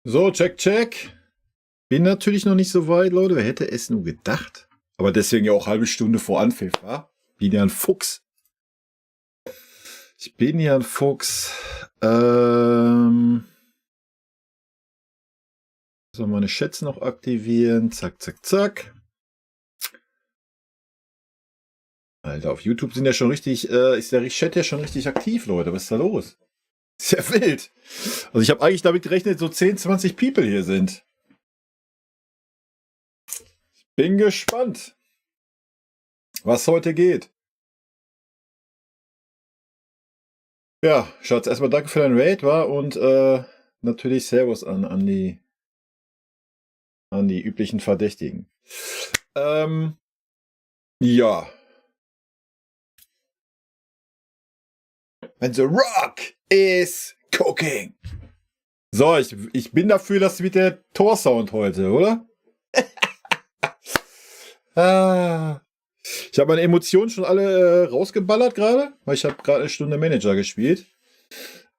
So, check, check. Bin natürlich noch nicht so weit, Leute. Wer hätte es nur gedacht? Aber deswegen ja auch halbe Stunde vor Anpfiff, wa? Bin ja ein Fuchs. Ich bin ja ein Fuchs. So, meine Chats noch aktivieren. Zack, zack, zack. Alter, auf YouTube sind ja schon richtig, ist der Chat ja schon richtig aktiv, Leute. Was ist da los? Ist ja wild. Also ich habe eigentlich damit gerechnet, so 10, 20 People hier sind. Bin gespannt, was heute geht. Ja, Schatz, erstmal danke für dein Raid, war und natürlich Servus an die üblichen Verdächtigen. Ja. When the rock is cooking. So, ich bin dafür, dass mit der Torsound heute, oder? Ich habe meine Emotionen schon alle rausgeballert gerade, weil ich habe gerade eine Stunde Manager gespielt.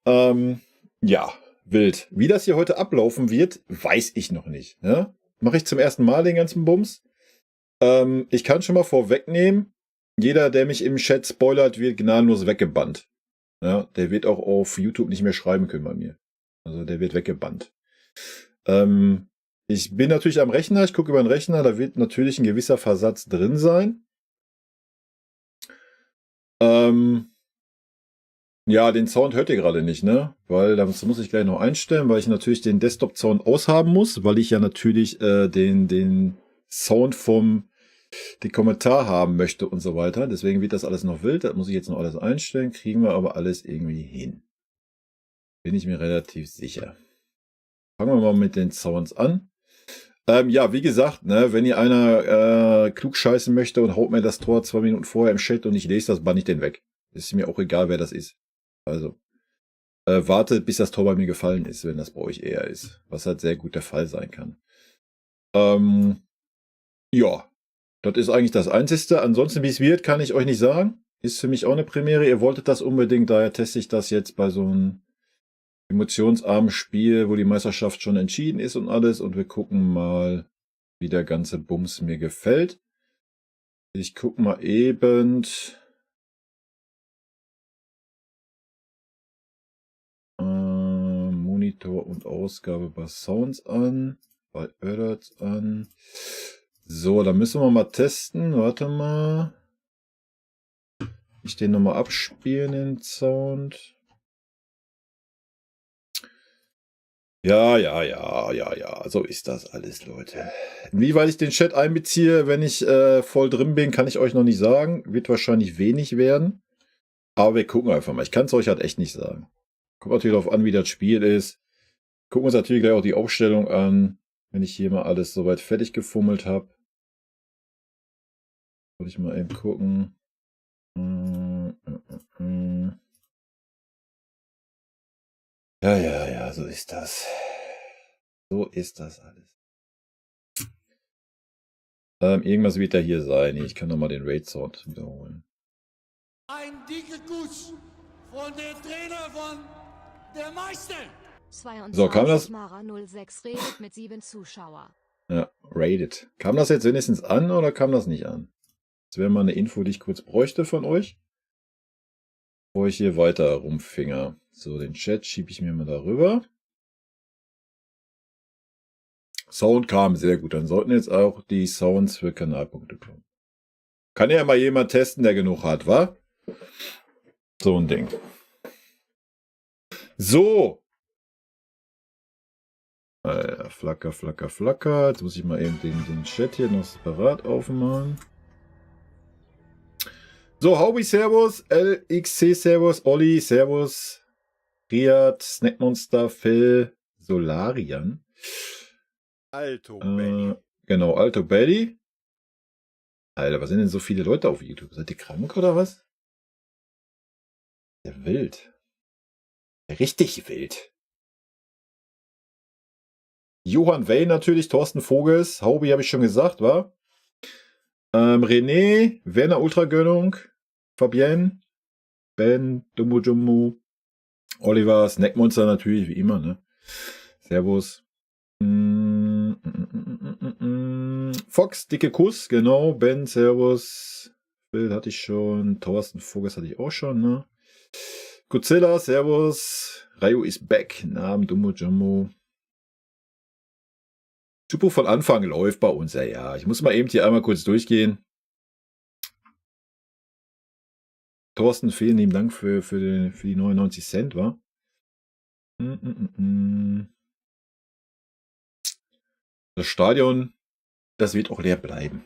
Ja, wild. Wie das hier heute ablaufen wird, weiß ich noch nicht. Ne? Mache ich zum ersten Mal den ganzen Bums. Ich kann schon mal vorwegnehmen, jeder, der mich im Chat spoilert, wird gnadenlos weggebannt. Ja, der wird auch auf YouTube nicht mehr schreiben können bei mir. Also der wird weggebannt. Ich bin natürlich am Rechner, ich gucke über den Rechner, da wird natürlich ein gewisser Versatz drin sein. Ja, den Sound hört ihr gerade nicht, ne? Weil das muss ich gleich noch einstellen, weil ich natürlich den Desktop-Sound aushaben muss, weil ich ja natürlich den Sound den Kommentar haben möchte und so weiter. Deswegen wird das alles noch wild. Das muss ich jetzt noch alles einstellen. Kriegen wir aber alles irgendwie hin. Bin ich mir relativ sicher. Fangen wir mal mit den Sounds an. Ja, wie gesagt, ne, wenn ihr einer klug scheißen möchte und haut mir das Tor 2 Minuten vorher im Chat und ich lese das, bann ich den weg. Ist mir auch egal, wer das ist. Also, wartet, bis das Tor bei mir gefallen ist, wenn das bei euch eher ist. Was halt sehr gut der Fall sein kann. Ja, das ist eigentlich das Einzige. Ansonsten, wie es wird, kann ich euch nicht sagen. Ist für mich auch eine Premiere. Ihr wolltet das unbedingt, daher teste ich das jetzt bei so einem emotionsarmen Spiel, wo die Meisterschaft schon entschieden ist und alles. Und wir gucken mal, wie der ganze Bums mir gefällt. Ich gucke mal eben. Monitor und Ausgabe bei Sounds an. Bei Alerts an. So, dann müssen wir mal testen. Warte mal. Ich den nochmal abspielen, den Sound. Ja. So ist das alles, Leute. Inwieweit ich den Chat einbeziehe, wenn ich voll drin bin, kann ich euch noch nicht sagen. Wird wahrscheinlich wenig werden. Aber wir gucken einfach mal. Ich kann es euch halt echt nicht sagen. Kommt natürlich darauf an, wie das Spiel ist. Gucken uns natürlich gleich auch die Aufstellung an, wenn ich hier mal alles soweit fertig gefummelt habe. Wollte ich mal eben gucken. Ja, so ist das. So ist das alles. Irgendwas wird da hier sein. Ich kann nochmal den Raid-Sound wiederholen. Ein dicker Kuss von der Trainer von der Meister. So, kam das? Mara 06 redet mit 7 Zuschauer. Ja, rated. Kam das jetzt wenigstens an oder kam das nicht an? Das wäre mal eine Info, die ich kurz bräuchte von euch. Bevor ich hier weiter rumfinger. So, den Chat schiebe ich mir mal darüber. Sound kam, sehr gut. Dann sollten jetzt auch die Sounds für Kanalpunkte kommen. Kann ja mal jemand testen, der genug hat, wa? So ein Ding. So. Flacker. Jetzt muss ich mal eben den Chat hier noch separat aufmachen. So, Hobby Servus, LXC Servus, Olli Servus, Riad, Snackmonster, Phil, Solarian. Alto Belly. Genau, Alto Belly. Alter, was sind denn so viele Leute auf YouTube? Seid ihr krank oder was? Der wild. Richtig wild. Johann Wey natürlich, Thorsten Vogels, Hobby habe ich schon gesagt, war. René, Werner Ultragönnung, Fabienne, Ben, Dumbo, Oliver, Snackmonster natürlich, wie immer, ne? Servus. Fox, dicke Kuss, genau. Ben, Servus. Bild hatte ich schon. Thorsten Vogels hatte ich auch schon, ne? Godzilla, Servus. Rayo ist back. Namen Dummo Jumbo. Chupo von Anfang läuft bei uns. Ja. Ich muss mal eben hier einmal kurz durchgehen. Thorsten, vielen lieben Dank für die 99 Cent, wa? Das Stadion, das wird auch leer bleiben.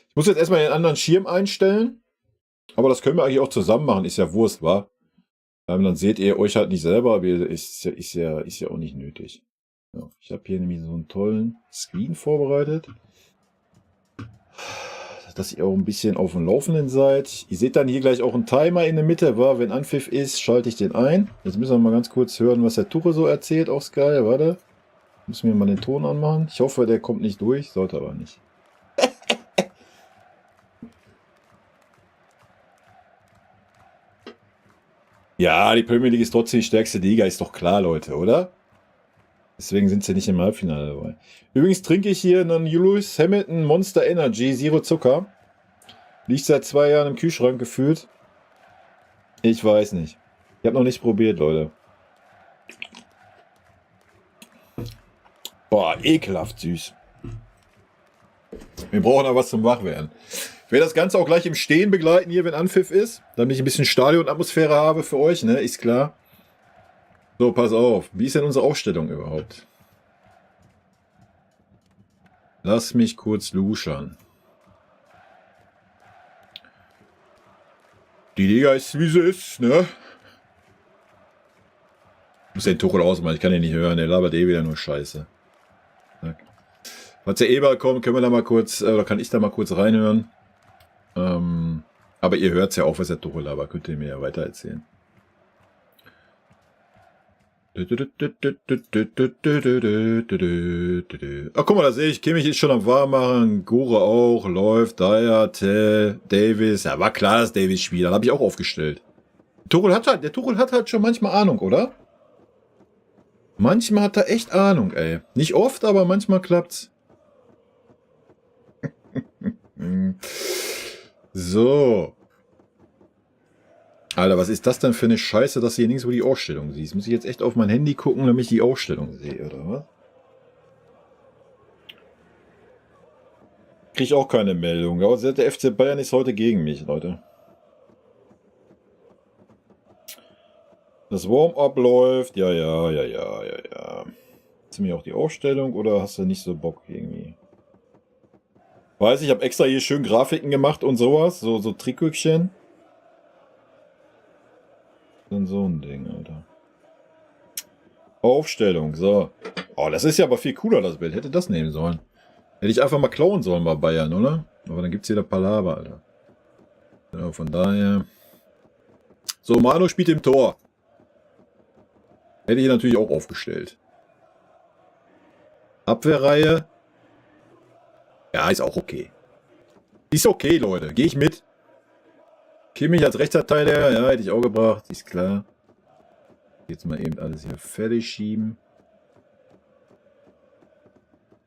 Ich muss jetzt erstmal den anderen Schirm einstellen. Aber das können wir eigentlich auch zusammen machen. Ist ja Wurst, wa? Dann seht ihr euch halt nicht selber, aber ist ja auch nicht nötig. Ja, ich habe hier nämlich so einen tollen Screen vorbereitet, dass ihr auch ein bisschen auf dem Laufenden seid. Ihr seht dann hier gleich auch einen Timer in der Mitte, wa? Wenn Anpfiff ist, schalte ich den ein. Jetzt müssen wir mal ganz kurz hören, was der Tuche so erzählt auf Sky. Warte. Müssen wir mal den Ton anmachen. Ich hoffe, der kommt nicht durch, sollte aber nicht. Ja, die Premier League ist trotzdem die stärkste Liga, ist doch klar, Leute, oder? Deswegen sind sie nicht im Halbfinale dabei. Übrigens trinke ich hier einen Lewis Hamilton Monster Energy, Zero Zucker. Liegt seit 2 Jahren im Kühlschrank gefühlt. Ich weiß nicht. Ich habe noch nicht probiert, Leute. Boah, ekelhaft süß. Wir brauchen aber was zum Wachwerden. Ich werde das Ganze auch gleich im Stehen begleiten hier, wenn Anpfiff ist. Damit ich ein bisschen Stadionatmosphäre habe für euch, ne? Ist klar. So, pass auf. Wie ist denn unsere Aufstellung überhaupt? Lass mich kurz luschern. Die Liga ist, wie sie ist, ne? Ich muss den Tuchel ausmachen, ich kann ihn nicht hören. Der labert eh wieder nur Scheiße. Falls der Eber kommt, können wir da mal kurz, oder kann ich da mal kurz reinhören. Aber ihr hört es ja auch, was der Tuchel labert. Könnt ihr mir ja weiter erzählen. Ach, guck mal, da sehe ich, Kimmich ist schon am Warmmachen, Gore auch, läuft, Dyer, Tell, Davis. Ja, war klar, dass Davis spielt. Dann habe ich auch aufgestellt. Der Tuchel hat halt schon manchmal Ahnung, oder? Manchmal hat er echt Ahnung, ey. Nicht oft, aber manchmal klappt's. So. Alter, was ist das denn für eine Scheiße, dass du hier nirgendwo die Ausstellung siehst? Muss ich jetzt echt auf mein Handy gucken, damit ich die Ausstellung sehe, oder was? Krieg ich auch keine Meldung. Aber der FC Bayern ist heute gegen mich, Leute. Das Warm-up läuft. Ja. Hast du mir auch die Ausstellung oder hast du nicht so Bock irgendwie? Weiß ich habe extra hier schön Grafiken gemacht und sowas. So Trickhübchen. Dann so ein Ding, Alter. Aufstellung, so. Oh, das ist ja aber viel cooler, das Bild. Hätte das nehmen sollen. Hätte ich einfach mal klauen sollen bei Bayern, oder? Aber dann gibt's hier der Palaver, Alter. Ja, von daher. So, Manu spielt im Tor. Hätte ich natürlich auch aufgestellt. Abwehrreihe. Ja, ist auch okay. Ist okay, Leute. Gehe ich mit. Kimmich als Rechtsverteidiger. Ja, hätte ich auch gebracht. Ist klar. Jetzt mal eben alles hier fertig schieben.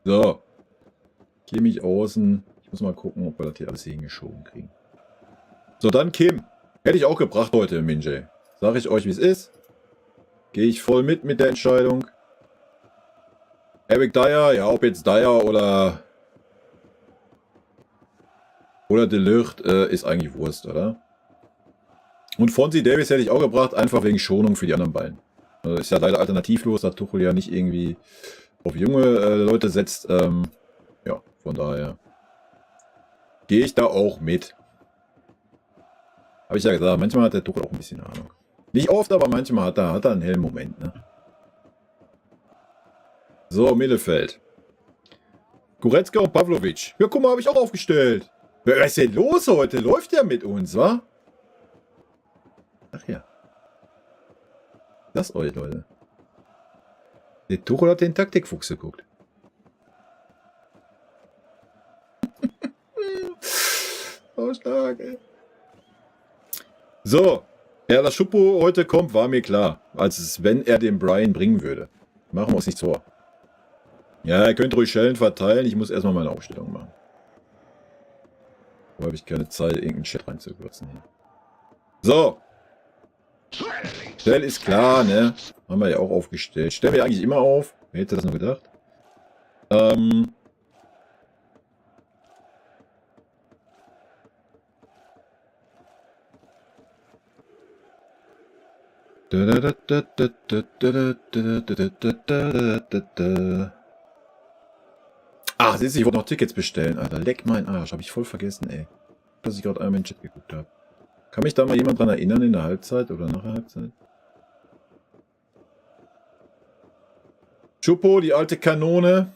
So. Kimmich außen. Ich muss mal gucken, ob wir das hier alles hier hingeschoben kriegen. So, dann Kim. Hätte ich auch gebracht heute, Minjay. Sag ich euch, wie es ist. Gehe ich voll mit der Entscheidung. Eric Dyer, ja, ob jetzt Dyer oder De Ligt, ist eigentlich Wurst, oder? Und Fonzie Davis hätte ich auch gebracht, einfach wegen Schonung für die anderen beiden. Ist ja leider alternativlos, da Tuchel ja nicht irgendwie auf junge Leute setzt. Ja, von daher gehe ich da auch mit. Habe ich ja gesagt, manchmal hat der Tuchel auch ein bisschen Ahnung. Nicht oft, aber manchmal hat er einen hellen Moment, ne? So, Mittelfeld. Goretzka und Pavlovic. Ja, guck mal, habe ich auch aufgestellt. Was ist denn los heute? Läuft der mit uns, wa? Ach ja. Das euch, Leute. Der Tuchel hat den Taktikfuchs geguckt. So stark, ey. So. Ja, dass Schuppo heute kommt, war mir klar. Als wenn er den Brian bringen würde. Machen wir uns nichts vor. Ja, ihr könnt ruhig Schellen verteilen. Ich muss erstmal meine Aufstellung machen. Da habe ich keine Zeit, irgendeinen Chat reinzukürzen hier. So. Shell ist klar, ne? Haben wir ja auch aufgestellt. Stellen wir eigentlich immer auf. Wer hätte das nur gedacht? Ach, siehst du, ich wollte noch Tickets bestellen, Alter. Leck mein Arsch. Habe ich voll vergessen, ey. Dass ich gerade einmal in den Chat geguckt habe. Kann mich da mal jemand dran erinnern in der Halbzeit oder nach der Halbzeit? Schupo, die alte Kanone.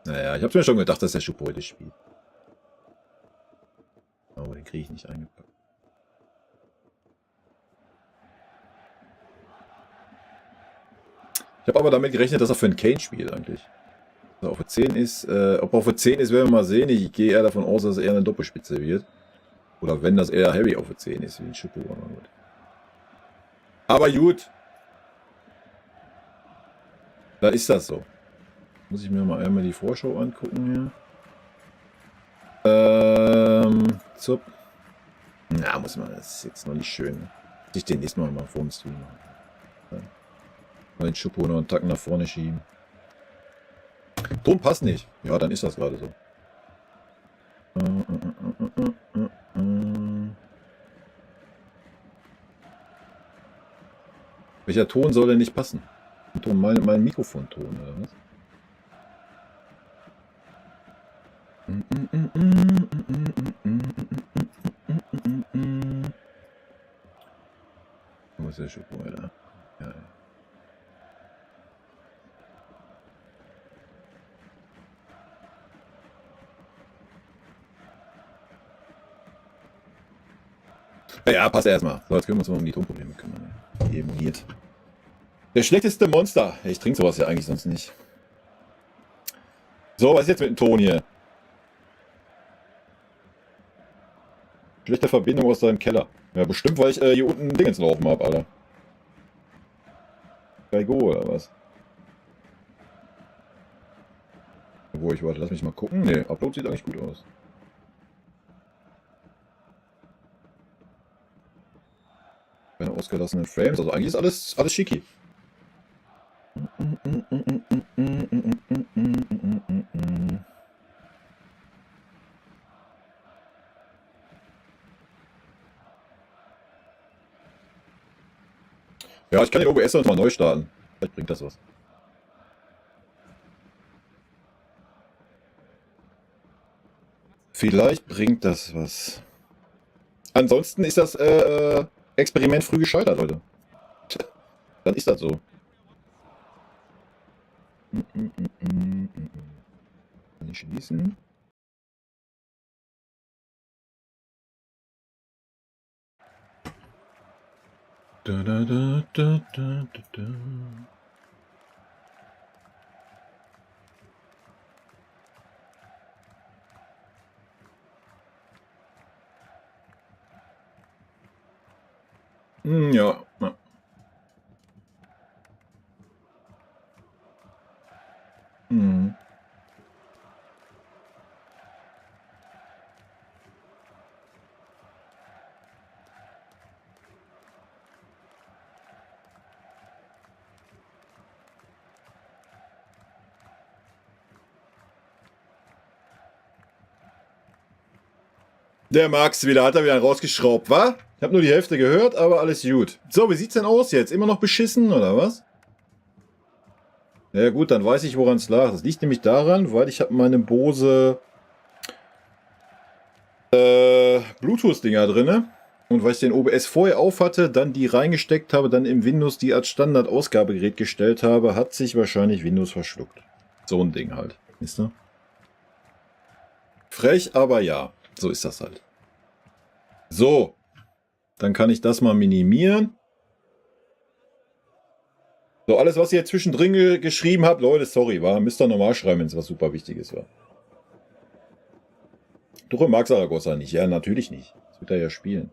Naja, ich habe mir schon gedacht, dass der Schupo heute spielt. Oh, den kriege ich nicht eingepackt. Ich habe aber damit gerechnet, dass er für einen Kane spielt eigentlich. Dass er auf der 10 ist. Ob er auf der 10 ist, werden wir mal sehen. Ich gehe eher davon aus, dass er eher eine Doppelspitze wird. Oder wenn das eher Harry auf der 10 ist, wie ein Schupo. Aber gut. Da ist das so. Muss ich mir mal einmal die Vorschau angucken hier. Zup. Na, muss man, das ist jetzt noch nicht schön. Ich den nächsten Mal vor dem Stream machen. Mal den Schupo noch einen Tacken nach vorne schieben. Ton passt nicht. Ja, dann ist das gerade so. Welcher Ton soll denn nicht passen? Ton, mein Mikrofonton, oder was? Wo ist der Schupo, Alter? Ja. Ja, passt erstmal. So, jetzt können wir uns mal um die Tonprobleme kümmern. Die eben geht. Der schlechteste Monster. Ich trinke sowas ja eigentlich sonst nicht. So, was ist jetzt mit dem Ton hier? Schlechte Verbindung aus deinem Keller. Ja, bestimmt, weil ich hier unten ein Ding ins Laufen habe, Alter. Geigo oder was? Wo ich warte, lass mich mal gucken. Ne, Upload sieht eigentlich gut aus. Keine ausgelassenen Frames, also eigentlich ist alles schicki. Ja, ich kann den OBS noch mal neu starten. Vielleicht bringt das was. Vielleicht bringt das was. Ansonsten ist das Experiment früh gescheitert, Leute. Dann ist das so. Kann ich schließen? Da, da, da, da, da, da. Ja. Hm. Der Max wieder, hat er wieder rausgeschraubt, wa? Ich habe nur die Hälfte gehört, aber alles gut. So, wie sieht's denn aus jetzt? Immer noch beschissen, oder was? Ja gut, dann weiß ich, woran es lag. Das liegt nämlich daran, weil ich habe meine Bose Bluetooth-Dinger drinne. Und weil ich den OBS vorher auf hatte, dann die reingesteckt habe, dann im Windows die als Standard-Ausgabegerät gestellt habe, hat sich wahrscheinlich Windows verschluckt. So ein Ding halt. Wisst ihr? Frech, aber ja. So ist das halt. So. Dann kann ich das mal minimieren. So, alles, was ihr jetzt zwischendrin geschrieben habt, Leute, sorry, war. Müsst ihr normal schreiben, wenn es was super Wichtiges war. Du mag Saragossa nicht. Ja, natürlich nicht. Das wird er ja spielen.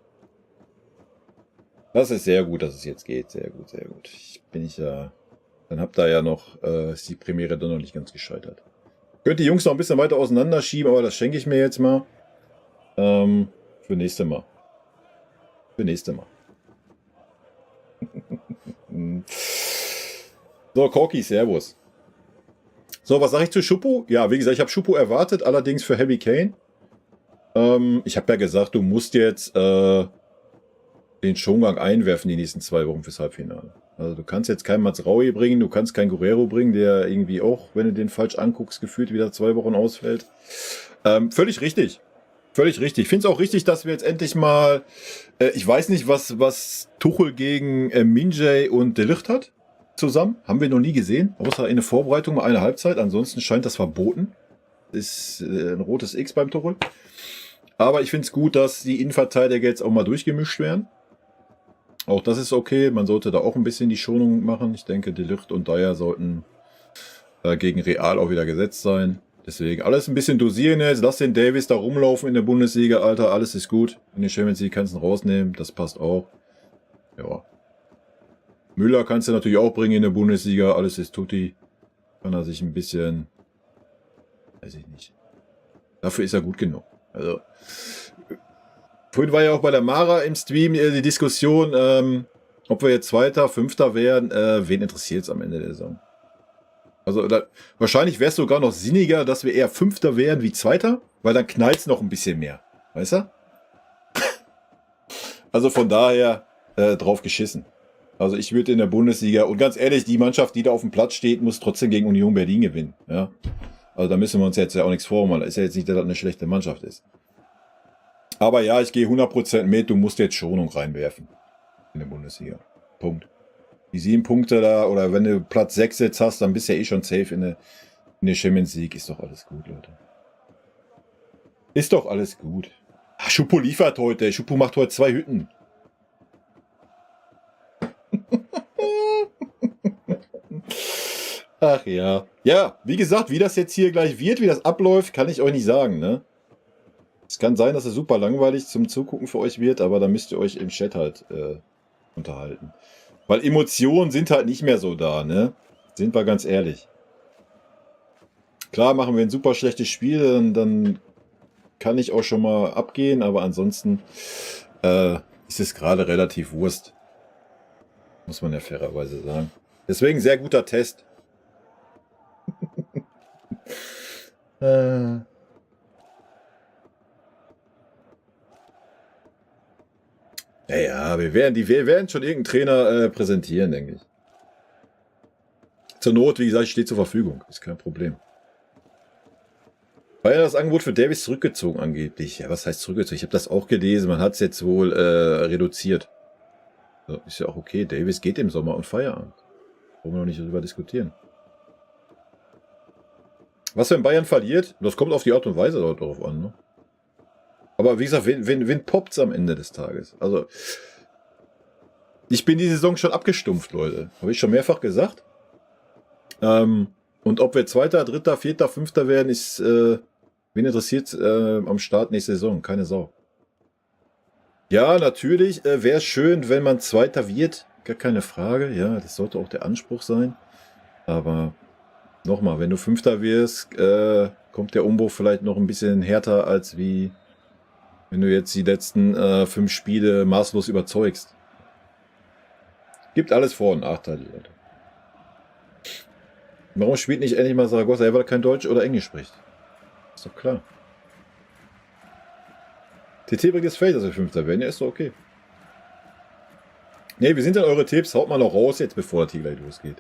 Das ist sehr gut, dass es jetzt geht. Sehr gut, sehr gut. Bin ich ja Dann habt ihr ja noch, ist die Premiere dann noch nicht ganz gescheitert. Könnt die Jungs noch ein bisschen weiter auseinanderschieben, aber das schenke ich mir jetzt mal. Für nächste Mal. Für nächste Mal. So, Corky, Servus. So, was sage ich zu Schuppo? Ja, wie gesagt, ich habe Schuppo erwartet, allerdings für Harry Kane. Ich habe ja gesagt, du musst jetzt den Schongang einwerfen die nächsten 2 Wochen fürs Halbfinale. Also du kannst jetzt keinen Mazraoui bringen, du kannst keinen Guerrero bringen, der irgendwie auch, wenn du den falsch anguckst, gefühlt wieder 2 Wochen ausfällt. Völlig richtig. Völlig richtig. Ich finde es auch richtig, dass wir jetzt endlich mal, ich weiß nicht, was Tuchel gegen Minjay und De Ligt hat zusammen. Haben wir noch nie gesehen, außer in der Vorbereitung mal eine Halbzeit. Ansonsten scheint das verboten. Ist ein rotes X beim Tuchel. Aber ich finde es gut, dass die Innenverteidiger jetzt auch mal durchgemischt werden. Auch das ist okay. Man sollte da auch ein bisschen die Schonung machen. Ich denke, De Ligt und Dyer sollten gegen Real auch wieder gesetzt sein. Deswegen alles ein bisschen dosieren jetzt. Lass den Davis da rumlaufen in der Bundesliga, Alter. Alles ist gut. In der Champions League kannst du ihn rausnehmen. Das passt auch. Ja. Müller kannst du natürlich auch bringen in der Bundesliga. Alles ist tutti. Kann er sich ein bisschen... Weiß ich nicht. Dafür ist er gut genug. Also... Vorhin war ja auch bei der Mara im Stream die Diskussion, ob wir jetzt Zweiter, Fünfter wären. Wen interessiert es am Ende der Saison? Also wahrscheinlich wäre es sogar noch sinniger, dass wir eher Fünfter wären wie Zweiter, weil dann knallt es noch ein bisschen mehr. Weißt du? Also von daher drauf geschissen. Also ich würde in der Bundesliga, und ganz ehrlich, die Mannschaft, die da auf dem Platz steht, muss trotzdem gegen Union Berlin gewinnen. Ja? Also da müssen wir uns jetzt ja auch nichts vormachen. Ist ja jetzt nicht, dass das eine schlechte Mannschaft ist. Aber ja, ich gehe 100% mit, du musst jetzt Schonung reinwerfen in der Bundesliga. Punkt. Die 7 Punkte da, oder wenn du Platz 6 jetzt hast, dann bist du ja eh schon safe in der Champions League. Ist doch alles gut, Leute. Ist doch alles gut. Ach, Schuppo liefert heute. Schuppo macht heute 2 Hütten. Ach ja. Ja, wie gesagt, wie das jetzt hier gleich wird, wie das abläuft, kann ich euch nicht sagen, ne? Es kann sein, dass es super langweilig zum Zugucken für euch wird, aber da müsst ihr euch im Chat halt unterhalten. Weil Emotionen sind halt nicht mehr so da, ne? Sind wir ganz ehrlich. Klar, machen wir ein super schlechtes Spiel, dann kann ich auch schon mal abgehen, aber ansonsten ist es gerade relativ Wurst. Muss man ja fairerweise sagen. Deswegen sehr guter Test. Ja, wir werden schon irgendeinen Trainer präsentieren, denke ich. Zur Not, wie gesagt, steht zur Verfügung. Ist kein Problem. Weil ja das Angebot für Davis zurückgezogen angeblich. Ja, was heißt zurückgezogen? Ich habe das auch gelesen. Man hat es jetzt wohl reduziert. So, ist ja auch okay. Davis geht im Sommer und Feierabend. Wollen wir noch nicht darüber diskutieren. Was, wenn Bayern verliert? Das kommt auf die Art und Weise darauf an, ne? Aber wie gesagt, wen poppt's am Ende des Tages? Also, ich bin die Saison schon abgestumpft, Leute. Habe ich schon mehrfach gesagt. Und ob wir Zweiter, Dritter, Vierter, Fünfter werden, ist, wen interessiert am Start nächste Saison? Keine Sau. Ja, natürlich wäre es schön, wenn man Zweiter wird. Gar keine Frage. Ja, das sollte auch der Anspruch sein. Aber nochmal, wenn du Fünfter wirst, kommt der Umbruch vielleicht noch ein bisschen härter, als wie wenn du jetzt die letzten 5 Spiele maßlos überzeugst. Gibt alles Vor- und Nachteile, Leute. Warum spielt nicht endlich mal Saragossa, weil er kein Deutsch oder Englisch spricht? Ist doch klar. TT bringt das Feld, dass wir Fünfter werden. Ja, ist doch okay. Ne, wie sind denn eure Tipps? Haut mal noch raus jetzt, bevor der Tier gleich losgeht.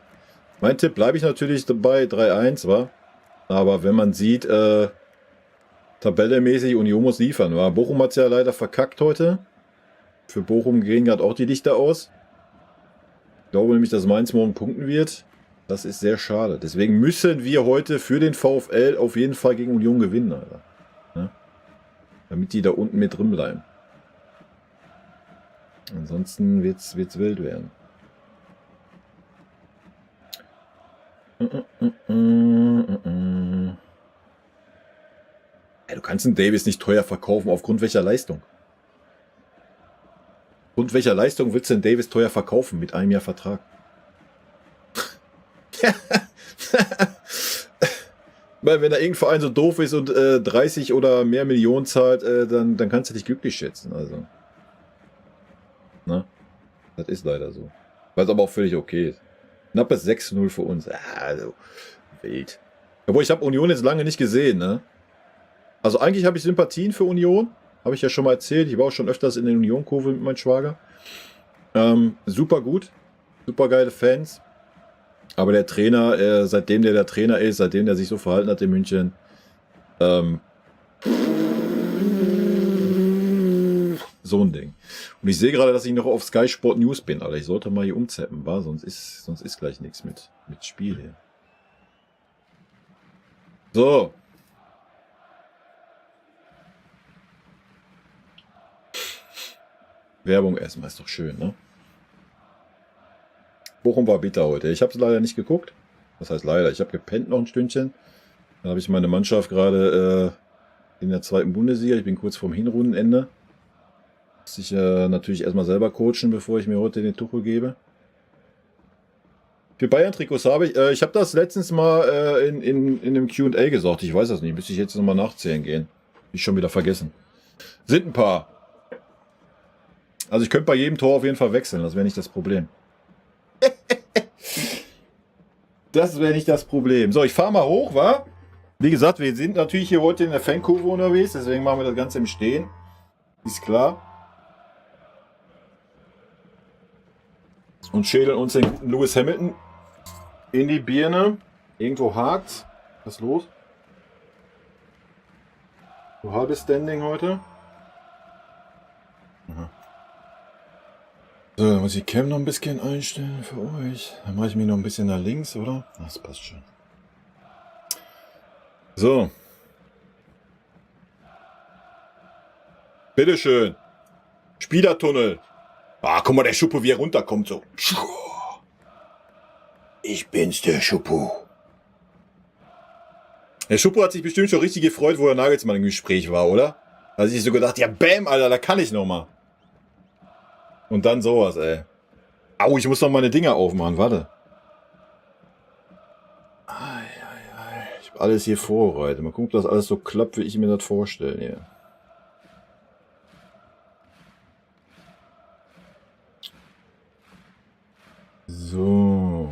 Mein Tipp bleibe ich natürlich dabei, 3-1, wa? Aber wenn man sieht, tabellemäßig Union muss liefern, wa? Bochum hat es ja leider verkackt heute. Für Bochum gehen gerade auch die Lichter aus. Ich glaube nämlich, dass Mainz morgen punkten wird. Das ist sehr schade. Deswegen müssen wir heute für den VfL auf jeden Fall gegen Union gewinnen, Alter. Ja? Damit die da unten mit drin bleiben. Ansonsten wird's wild werden. Ja, du kannst einen Davis nicht teuer verkaufen. Aufgrund welcher Leistung? Aufgrund welcher Leistung willst du den Davis teuer verkaufen mit einem Jahr Vertrag? Weil wenn da irgendein Verein so doof ist und 30 oder mehr Millionen zahlt, dann kannst du dich glücklich schätzen. Also. Na? Das ist leider so. Was aber auch völlig okay ist. Knappes 6-0 für uns. Also, wild. Obwohl, ich habe Union jetzt lange nicht gesehen, ne? Also eigentlich habe ich Sympathien für Union. Habe ich ja schon mal erzählt. Ich war auch schon öfters in der Union-Kurve mit meinem Schwager. Super gut. Super geile Fans. Aber der Trainer, seitdem der Trainer ist, seitdem der sich so verhalten hat in München, so ein Ding. Und ich sehe gerade, dass ich noch auf Sky Sport News bin, Alter. Ich sollte mal hier umzappen, wa? Sonst ist gleich nichts mit Spiel hier. So. Werbung erstmal, ist doch schön, ne? Bochum war bitter heute. Ich habe es leider nicht geguckt. Das heißt leider, ich habe gepennt noch ein Stündchen. Dann habe ich meine Mannschaft gerade in der 2. Bundesliga. Ich bin kurz vorm Hinrundenende. Muss ich natürlich erstmal selber coachen, bevor ich mir heute den Tuchel gebe. Für Bayern-Trikots habe ich habe das letztens mal in einem Q&A gesagt. Ich weiß das nicht. Müsste ich jetzt nochmal nachzählen gehen. Ich schon wieder vergessen. Sind ein paar. Also ich könnte bei jedem Tor auf jeden Fall wechseln. Das wäre nicht das Problem. Das wäre nicht das Problem. So, ich fahre mal hoch, wa? Wie gesagt, wir sind natürlich hier heute in der Fankurve unterwegs. Deswegen machen wir das Ganze im Stehen. Ist klar. Und schädeln uns den guten Lewis Hamilton in die Birne. Irgendwo hakt's. Was ist los? So halbes Standing heute. Aha. So, dann muss ich Cam noch ein bisschen einstellen für euch. Dann mache ich mich noch ein bisschen nach links, oder? Das passt schon. So. Bitteschön. Spielertunnel. Ah, guck mal, der Schuppo, wie er runterkommt, so. Ich bin's, der Schuppo. Der Schuppo hat sich bestimmt schon richtig gefreut, wo der Nagelsmann im Gespräch war, oder? Also ich so gedacht, ja bam, Alter, da kann ich noch mal. Und dann sowas, ey. Au, ich muss noch meine Dinger aufmachen, warte. Ich hab alles hier vorbereitet. Mal gucken, ob das alles so klappt, wie ich mir das vorstelle hier. So.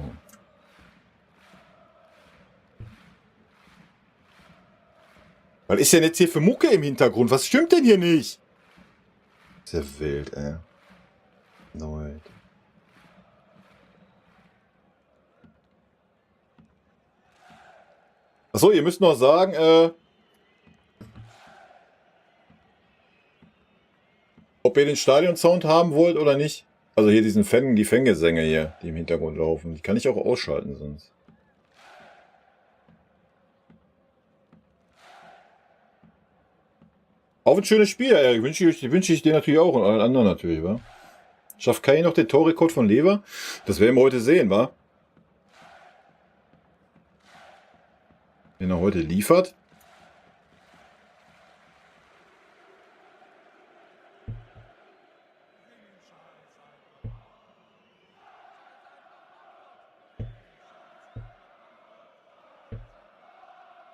Was ist denn jetzt hier für Mucke im Hintergrund? Was stimmt denn hier nicht? Ist ja wild, ey. Leute. Achso, ihr müsst noch sagen, ob ihr den Stadion-Sound haben wollt oder nicht. Also hier diesen die Fangesänge hier, die im Hintergrund laufen. Die kann ich auch ausschalten sonst. Auf ein schönes Spiel, Erik. Wünsche ich dir natürlich auch und allen anderen natürlich, wa? Schafft Kai noch den Torrekord von Lever? Das werden wir heute sehen, wa? Wenn er heute liefert.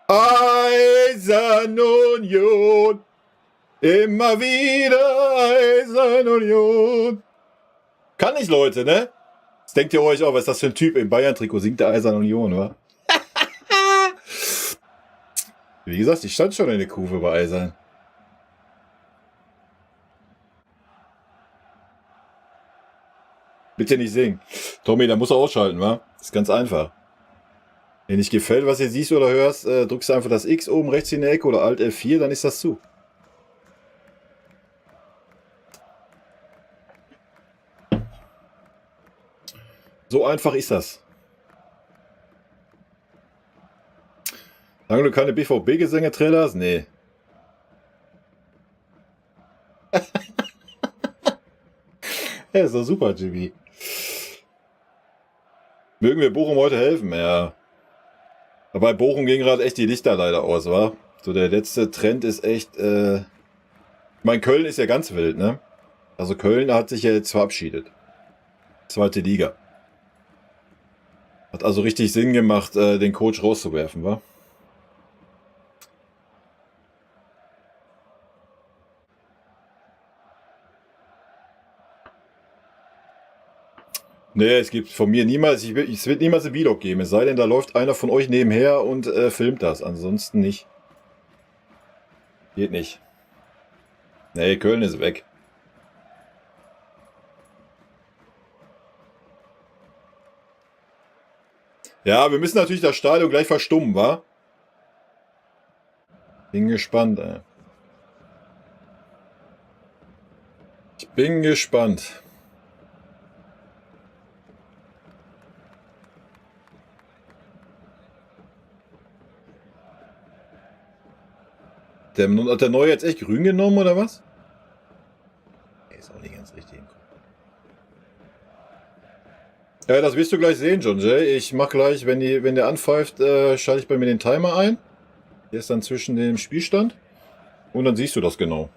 Eisern Union. Immer wieder Eisern Union. Kann ich, Leute, ne? Jetzt denkt ihr euch auch, was ist das für ein Typ im Bayern-Trikot? Singt der Eisern Union, wa? Wie gesagt, ich stand schon in der Kurve bei Eisern. Bitte nicht singen. Tommy, da musst du ausschalten, wa? Ist ganz einfach. Wenn nicht gefällt, was ihr siehst oder hörst, drückst du einfach das X oben rechts in der Ecke oder Alt F4, dann ist das zu. So einfach ist das. Solange du keine BVB-Gesänge-Trailer hast? Nee. Ja, ist doch super, Jimmy. Mögen wir Bochum heute helfen? Ja. Aber bei Bochum gehen gerade echt die Lichter leider aus, wa? So, der letzte Trend ist echt, ich meine, Köln ist ja ganz wild, ne? Also Köln hat sich ja jetzt verabschiedet. Zweite Liga. Hat also richtig Sinn gemacht, den Coach rauszuwerfen, wa? Nee, es gibt von mir niemals, es wird niemals ein Vlog geben, es sei denn, da läuft einer von euch nebenher und filmt das. Ansonsten nicht. Geht nicht. Nee, Köln ist weg. Ja, wir müssen natürlich das Stadion gleich verstummen, wa? Bin gespannt, ey. Ich bin gespannt. Hat der Neue jetzt echt grün genommen, oder was? Ist auch nicht ganz richtig. Ja, das wirst du gleich sehen, John Jay. Ich mach gleich, wenn der anpfeift, schalte ich bei mir den Timer ein. Der ist dann zwischen dem Spielstand. Und dann siehst du das genau.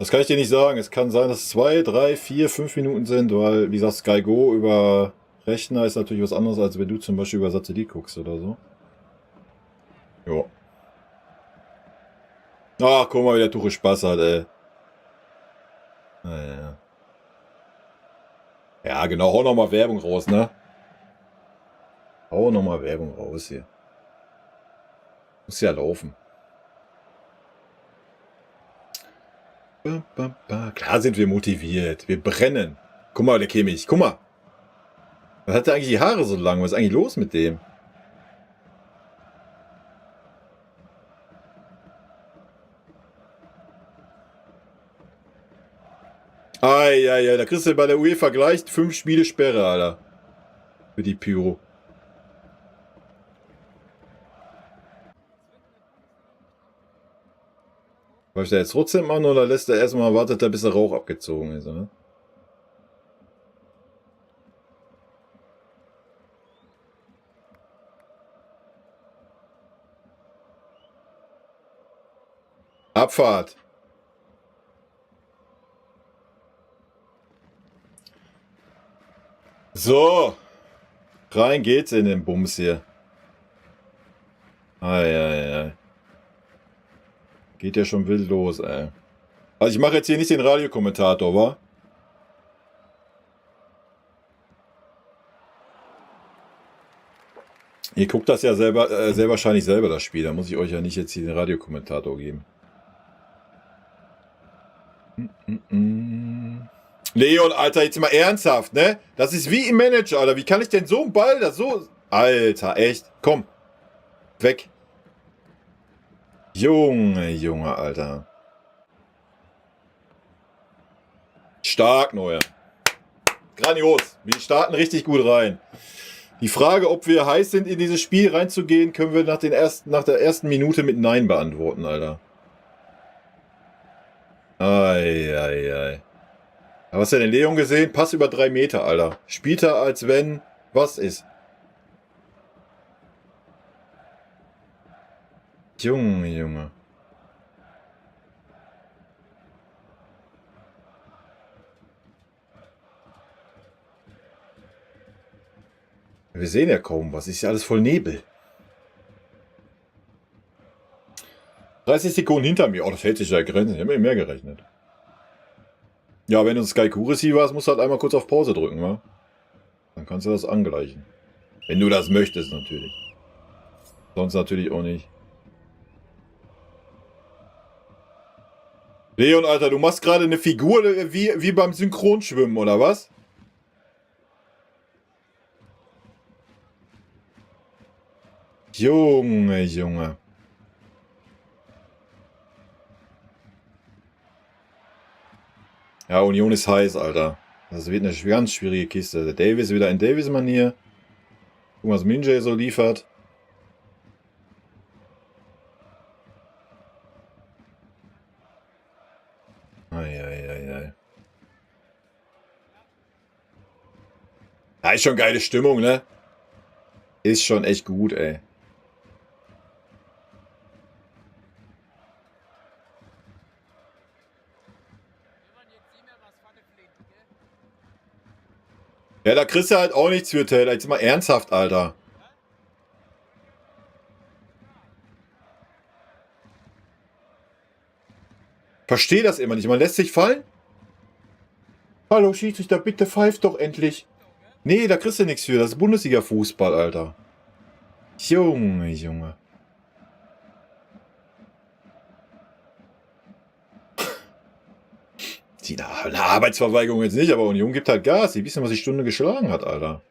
Das kann ich dir nicht sagen. Es kann sein, dass es 2, 3, 4, 5 Minuten sind, weil, wie gesagt, Sky Go über Rechner ist natürlich was anderes, als wenn du zum Beispiel über Satellit guckst oder so. Jo. Ach, guck mal, wie der Tuche Spaß hat, ey. Naja. Ja, genau. Hau nochmal Werbung raus, ne? Hau nochmal Werbung raus hier. Muss ja laufen. Klar sind wir motiviert. Wir brennen. Guck mal, der Kimmich. Guck mal. Was hat der eigentlich die Haare so lang? Was ist eigentlich los mit dem? Eieiei, da kriegst du bei der UEFA gleich 5 Spiele Sperre, Alter. Für die Pyro. Läuft der jetzt trotzdem an oder lässt er erstmal, wartet er, bis der Rauch abgezogen ist, oder? Abfahrt. So. Rein geht's in den Bums hier. Eieiei. Geht ja schon wild los, ey. Also ich mache jetzt hier nicht den Radiokommentator, wa? Ihr guckt das ja selber, sehr wahrscheinlich selber, das Spiel. Da muss ich euch ja nicht jetzt hier den Radiokommentator geben. Leon, Alter, jetzt mal ernsthaft, ne? Das ist wie im Manager, Alter. Wie kann ich denn so einen Ball da so... Alter, echt. Komm. Weg. Junge, Alter. Stark, Neuer. Grandios. Wir starten richtig gut rein. Die Frage, ob wir heiß sind, in dieses Spiel reinzugehen, können wir nach der ersten Minute mit Nein beantworten, Alter. Eieiei. Aber hast du den Leon gesehen? Pass über 3 Meter, Alter. Spielt er, als wenn was ist. Junge. Wir sehen ja kaum was. Ist ja alles voll Nebel. 30 Sekunden hinter mir. Oh, das hält sich ja Grenzen. Ich habe mir mehr gerechnet. Ja, wenn du ein Sky Q-Receiver hast, musst du halt einmal kurz auf Pause drücken, wa? Dann kannst du das angleichen. Wenn du das möchtest, natürlich. Sonst natürlich auch nicht. Leon, Alter, du machst gerade eine Figur wie beim Synchronschwimmen, oder was? Junge. Ja, Union ist heiß, Alter. Das wird eine ganz schwierige Kiste. Der Davis wieder in Davis-Manier. Guck mal, was Minjay so liefert. Eieiei. Ja, ist schon geile Stimmung, ne? Ist schon echt gut, ey. Ja, da kriegst du halt auch nichts für, Taylor. Jetzt mal ernsthaft, Alter. Versteh das immer nicht. Man lässt sich fallen. Hallo, Schiedsrichter, bitte pfeift doch endlich. Nee, da kriegst du nichts für. Das ist Bundesliga-Fußball, Alter. Junge, Junge. Eine Arbeitsverweigerung jetzt nicht, aber Union gibt halt Gas. Die wissen, was die Stunde geschlagen hat, Alter.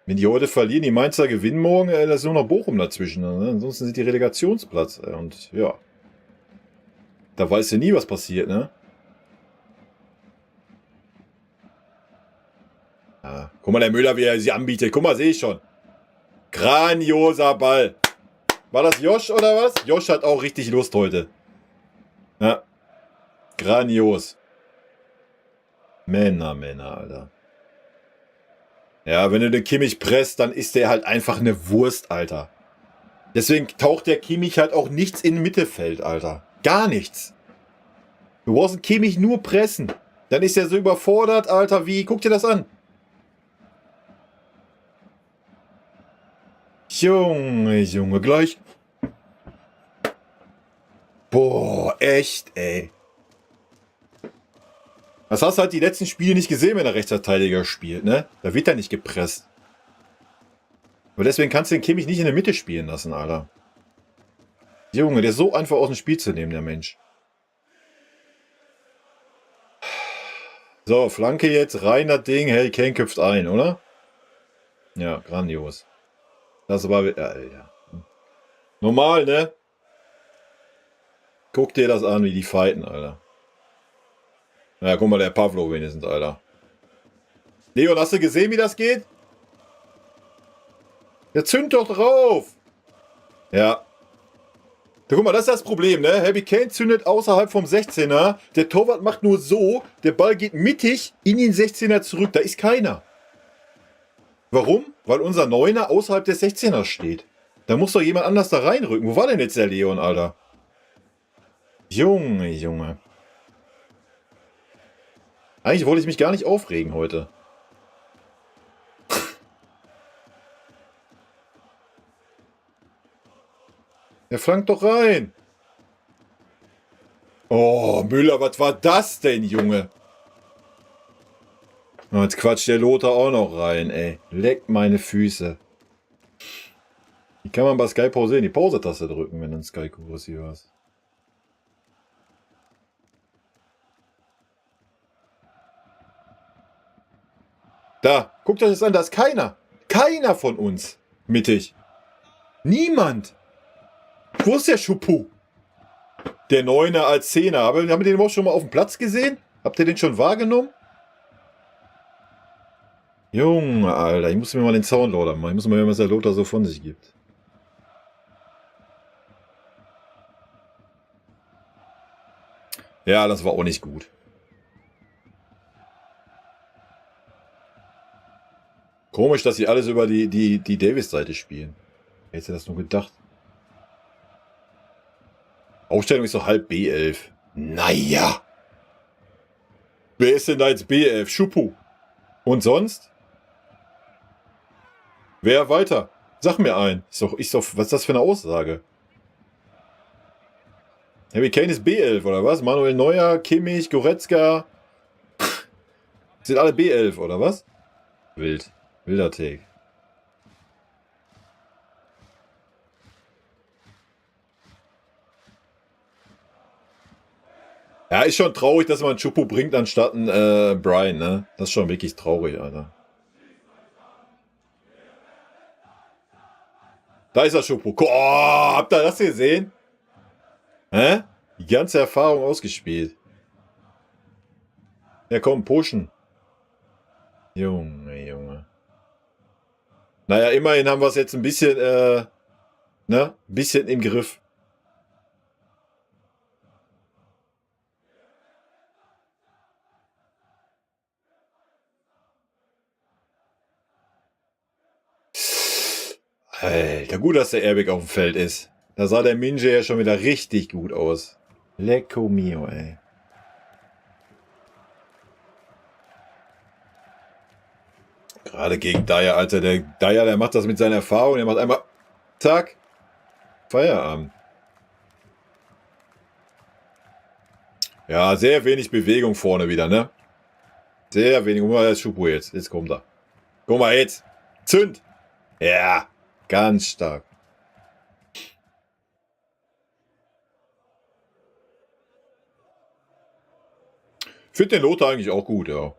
Wenn die heute verlieren, die Mainzer gewinnen morgen, da ist nur noch Bochum dazwischen. Ne? Ansonsten sind die Relegationsplatz. Und ja. Da weißt du nie, was passiert, ne? Ja. Guck mal, der Müller, wie er sie anbietet. Guck mal, sehe ich schon. Grandioser Ball. War das Josh oder was? Josh hat auch richtig Lust heute. Ja. Grandios. Männer, Alter. Ja, wenn du den Kimmich presst, dann ist der halt einfach eine Wurst, Alter. Deswegen taucht der Kimmich halt auch nichts in Mittelfeld, Alter. Gar nichts. Du brauchst den Kimmich nur pressen. Dann ist er so überfordert, Alter, wie? Guck dir das an. Junge, Junge, gleich. Boah, echt, ey. Das hast du halt die letzten Spiele nicht gesehen, wenn der Rechtsverteidiger spielt, ne? Da wird er nicht gepresst. Aber deswegen kannst du den Kimmich nicht in der Mitte spielen lassen, Alter. Junge, der ist so einfach aus dem Spiel zu nehmen, der Mensch. So, Flanke jetzt, rein das Ding, Harry Kane köpft ein, oder? Ja, grandios. Das war... ja. Normal, ne? Guck dir das an, wie die fighten, Alter. Ja, guck mal, der Pavlo wenigstens, Alter. Leon, hast du gesehen, wie das geht? Der zündet doch drauf. Ja. Ja, guck mal, das ist das Problem, ne? Harry Kane zündet außerhalb vom 16er. Der Torwart macht nur so. Der Ball geht mittig in den 16er zurück. Da ist keiner. Warum? Weil unser Neuner außerhalb des 16er steht. Da muss doch jemand anders da reinrücken. Wo war denn jetzt der Leon, Alter? Junge, Junge. Eigentlich wollte ich mich gar nicht aufregen heute. Er flankt doch rein. Oh, Müller, was war das denn, Junge? Oh, jetzt quatscht der Lothar auch noch rein, ey. Leckt meine Füße. Wie kann man bei Sky pausieren? Die Pause-Taste drücken, wenn du einen Sky-Kurs hier hast. Da, guckt euch das an, da ist keiner. Keiner von uns mittig. Niemand. Wo ist der Schupu? Der Neuner als Zehner. Haben wir den überhaupt schon mal auf dem Platz gesehen? Habt ihr den schon wahrgenommen? Junge, Alter, ich muss mir mal den Soundloader machen. Ich muss mal hören, was der Lothar so von sich gibt. Ja, das war auch nicht gut. Komisch, dass sie alles über die Davis-Seite spielen. Wer hätte das nur gedacht? Aufstellung ist doch halb B11. Naja. Wer ist denn da jetzt B11? Schupu. Und sonst? Wer weiter? Sag mir ein. Ist doch, was ist das für eine Aussage? Harry Kane ist B11, oder was? Manuel Neuer, Kimmich, Goretzka. Sind alle B11, oder was? Wild. Wilder Take. Ja, ist schon traurig, dass man Chupu bringt anstatt einen Brian, ne? Das ist schon wirklich traurig, Alter. Da ist er, Chupu. Oh, habt ihr das gesehen? Hä? Die ganze Erfahrung ausgespielt. Ja, komm, pushen. Junge, Junge. Naja, immerhin haben wir es jetzt ein bisschen, ne? Ein bisschen im Griff. Alter, gut, dass der Airbag auf dem Feld ist. Da sah der Minje ja schon wieder richtig gut aus. Lecco mio, ey. Gerade gegen Dyer, Alter. Der Dyer, der macht das mit seiner Erfahrung. Der macht einmal, zack, Feierabend. Ja, sehr wenig Bewegung vorne wieder, ne? Sehr wenig. Guck mal, das Schupo jetzt. Jetzt kommt er. Guck mal jetzt. Zünd. Ja, ganz stark. Finde den Lothar eigentlich auch gut, ja.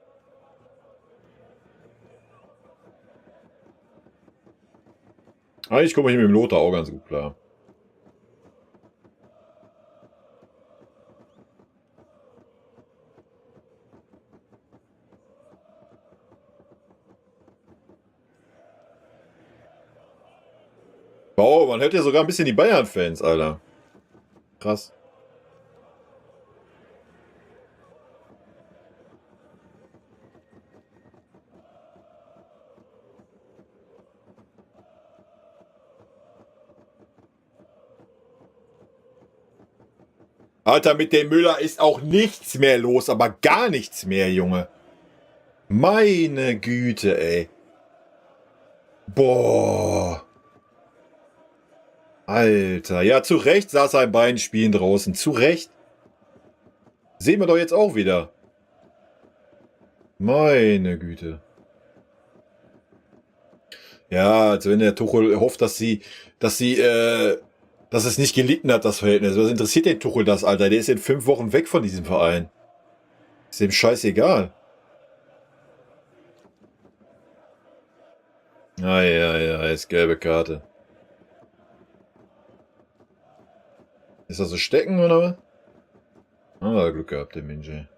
Eigentlich komme ich mit dem Lothar auch ganz gut klar. Wow, man hört ja sogar ein bisschen die Bayern-Fans, Alter. Krass. Alter, mit dem Müller ist auch nichts mehr los, aber gar nichts mehr, Junge. Meine Güte, ey. Boah. Alter, ja, zu Recht saß er in beiden Spielen draußen. Zu Recht. Sehen wir doch jetzt auch wieder. Meine Güte. Ja, also wenn der Tuchel hofft, dass es nicht gelitten hat, das Verhältnis. Was interessiert den Tuchel das, Alter? Der ist in 5 Wochen weg von diesem Verein. Ist dem scheißegal. Ja, ist gelbe Karte. Ist das so stecken, oder was? Ah, Glück gehabt, der Minje.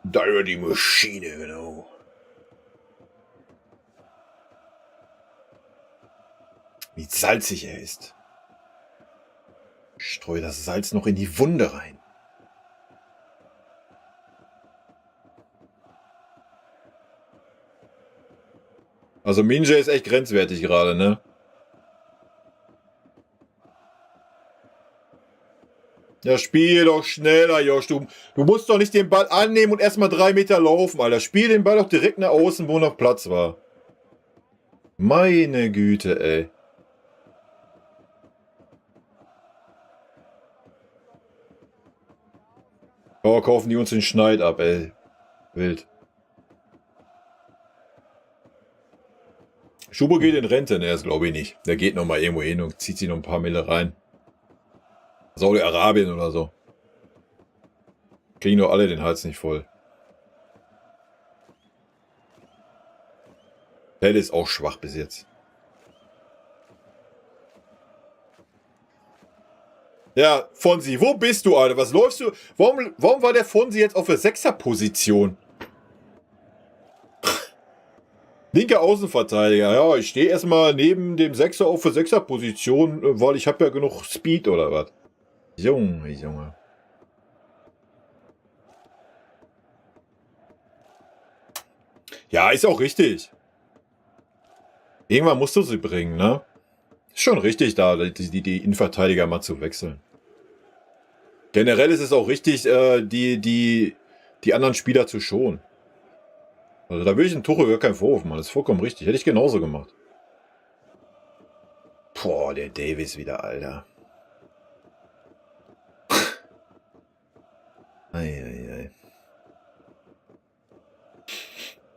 Da über die Maschine, genau. Wie salzig er ist. Streu das Salz noch in die Wunde rein. Also Minje ist echt grenzwertig gerade, ne? Ja, spiel doch schneller, Josh. Du musst doch nicht den Ball annehmen und erstmal 3 Meter laufen, Alter. Spiel den Ball doch direkt nach außen, wo noch Platz war. Meine Güte, ey. Oh, kaufen die uns den Schneid ab, ey. Wild. Schubo geht in Rente, ne, das glaube ich nicht. Der geht nochmal irgendwo hin und zieht sich noch ein paar Mille rein. Saudi-Arabien oder so. Kriegen doch alle den Hals nicht voll. Pelle ist auch schwach bis jetzt. Ja, Fonsi, wo bist du, Alter? Was läufst du? Warum war der Fonsi jetzt auf der 6er-Position? Linker Außenverteidiger. Ja, ich stehe erstmal neben dem 6er auf der 6er-Position, weil ich habe ja genug Speed oder was. Junge. Ja, ist auch richtig. Irgendwann musst du sie bringen, ne? Ist schon richtig, da die Innenverteidiger mal zu wechseln. Generell ist es auch richtig, die anderen Spieler zu schonen. Also da will ich den Tuchel gar keinen Vorwurf machen. Das ist vollkommen richtig. Hätte ich genauso gemacht. Boah, der Davis wieder, Alter. Eieiei.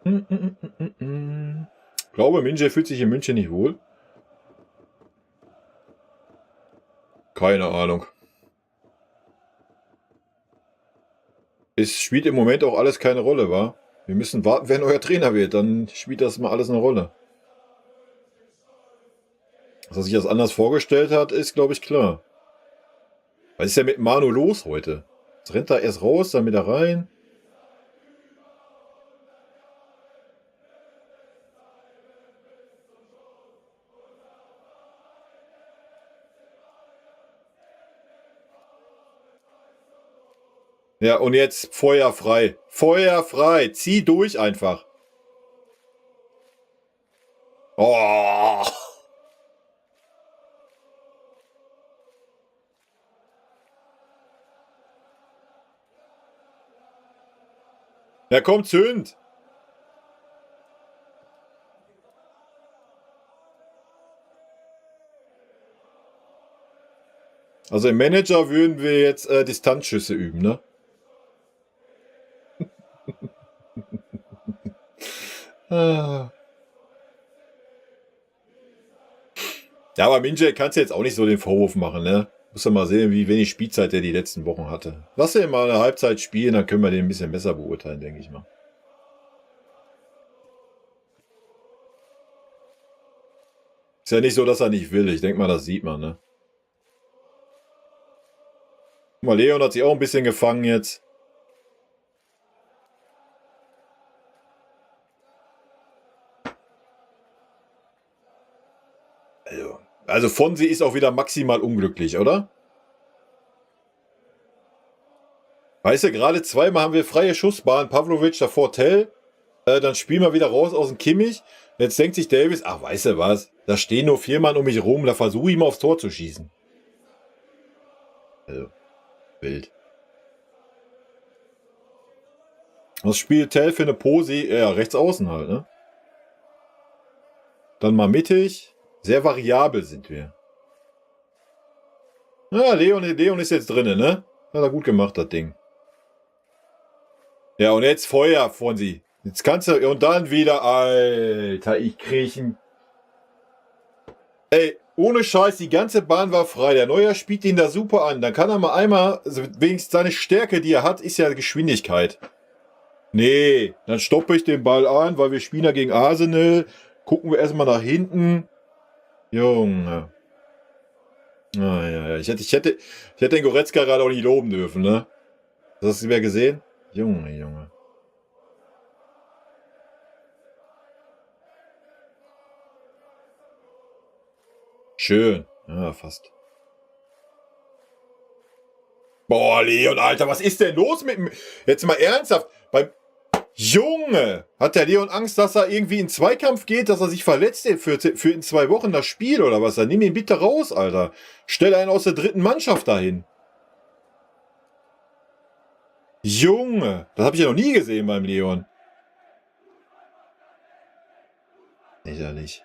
Ich glaube, Minje fühlt sich in München nicht wohl. Keine Ahnung. Es spielt im Moment auch alles keine Rolle, wa? Wir müssen warten, wer neuer Trainer wird. Dann spielt das mal alles eine Rolle. Dass er sich das anders vorgestellt hat, ist, glaube ich, klar. Was ist denn mit Manu los heute? Jetzt rennt er erst raus, dann wieder rein. Ja, und jetzt Feuer frei. Feuer frei. Zieh durch einfach. Oh. Ja, komm, zünd! Also im Manager würden wir jetzt Distanzschüsse üben, ne? Ah. Ja, aber Minje kannst du jetzt auch nicht so den Vorwurf machen, ne? Muss ja mal sehen, wie wenig Spielzeit der die letzten Wochen hatte. Lass ihn mal eine Halbzeit spielen, dann können wir den ein bisschen besser beurteilen, denke ich mal. Ist ja nicht so, dass er nicht will. Ich denke mal, das sieht man, ne? Guck mal, Leon hat sich auch ein bisschen gefangen jetzt. Also Fonsi ist auch wieder maximal unglücklich, oder? Weißt du, gerade zweimal haben wir freie Schussbahn. Pavlovic davor Tell. Dann spielen wir wieder raus aus dem Kimmich. Jetzt denkt sich Davis, ach, weißt du was? Da stehen nur 4 Mann um mich rum. Da versuche ich mal aufs Tor zu schießen. Also, wild. Was spielt Tell für eine Pose? Ja, rechts außen halt, ne? Dann mal mittig. Sehr variabel sind wir. Ja, Leon ist jetzt drinnen, ne? Hat er gut gemacht, das Ding. Ja, und jetzt Feuer von sie. Jetzt kannst du, und dann wieder, Alter, ich krieg ihn. Ey, ohne Scheiß, die ganze Bahn war frei. Der Neuer spielt ihn da super an. Dann kann er mal einmal, also wenigstens seine Stärke, die er hat, ist ja Geschwindigkeit. Nee, dann stoppe ich den Ball an, weil wir spielen ja gegen Arsenal. Gucken wir erstmal nach hinten. Junge. Ah, ja, ja. Ich hätte den Goretzka gerade auch nicht loben dürfen, ne? Hast du wer gesehen? Junge, Junge. Schön. Ja, fast. Boah, Leon, Alter, was ist denn los mit dem... Jetzt mal ernsthaft. Beim Junge! Hat der Leon Angst, dass er irgendwie in Zweikampf geht, dass er sich verletzt für in 2 Wochen das Spiel oder was? Dann nimm ihn bitte raus, Alter. Stell einen aus der 3. Mannschaft dahin. Junge! Das habe ich ja noch nie gesehen beim Leon. Lächerlich.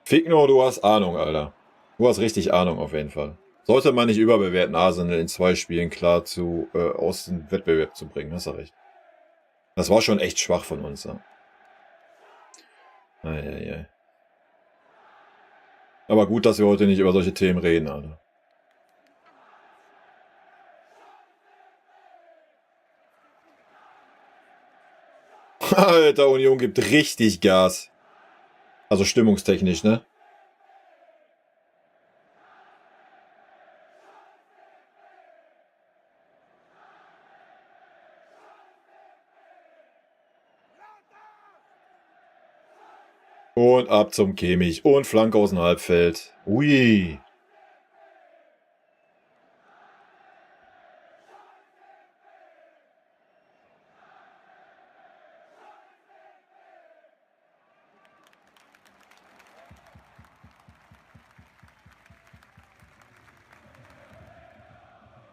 Fickno, du hast Ahnung, Alter. Du hast richtig Ahnung auf jeden Fall. Sollte man nicht überbewerten, Arsenal in 2 Spielen klar aus dem Wettbewerb zu bringen. Hast du recht. Das war schon echt schwach von uns. Ja. Eieiei. Aber gut, dass wir heute nicht über solche Themen reden, Alter. Alter, Union gibt richtig Gas. Also stimmungstechnisch, ne? Und ab zum Kimmich. Und Flanke aus dem Halbfeld. Ui.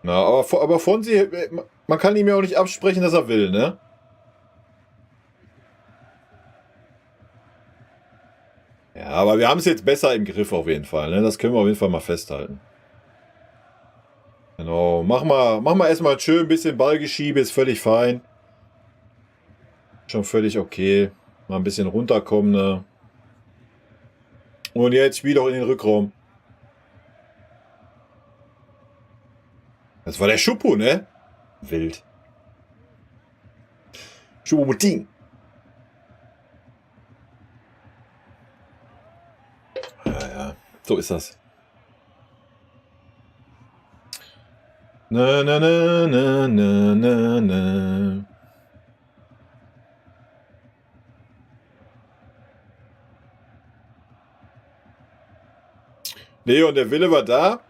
Na, aber Fonsi, man kann ihm ja auch nicht absprechen, dass er will, ne? Ja, aber wir haben es jetzt besser im Griff auf jeden Fall, ne? Das können wir auf jeden Fall mal festhalten. Genau, mach mal erstmal schön ein bisschen Ballgeschiebe, ist völlig fein. Schon völlig okay. Mal ein bisschen runterkommen, ne? Und jetzt spiel doch in den Rückraum. Das war der Schuppo, ne? Wild. Schuppo-Mutin. Ja, ja, so ist das. Na, na, na, na, na, na, na. Leon, der Wille war da.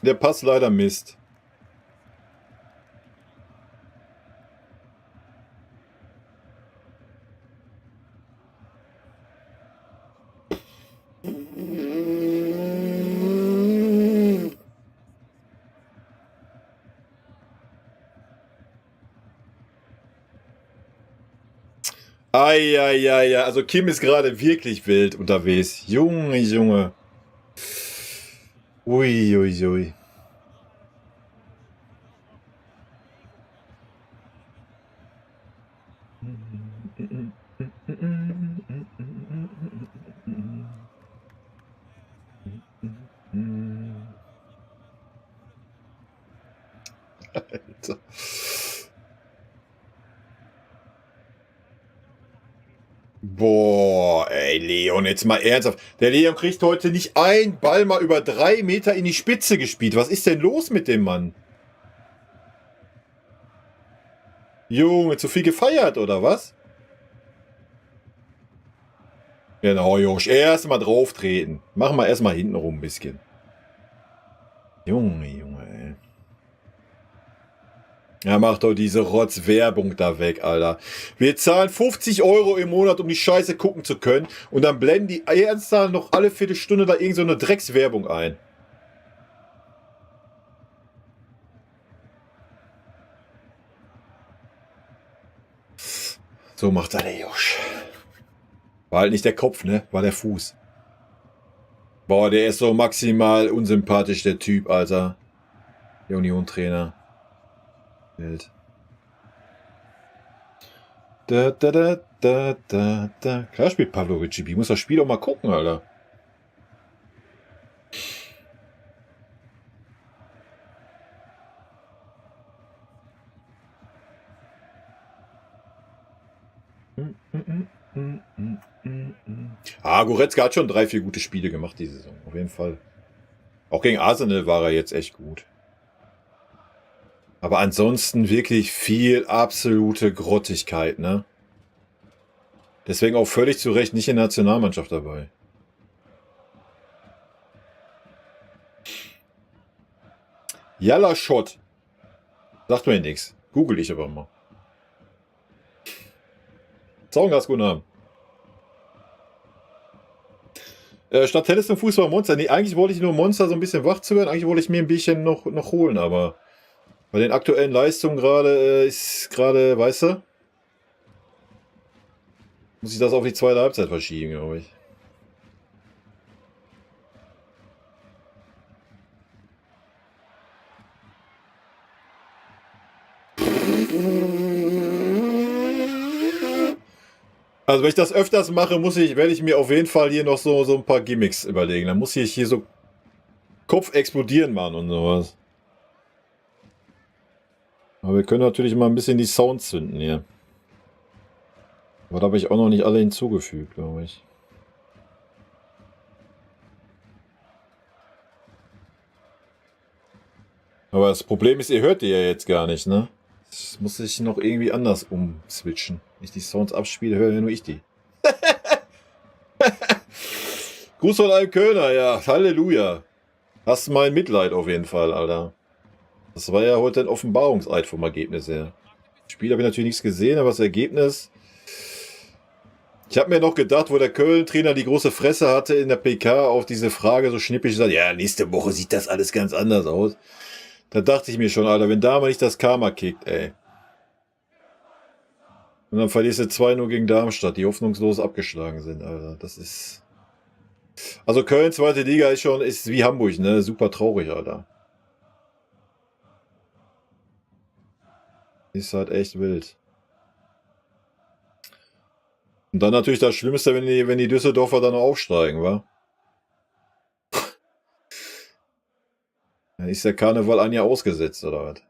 Der Pass leider Mist. Eieiei, also Kim ist gerade wirklich wild unterwegs. Junge, Junge. Ui, ui, ui. Alter. Boah, ey, Leon, jetzt mal ernsthaft. Der Leon kriegt heute nicht einen Ball mal über 3 Meter in die Spitze gespielt. Was ist denn los mit dem Mann? Junge, zu viel gefeiert, oder was? Genau, Josh. Erstmal drauf treten. Machen wir erstmal hinten rum ein bisschen. Junge, Junge, ey. Ja, mach doch diese Rotz-Werbung da weg, Alter. Wir zahlen 50 € im Monat, um die Scheiße gucken zu können. Und dann blenden die ernsthaft noch alle Viertelstunde da irgend so eine Dreckswerbung ein. So macht er der Josh. War halt nicht der Kopf, ne? War der Fuß. Boah, der ist so maximal unsympathisch, der Typ, Alter. Der Union-Trainer. Wild. Da. Klar spielt Pavlovic. Ich muss das Spiel auch mal gucken, Alter. Goretzka hat schon 3, 4 gute Spiele gemacht diese Saison. Auf jeden Fall. Auch gegen Arsenal war er jetzt echt gut. Aber ansonsten wirklich viel absolute Grottigkeit, ne? Deswegen auch völlig zu Recht nicht in der Nationalmannschaft dabei. Jalla Schott. Sagt mir nichts. Google ich aber mal. Zaugengas, guten Abend. Statt Tennis und Fußball Monster. Nee, eigentlich wollte ich nur Monster so ein bisschen wach zu werden. Eigentlich wollte ich mir ein bisschen noch holen, aber bei den aktuellen Leistungen gerade ist gerade, weißt du, muss ich das auf die zweite Halbzeit verschieben, glaube ich. Also wenn ich das öfters mache, werde ich mir auf jeden Fall hier noch so ein paar Gimmicks überlegen. Dann muss ich hier so Kopf explodieren machen und sowas. Aber wir können natürlich mal ein bisschen die Sounds zünden hier. Aber da habe ich auch noch nicht alle hinzugefügt, glaube ich. Aber das Problem ist, ihr hört die ja jetzt gar nicht, ne? Das muss ich noch irgendwie anders umswitchen. Wenn ich die Sounds abspiele, höre ja nur ich die. Gruß von einem Kölner, ja. Halleluja. Hast mein Mitleid auf jeden Fall, Alter. Das war ja heute ein Offenbarungseid vom Ergebnis her. Das Spiel habe ich natürlich nichts gesehen, aber das Ergebnis... Ich habe mir noch gedacht, wo der Köln-Trainer die große Fresse hatte in der PK auf diese Frage so schnippisch gesagt, ja, nächste Woche sieht das alles ganz anders aus. Da dachte ich mir schon, Alter, wenn da mal nicht das Karma kickt, ey. Und dann verlierst du 2-0 gegen Darmstadt, die hoffnungslos abgeschlagen sind, Alter. Das ist... Also Köln, zweite Liga ist wie Hamburg, ne? Super traurig, Alter. Ist halt echt wild. Und dann natürlich das Schlimmste, wenn die Düsseldorfer dann aufsteigen, wa? Dann ist der Karneval ein Jahr ausgesetzt, oder was?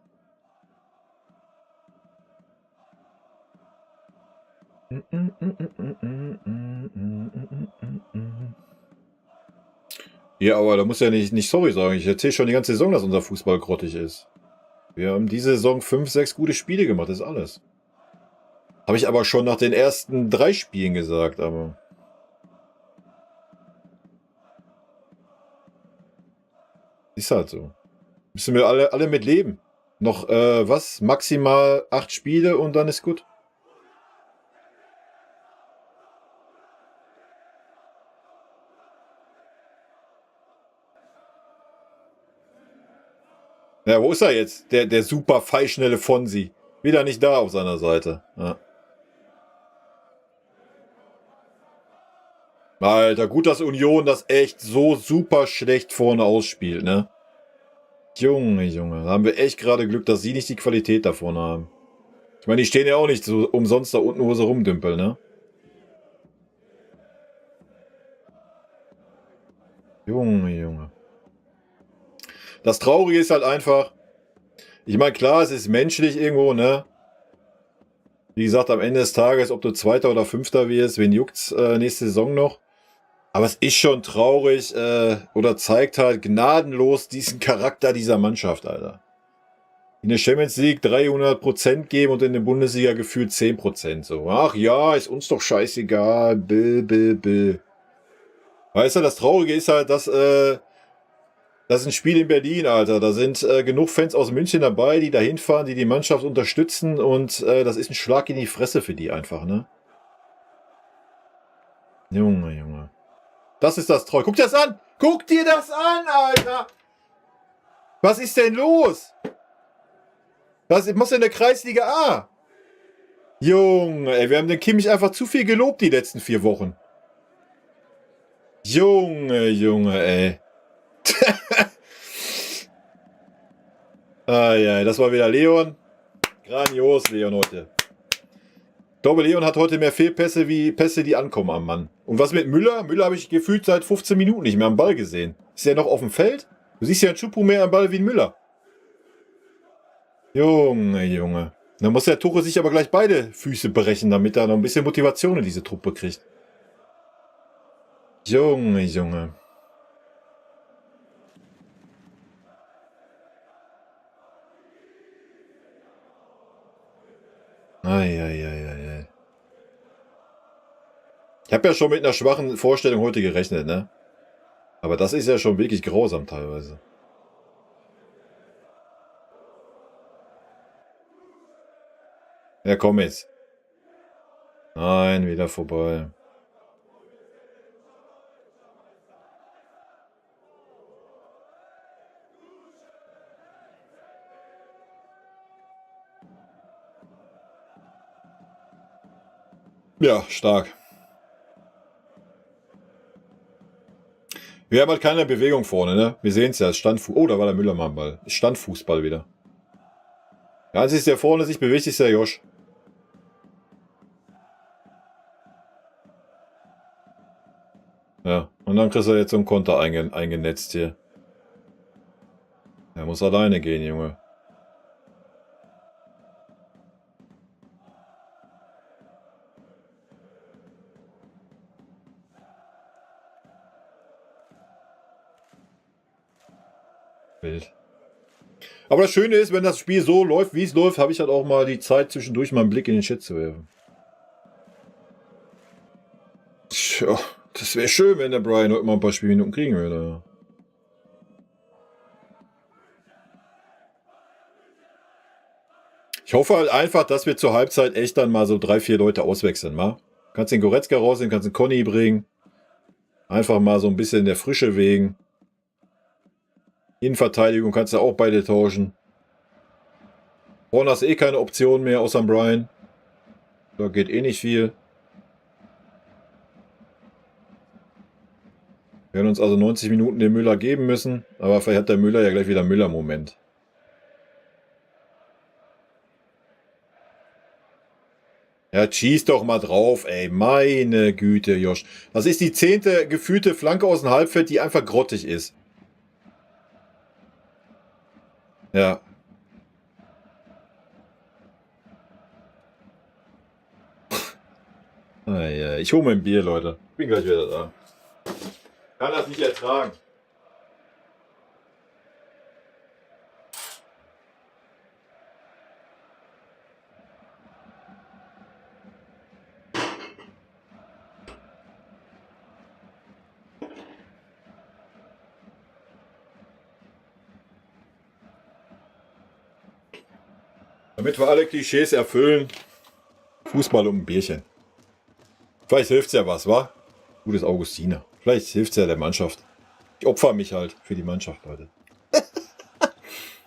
Ja, aber da muss ja nicht sorry sagen. Ich erzähle schon die ganze Saison, dass unser Fußball grottig ist. Wir haben diese Saison 5, 6 gute Spiele gemacht, das ist alles. Habe ich aber schon nach den ersten 3 Spielen gesagt, aber... Ist halt so. Müssen wir alle mit leben. Noch, was? Maximal 8 Spiele und dann ist gut. Ja, wo ist er jetzt? Der super feilschnelle Fonsi. Wieder nicht da auf seiner Seite. Ja. Alter, gut, dass Union das echt so super schlecht vorne ausspielt, ne? Junge, Junge, da haben wir echt gerade Glück, dass sie nicht die Qualität da vorne haben. Ich meine, die stehen ja auch nicht so umsonst da unten, wo sie rumdümpeln, ne? Junge, Junge. Das Traurige ist halt einfach, ich meine, klar, es ist menschlich irgendwo, ne? Wie gesagt, am Ende des Tages, ob du Zweiter oder Fünfter wirst, wen juckt's nächste Saison noch? Aber es ist schon traurig oder zeigt halt gnadenlos diesen Charakter dieser Mannschaft, Alter. In der Champions League 300% geben und in der Bundesliga gefühlt 10%. So, ach ja, ist uns doch scheißegal. Weißt du, das Traurige ist halt, dass das ist ein Spiel in Berlin, Alter. Da sind genug Fans aus München dabei, die da hinfahren, die die Mannschaft unterstützen. Und das ist ein Schlag in die Fresse für die einfach, ne? Junge, Junge. Das ist das Treu. Guck dir das an! Guck dir das an, Alter! Was ist denn los? Was muss in der Kreisliga A? Junge, ey, wir haben den Kimmich einfach zu viel gelobt die letzten 4 Wochen. Junge, Junge, ey. Ah, ja, das war wieder Leon. Grandios, Leon heute. Ich glaube, Leon hat heute mehr Fehlpässe wie Pässe, die ankommen am Mann. Und was mit Müller? Müller habe ich gefühlt seit 15 Minuten nicht mehr am Ball gesehen. Ist er noch auf dem Feld? Du siehst ja einen Schupu mehr am Ball wie ein Müller. Junge, Junge. Dann muss der Tuche sich aber gleich beide Füße brechen, damit er noch ein bisschen Motivation in diese Truppe kriegt. Junge, Junge. Eieieiei. Ich habe ja schon mit einer schwachen Vorstellung heute gerechnet, ne? Aber das ist ja schon wirklich grausam teilweise. Ja, komm jetzt. Nein, wieder vorbei. Ja, stark. Wir haben halt keine Bewegung vorne, ne? Wir sehen es ja, Standfußball. Oh, da war der Müller mal am Ball. Standfußball wieder. Der Einzige, der vorne sich bewegt, ist der Josh. Ja, und dann kriegst du jetzt so einen Konter eingenetzt hier. Er muss alleine gehen, Junge. Wild. Aber das Schöne ist, wenn das Spiel so läuft, wie es läuft, habe ich halt auch mal die Zeit zwischendurch mal einen Blick in den Chat zu werfen. Tja, das wäre schön, wenn der Brian heute mal ein paar Spielminuten kriegen würde. Ich hoffe halt einfach, dass wir zur Halbzeit echt dann mal so 3, 4 Leute auswechseln, ma? Kannst den Goretzka rausnehmen, kannst den Conny bringen. Einfach mal so ein bisschen in der Frische wegen. Innenverteidigung kannst du auch beide tauschen. Vorne hast du eh keine Option mehr, außer Brian. Da geht eh nicht viel. Wir werden uns also 90 Minuten den Müller geben müssen. Aber vielleicht hat der Müller ja gleich wieder einen Müller-Moment. Ja, schieß doch mal drauf, ey. Meine Güte, Josh. Das ist die 10. gefühlte Flanke aus dem Halbfeld, die einfach grottig ist. Ja. Ich hole mir ein Bier, Leute. Bin gleich wieder da. Kann das nicht ertragen. Damit wir alle Klischees erfüllen, Fußball um ein Bierchen. Vielleicht hilft's ja was, wa? Gutes Augustiner. Vielleicht hilft's ja der Mannschaft. Ich opfer mich halt für die Mannschaft, Leute.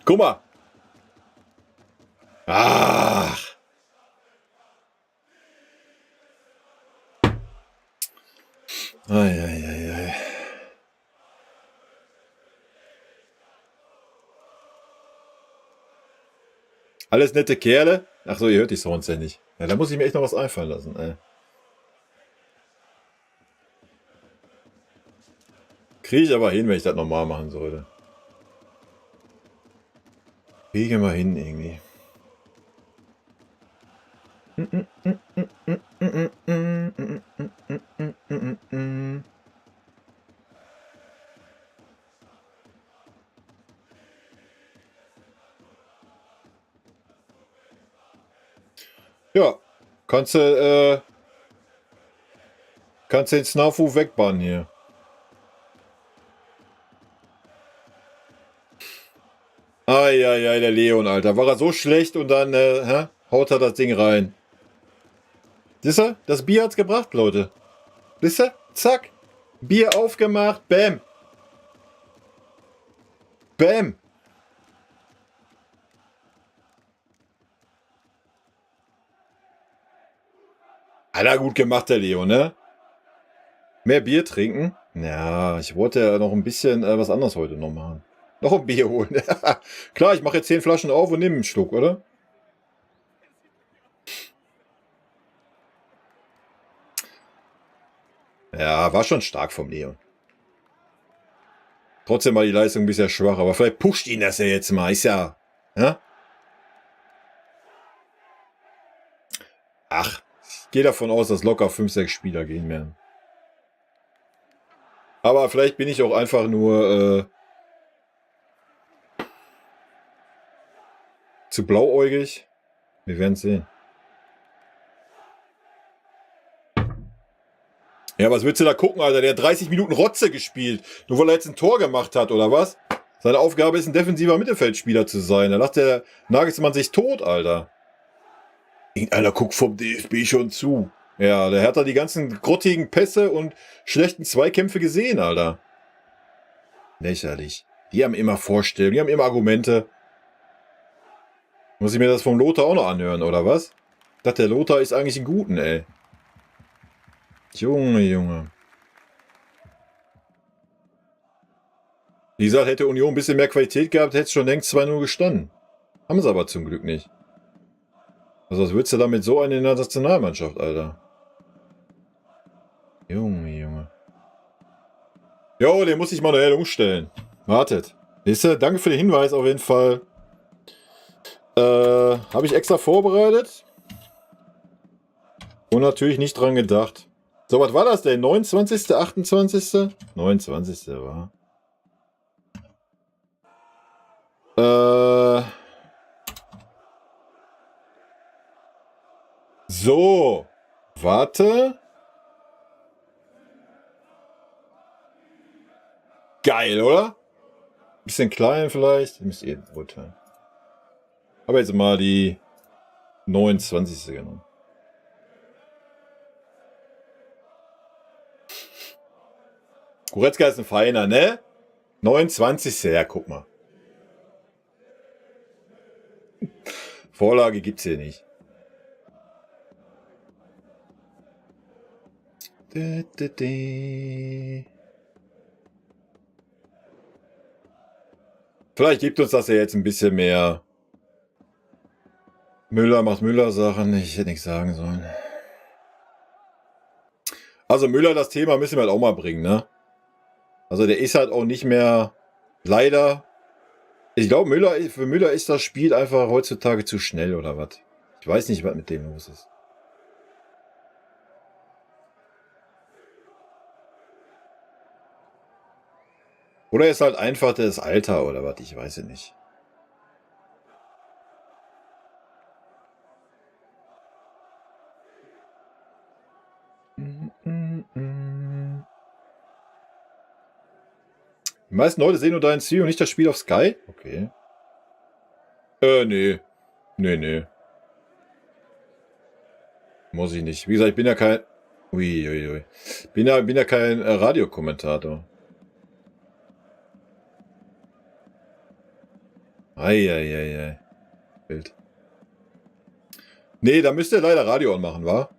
Guck mal. Ach. Eieiei. Alles nette Kerle. Ach so, ihr hört die Sounds ja nicht. Ja, da muss ich mir echt noch was einfallen lassen, ey. Kriege ich aber hin, wenn ich das normal machen sollte. Kriege mal hin, irgendwie. Ja, kannst du den Snafu wegbannen hier. Eieiei, der Leon, Alter. War er so schlecht und dann haut er das Ding rein. Siehst du? Das Bier hat's gebracht, Leute. Siehst du? Zack. Bier aufgemacht. Bäm. Bäm. Alter, gut gemacht, der Leon, ne? Mehr Bier trinken? Ja, ich wollte ja noch ein bisschen was anderes heute noch machen. Noch ein Bier holen. Klar, ich mache jetzt 10 Flaschen auf und nehme einen Schluck, oder? Ja, war schon stark vom Leon. Trotzdem war die Leistung ein bisschen schwach, aber vielleicht pusht ihn das ja jetzt mal. Ist ja. Ach, ich gehe davon aus, dass locker 5, 6 Spieler gehen werden. Aber vielleicht bin ich auch einfach nur zu blauäugig. Wir werden sehen. Ja, was willst du da gucken, Alter? Der hat 30 Minuten Rotze gespielt. Nur weil er jetzt ein Tor gemacht hat, oder was? Seine Aufgabe ist, ein defensiver Mittelfeldspieler zu sein. Da lacht der Nagelsmann sich tot, Alter. Irgendeiner guckt vom DFB schon zu. Ja, der hat da die ganzen grottigen Pässe und schlechten Zweikämpfe gesehen, Alter. Lächerlich. Die haben immer Vorstellungen, die haben immer Argumente. Muss ich mir das vom Lothar auch noch anhören, oder was? Ich dachte, der Lothar ist eigentlich ein Guten, ey. Junge, Junge. Wie gesagt, hätte Union ein bisschen mehr Qualität gehabt, hätte es schon längst 2-0 gestanden. Haben sie aber zum Glück nicht. Also was willst du damit so eine in der Nationalmannschaft, Alter? Junge, Junge. Jo, den muss ich manuell umstellen. Wartet. Siehste, danke für den Hinweis auf jeden Fall. Habe ich extra vorbereitet. Und natürlich nicht dran gedacht. So, was war das denn? 29., 28.? 29. war. So. Warte. Geil, oder? Bisschen klein vielleicht. Müsst ihr urteilen. Aber jetzt mal die 29. genommen. Goretzka ist ein Feiner, ne? 29. Ja, guck mal. Vorlage gibt's hier nicht. Vielleicht gibt uns das ja jetzt ein bisschen mehr. Müller macht Müller-Sachen. Ich hätte nichts sagen sollen. Also Müller, das Thema müssen wir halt auch mal bringen, ne? Also der ist halt auch nicht mehr, leider. Ich glaube, für Müller ist das Spiel einfach heutzutage zu schnell oder was. Ich weiß nicht, was mit dem los ist. Oder ist halt einfach das Alter oder was, ich weiß es nicht. Die meisten Leute sehen nur dein Ziel und nicht das Spiel auf Sky? Okay. Nee. Nee. Muss ich nicht. Wie gesagt, ich bin ja kein... Uiuiui. Bin ja kein Radiokommentator. Eieiei. Bild. Nee, da müsst ihr leider Radio anmachen, wa?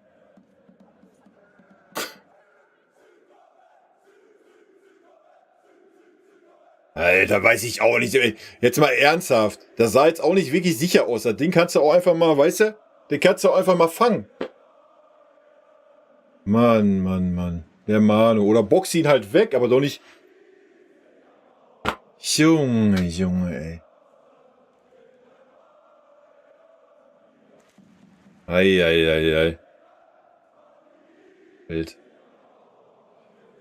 Alter, weiß ich auch nicht. Jetzt mal ernsthaft. Das sah jetzt auch nicht wirklich sicher aus. Das Ding kannst du auch einfach mal, weißt du? Den kannst du auch einfach mal fangen. Mann, Mann, Mann. Der Manu. Oder box ihn halt weg, aber doch nicht... Junge, Junge, ey. Ei. Wild.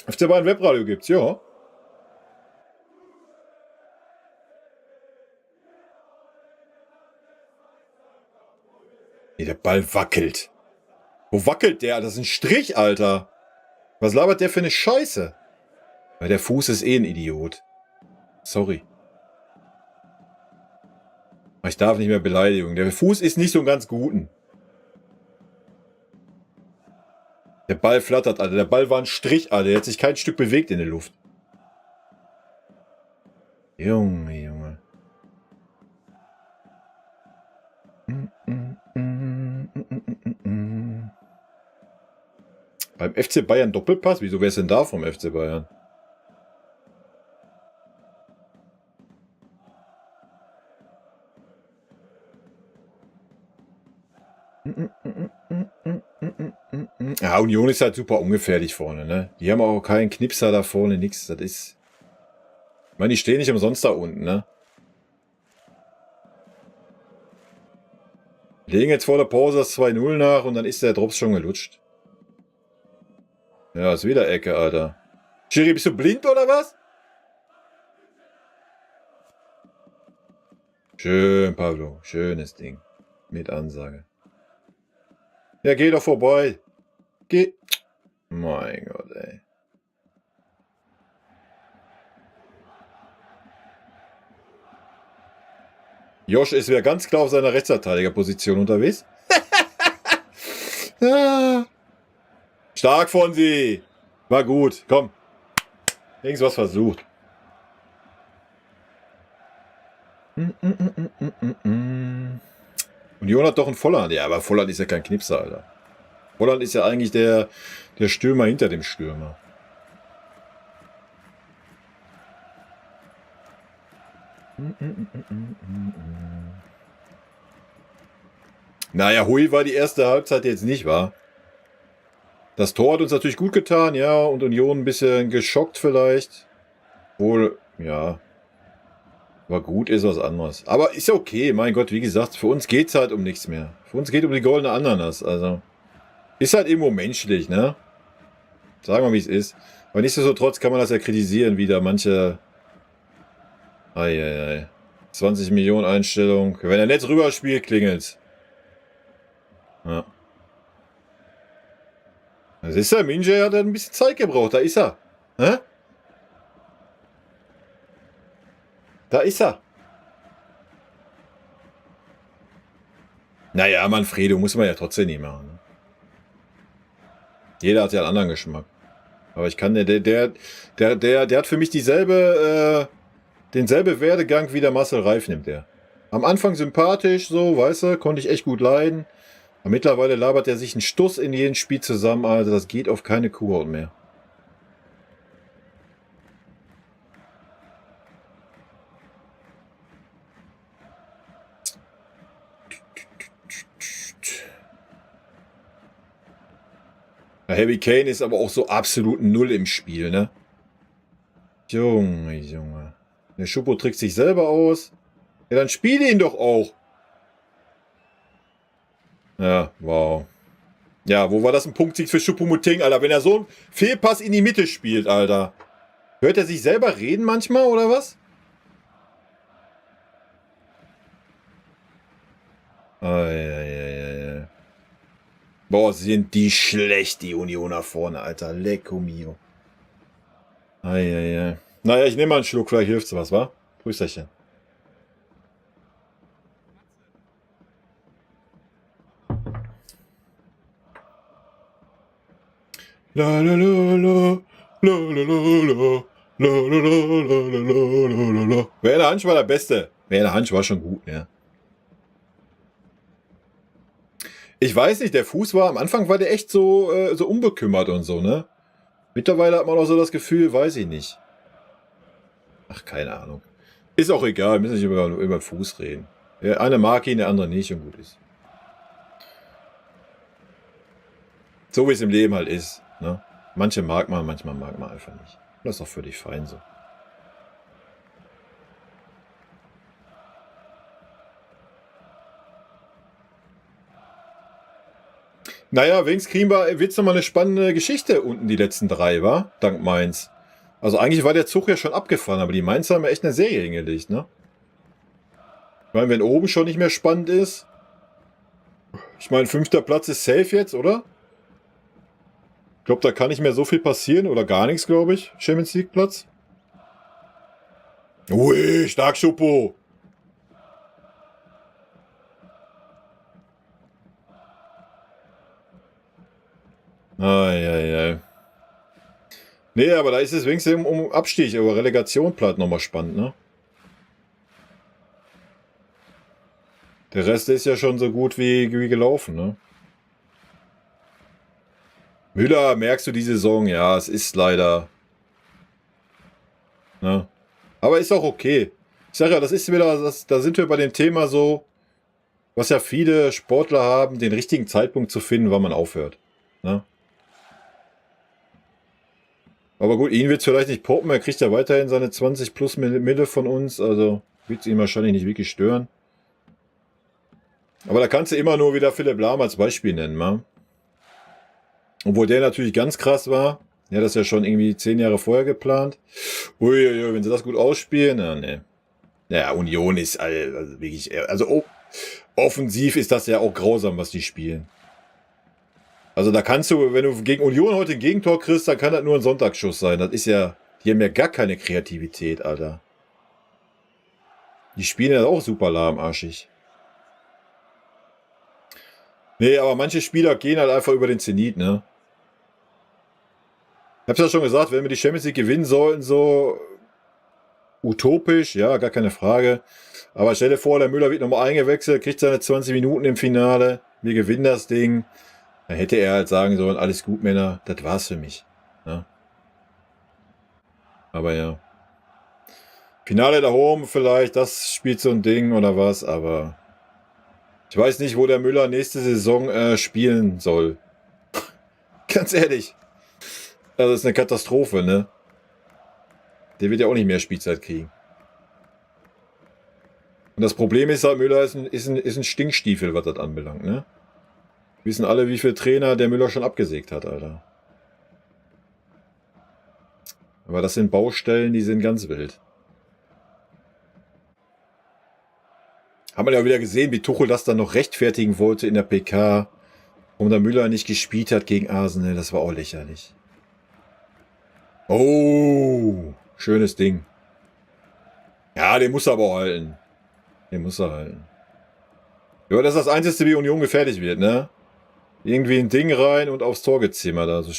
FC Bayern Webradio gibt's, ja. Nee, der Ball wackelt. Wo wackelt der? Das ist ein Strich, Alter. Was labert der für eine Scheiße? Weil der Fuß ist eh ein Idiot. Sorry. Ich darf nicht mehr Beleidigung. Der Fuß ist nicht so einen ganz guten. Der Ball flattert, Alter. Der Ball war ein Strich, Alter. Der hat sich kein Stück bewegt in der Luft. Junge. Beim FC Bayern Doppelpass? Wieso wäre es denn da vom FC Bayern? Ja, Union ist halt super ungefährlich vorne, ne? Die haben auch keinen Knipser da vorne, nix. Das ist... Ich meine, die stehen nicht umsonst da unten, ne? Legen jetzt vor der Pause das 2-0 nach und dann ist der Drops schon gelutscht. Ja, ist wieder Ecke, Alter. Schiri, bist du blind oder was? Schön, Pablo. Schönes Ding. Mit Ansage. Ja, geh doch vorbei. Geh. Mein Gott, ey. Josh ist wieder ganz klar auf seiner Rechtsverteidigerposition unterwegs. Ja. Stark von sie. War gut. Komm. Irgendwas versucht. Union hat doch einen Volland. Ja, aber Volland ist ja kein Knipser, Alter. Volland ist ja eigentlich der Stürmer hinter dem Stürmer. Naja, Hui war die erste Halbzeit jetzt nicht, wahr? Das Tor hat uns natürlich gut getan, ja, und Union ein bisschen geschockt vielleicht. Wohl, ja, war gut, ist was anderes. Aber ist okay, mein Gott, wie gesagt, für uns geht es halt um nichts mehr. Für uns geht es um die goldene Ananas, also. Ist halt irgendwo menschlich, ne? Sagen wir, wie es ist. Aber nichtsdestotrotz kann man das ja kritisieren, wie da manche... Eieiei. 20 Millionen Einstellung. Wenn er nicht rüber spielt, klingelt's. Ja. Das ist er. Minje hat ein bisschen Zeit gebraucht. Da ist er. Hä? Da ist er. Naja, Manfredo muss man ja trotzdem nicht machen. Ne? Jeder hat ja einen anderen Geschmack. Aber ich kann der hat für mich denselbe Werdegang wie der Marcel Reif nimmt der. Am Anfang sympathisch, so, weißt du, konnte ich echt gut leiden. Aber mittlerweile labert er sich einen Stuss in jedem Spiel zusammen, also das geht auf keine Kuhhaut mehr. Harry Kane ist aber auch so absolut null im Spiel, ne? Junge. Der Schuppo trickst sich selber aus. Ja, dann spiele ihn doch auch. Ja, wow. Ja, wo war das ein Punktsieg für Choupo-Moting, Alter? Wenn er so einen Fehlpass in die Mitte spielt, Alter. Hört er sich selber reden manchmal, oder was? Eieieiei. Boah, sind die schlecht, die Unioner vorne, Alter. Lecco mio. Eieiei. Naja, ich nehme mal einen Schluck, vielleicht hilft's was, wa? Grüßerchen. La la la la la la la la la. Werner Hansch war der Beste. Werner Hansch war schon gut, ja. Ich weiß nicht, der Fuß war, am Anfang war der echt so unbekümmert und so, ne? Mittlerweile hat man auch so das Gefühl, weiß ich nicht. Ach, keine Ahnung. Ist auch egal, wir müssen nicht über Fuß reden. Der eine mag ihn, der andere nicht und gut ist. So wie es im Leben halt ist. Ne? Manche mag man, manchmal mag man einfach nicht. Das ist auch völlig fein so. Naja, wenigstens wird's noch mal eine spannende Geschichte unten, die letzten 3, war? Dank Mainz. Also eigentlich war der Zug ja schon abgefahren, aber die Mainzer haben ja echt eine Serie hingelegt, ne? Ich meine, wenn oben schon nicht mehr spannend ist. Ich meine, 5. Platz ist safe jetzt, oder? Ich glaube, da kann nicht mehr so viel passieren oder gar nichts, glaube ich. Champions League Platz. Ui, stark Schuppo. Eieiei. Nee, aber da ist es wenigstens um Abstieg, aber Relegation bleibt nochmal spannend, ne? Der Rest ist ja schon so gut wie gelaufen, ne? Müller, merkst du die Saison? Ja, es ist leider. Ne? Aber ist auch okay. Ich sag ja, das ist wieder, da sind wir bei dem Thema so, was ja viele Sportler haben, den richtigen Zeitpunkt zu finden, wann man aufhört. Ne? Aber gut, ihn wird es vielleicht nicht poppen, er kriegt ja weiterhin seine 20 plus Mille von uns, also wird es ihn wahrscheinlich nicht wirklich stören. Aber da kannst du immer nur wieder Philipp Lahm als Beispiel nennen, ne? Obwohl der natürlich ganz krass war. Ja, das ist ja schon irgendwie 10 Jahre vorher geplant. Uiuiui, wenn sie das gut ausspielen, na, ne. Ja, Union ist also wirklich, also offensiv ist das ja auch grausam, was die spielen. Also da kannst du, wenn du gegen Union heute ein Gegentor kriegst, dann kann das nur ein Sonntagsschuss sein. Das ist ja, die haben ja gar keine Kreativität, Alter. Die spielen ja auch super lahmarschig. Nee, aber manche Spieler gehen halt einfach über den Zenit, ne? Ich hab's ja schon gesagt, wenn wir die Champions League gewinnen sollten, so utopisch, ja, gar keine Frage. Aber stell dir vor, der Müller wird nochmal eingewechselt, kriegt seine 20 Minuten im Finale, wir gewinnen das Ding. Dann hätte er halt sagen sollen, alles gut, Männer, das war's für mich. Ja. Aber ja. Finale da oben vielleicht, das spielt so ein Ding oder was, aber ich weiß nicht, wo der Müller nächste Saison spielen soll. Ganz ehrlich. Das ist eine Katastrophe, ne? Der wird ja auch nicht mehr Spielzeit kriegen. Und das Problem ist halt, Müller ist ein Stinkstiefel, was das anbelangt, ne? Wissen alle, wie viele Trainer der Müller schon abgesägt hat, Alter. Aber das sind Baustellen, die sind ganz wild. Haben wir ja wieder gesehen, wie Tuchel das dann noch rechtfertigen wollte in der PK, warum der Müller nicht gespielt hat gegen Arsenal. Das war auch lächerlich. Oh, schönes Ding. Ja, den muss er aber halten. Den muss er halten. Ja, das ist das Einzige, wie Union gefährlich wird, ne? Irgendwie ein Ding rein und aufs Tor gezimmert. Also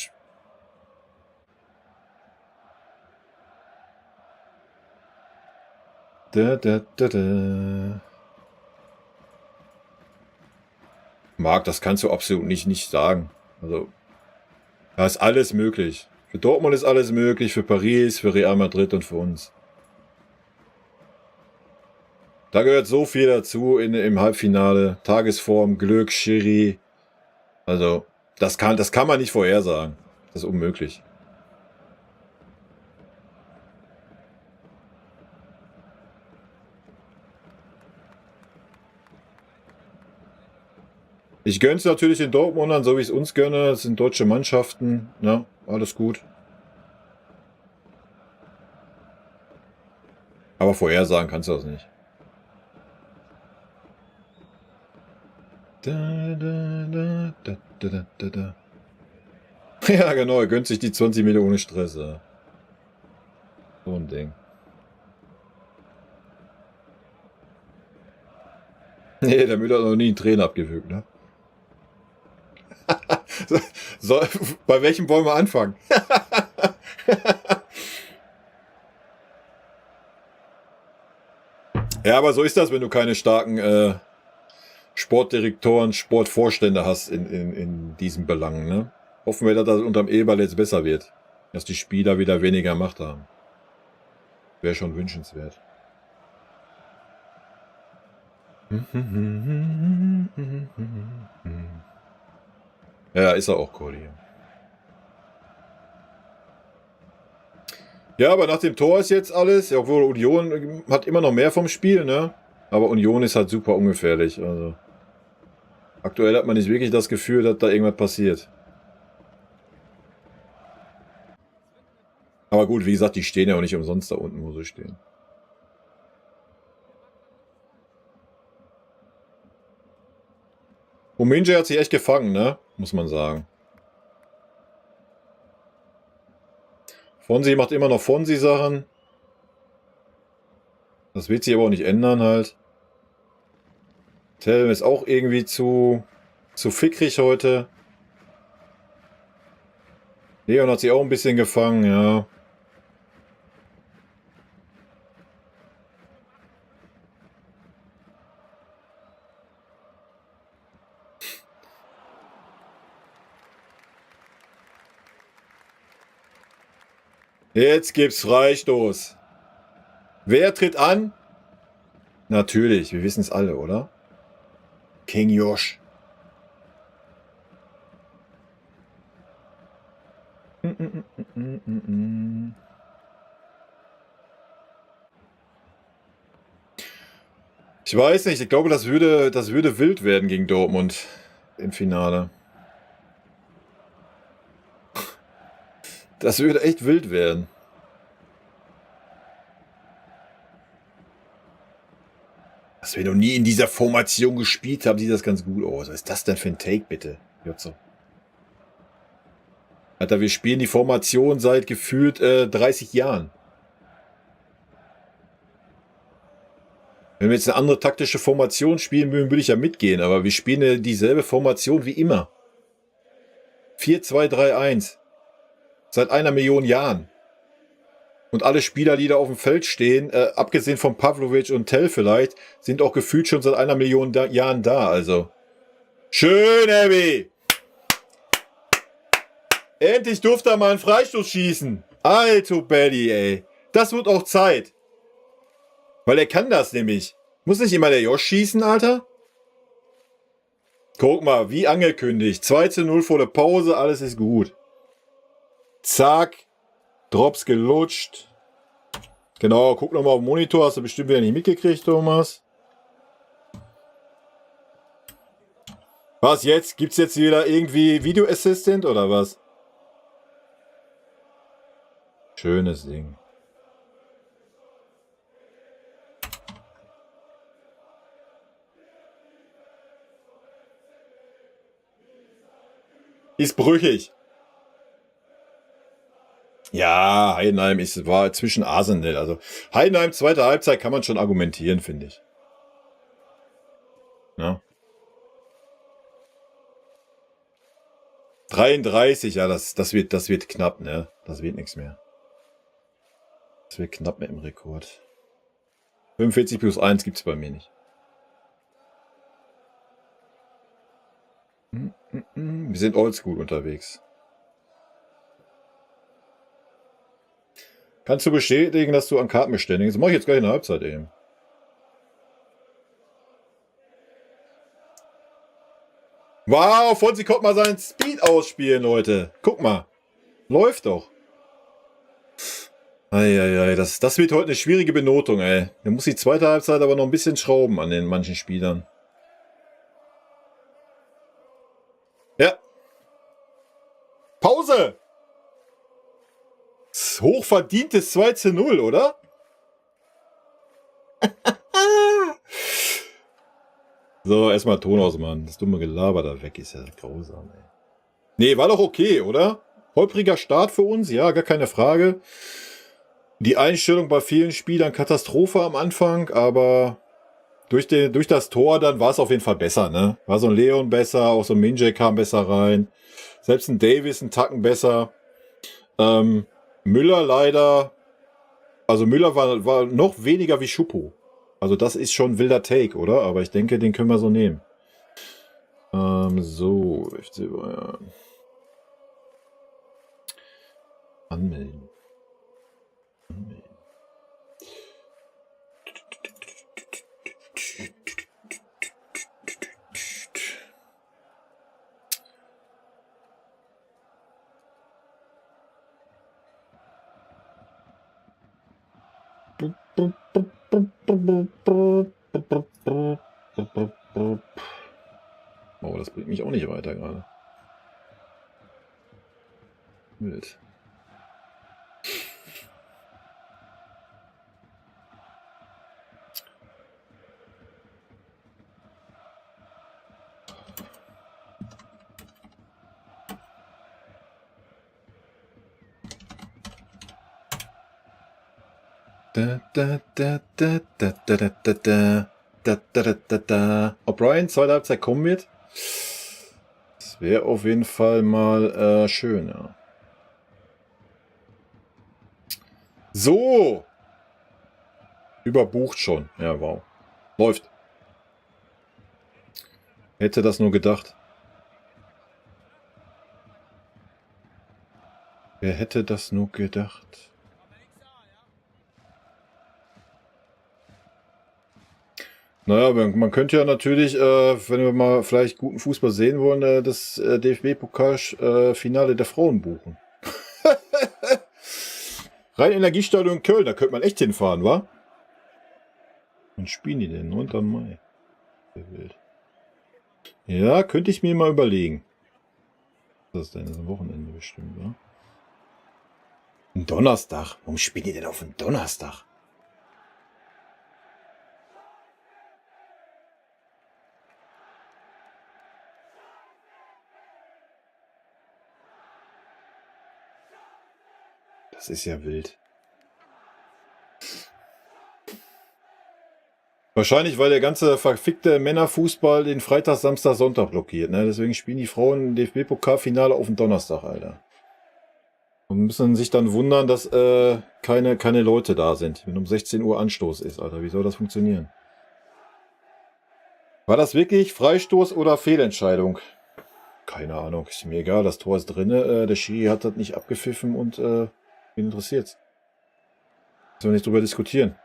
Marc, das kannst du absolut nicht sagen. Also, da ist alles möglich. Für Dortmund ist alles möglich, für Paris, für Real Madrid und für uns. Da gehört so viel dazu im Halbfinale. Tagesform, Glück, Schiri. Also, das kann man nicht vorhersagen. Das ist unmöglich. Ich gönn's natürlich den Dortmundern, so wie ich es uns gönne. Das sind deutsche Mannschaften. Ja, alles gut. Aber vorhersagen kannst du das nicht. Ja, genau, er gönnt sich die 20 Meter ohne Stress. Ja. So ein Ding. Nee, der Müller hat noch nie einen Trainer abgewürgt, ne? So, bei welchem wollen wir anfangen? Ja, aber so ist das, wenn du keine starken Sportdirektoren, Sportvorstände hast in diesen Belangen. Ne? Hoffen wir, dass das unterm Eberl jetzt besser wird. Dass die Spieler wieder weniger Macht haben. Wäre schon wünschenswert. Ja, ist er auch, Cody. Ja, aber nach dem Tor ist jetzt alles, obwohl Union hat immer noch mehr vom Spiel, ne? Aber Union ist halt super ungefährlich. Also aktuell hat man nicht wirklich das Gefühl, dass da irgendwas passiert. Aber gut, wie gesagt, die stehen ja auch nicht umsonst da unten, wo sie stehen. Ominje hat sich echt gefangen, ne? Muss man sagen. Fonsi macht immer noch Fonsi-Sachen. Das wird sich aber auch nicht ändern halt. Tell ist auch irgendwie zu fickrig heute. Leon hat sich auch ein bisschen gefangen, ja. Jetzt gibt's Freistoß. Wer tritt an? Natürlich, wir wissen es alle, oder? King Josh. Ich weiß nicht, ich glaube, das würde wild werden gegen Dortmund im Finale. Das würde echt wild werden. Dass wir noch nie in dieser Formation gespielt haben, sieht das ganz gut aus. Was ist das denn für ein Take, bitte? Jotzo. Alter, wir spielen die Formation seit gefühlt 30 Jahren. Wenn wir jetzt eine andere taktische Formation spielen würden, würde ich ja mitgehen, aber wir spielen dieselbe Formation wie immer. 4-2-3-1. Seit 1 Million Jahren. Und alle Spieler, die da auf dem Feld stehen, abgesehen von Pavlovic und Tell vielleicht, sind auch gefühlt schon seit 1 Million Jahren da. Also schön, Abby. Endlich durfte er mal einen Freistoß schießen. Alto Belly, ey. Das wird auch Zeit. Weil er kann das nämlich. Muss nicht immer der Josh schießen, Alter? Guck mal, wie angekündigt. 2:0 vor der Pause, alles ist gut. Zack. Drops gelutscht. Genau, guck nochmal auf den Monitor. Hast du bestimmt wieder nicht mitgekriegt, Thomas. Was jetzt? Gibt's jetzt wieder irgendwie Video Assistant oder was? Schönes Ding. Ist brüchig. Ja, Heidenheim war zwischen Arsenal. Also Heidenheim, zweite Halbzeit kann man schon argumentieren, finde ich. Ja. 33, ja, das wird knapp, ne? Das wird nichts mehr. Das wird knapp mit dem Rekord. 45+1 gibt's bei mir nicht. Wir sind oldschool unterwegs. Kannst du bestätigen, dass du an Karten beständigst? Das mache ich jetzt gleich in der Halbzeit eben. Wow, Fonsi kommt mal seinen Speed ausspielen, Leute. Guck mal. Läuft doch. Eieiei, das wird heute eine schwierige Benotung, ey. Da muss die zweite Halbzeit aber noch ein bisschen schrauben an den manchen Spielern. Ja. Pause! Hochverdientes 2:0, oder? So, erstmal Ton ausmachen. Das dumme Gelaber da weg ist ja grausam, ey. Nee, war doch okay, oder? Holpriger Start für uns, ja, gar keine Frage. Die Einstellung bei vielen Spielern Katastrophe am Anfang, aber durch das Tor dann war es auf jeden Fall besser, ne? War so ein Leon besser, auch so ein Minjay kam besser rein. Selbst ein Davis einen Tacken besser. Müller leider, also Müller war noch weniger wie Schuppo. Also das ist schon ein wilder Take, oder? Aber ich denke, den können wir so nehmen. So, FC Bayern. Anmelden. Oh, das bringt mich auch nicht weiter gerade. Wild. Ob Brian zweite Halbzeit kommen wird? Das wäre auf jeden Fall mal schön, ja. So! Überbucht schon. Ja, wow. Läuft. Hätte das nur gedacht. Wer hätte das nur gedacht? Naja, man könnte ja natürlich, wenn wir mal vielleicht guten Fußball sehen wollen, das DFB-Pokal-Finale der Frauen buchen. Rhein-Energiestadion Köln, da könnte man echt hinfahren, wa? Wann spielen die denn? 9. Mai. Ja, könnte ich mir mal überlegen. Das ist denn ein Wochenende bestimmt, wa? Ein Donnerstag. Warum spielen die denn auf einen Donnerstag? Das ist ja wild. Wahrscheinlich, weil der ganze verfickte Männerfußball den Freitag, Samstag, Sonntag blockiert. Ne? Deswegen spielen die Frauen DFB-Pokalfinale auf den Donnerstag, Alter. Und müssen sich dann wundern, dass keine Leute da sind, wenn um 16 Uhr Anstoß ist, Alter. Wie soll das funktionieren? War das wirklich Freistoß oder Fehlentscheidung? Keine Ahnung, ist mir egal. Das Tor ist drin. Der Schiri hat das nicht abgepfiffen und wen interessiert's? Müssen wir nicht drüber diskutieren.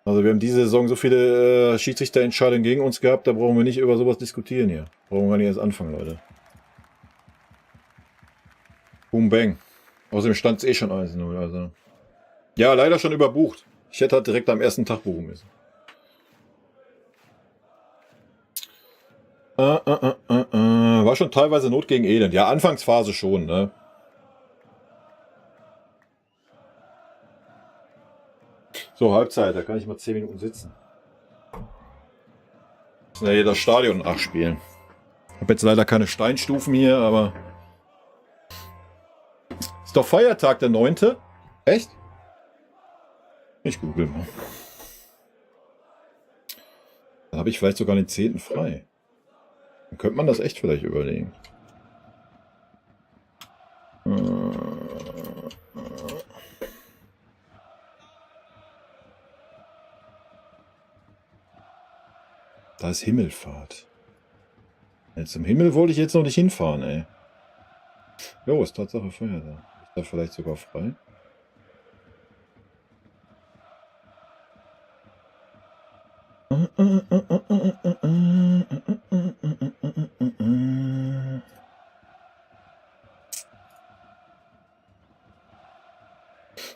Also wir haben diese Saison so viele Schiedsrichterentscheidungen gegen uns gehabt, da brauchen wir nicht über sowas diskutieren hier. Brauchen wir gar nicht erst anfangen, Leute. Boom, bang. Außerdem stand es eh schon 1-0. Also. Ja, leider schon überbucht. Ich hätte halt direkt am ersten Tag buchen müssen. War schon teilweise Not gegen Elend. Ja, Anfangsphase schon, ne? So, Halbzeit, da kann ich mal 10 Minuten sitzen. Müssen ja hier das Stadion nachspielen. Ich habe jetzt leider keine Steinstufen hier, aber... Ist doch Feiertag, der 9. Echt? Ich google mal. Da habe ich vielleicht sogar den 10. frei. Dann könnte man das echt vielleicht überlegen. Da ist Himmelfahrt. Jetzt zum Himmel wollte ich jetzt noch nicht hinfahren, ey. Jo, ist Tatsache Feiertag. Ist da vielleicht sogar frei?